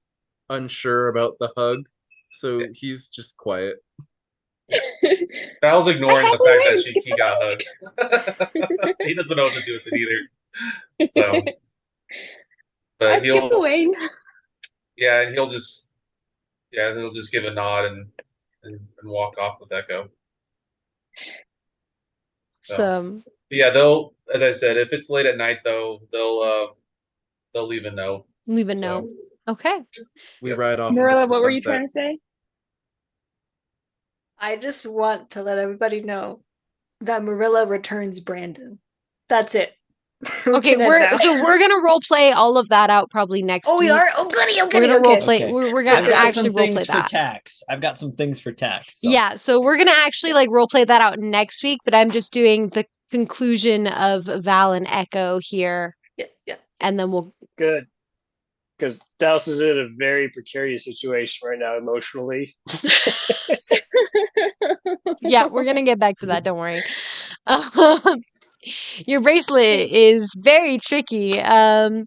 unsure about the hug, so he's just quiet. Val's ignoring the happily fact that raised. he got hugged. He doesn't know what to do with it either. So, I but skip he'll away. he'll just give a nod and walk off with Echo. So, Yeah, they'll, as I said, if it's late at night though, they'll leave a note. leave a So- note. Okay. We Yep. ride off into Merilla, the what were you sunset. trying to say? I just want to let everybody know that Merilla returns Brandon. That's it. Okay, we're gonna role play all of that out probably next Oh, we week. are? Oh, goody, oh, We're goody, gonna role okay. play. Okay. We're I've gonna got actually some role play things for that. tax. I've got some things for tax. So. Yeah, so we're gonna actually like role play that out next week. But I'm just doing the conclusion of Val and Echo here, Yeah. and then we'll. Good. Because Douse is in a very precarious situation right now emotionally. Yeah, we're gonna get back to that. Don't worry. Um, your bracelet is very tricky. Oh,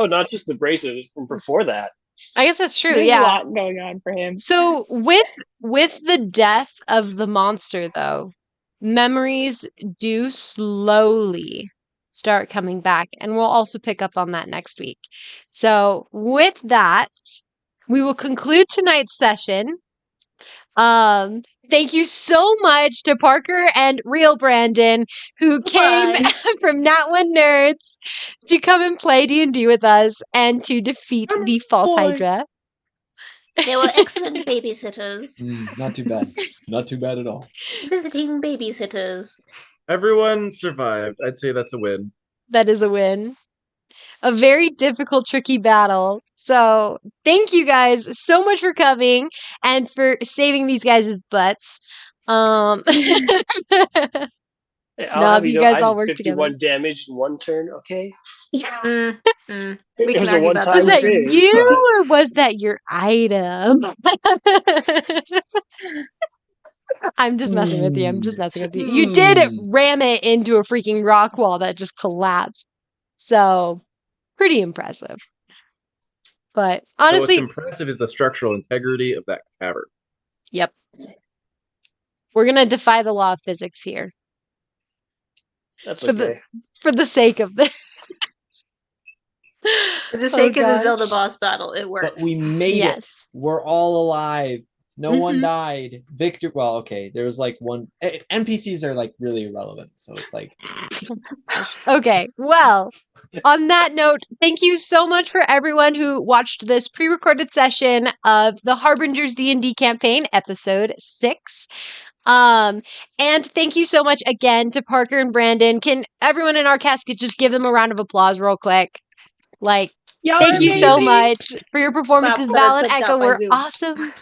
not just the bracelet from before that. I guess that's true. There's a Yeah. lot going on for him. So with the death of the monster, though, memories do slowly start coming back, and we'll also pick up on that next week. So with that, we will conclude tonight's session. Thank you so much to Parker and Real Brandon, who came Bye. from Nat One Nerds to come and play D&D with us and to defeat the false boy. Hydra. They were excellent babysitters. Not too bad. Not too bad at all. Visiting babysitters. Everyone survived. I'd say that's a win. That is a win. A very difficult, tricky battle. So thank you guys so much for coming and for saving these guys' butts. Hey, No, have you know, guys I all did work 51 damage in one turn, okay? We It can was a argue about Was one-time that. that thing, you but- or was that your item? I'm just messing with you. I'm just messing with you. You did ram it into a freaking rock wall that just collapsed. So, pretty impressive. But So what's honestly, impressive is the structural integrity of that cavern. yep. We're going to defy the law of physics here That's for okay. for the sake of this. For the sake of the gosh. Zelda boss battle, it works. But we made it. Yes. We're all alive. No one Mhm. died. Victor. Well, okay. There was like one. NPCs are like really irrelevant, so it's like. Okay, well, on that note, thank you so much for everyone who watched this pre-recorded session of the Harbingers D&D campaign, episode 6. And thank you so much again to Parker and Brandon. Can everyone in our cast just give them a round of applause real quick? Like, Y'all thank are you so amazing. much for your performances. Claps that are Val and clicked Echo out by were Zoom. awesome.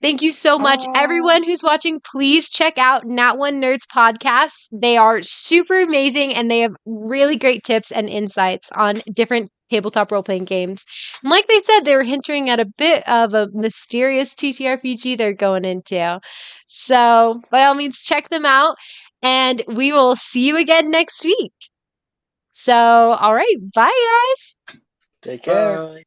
Thank you so much. Everyone who's watching, please check out Nat One Nerds podcast. They are super amazing and they have really great tips and insights on different tabletop role-playing games. And like they said, they were hinting at a bit of a mysterious TTRPG they're going into. So by all means, check them out and we will see you again next week. So, all right. Bye, guys. Take care. Bye.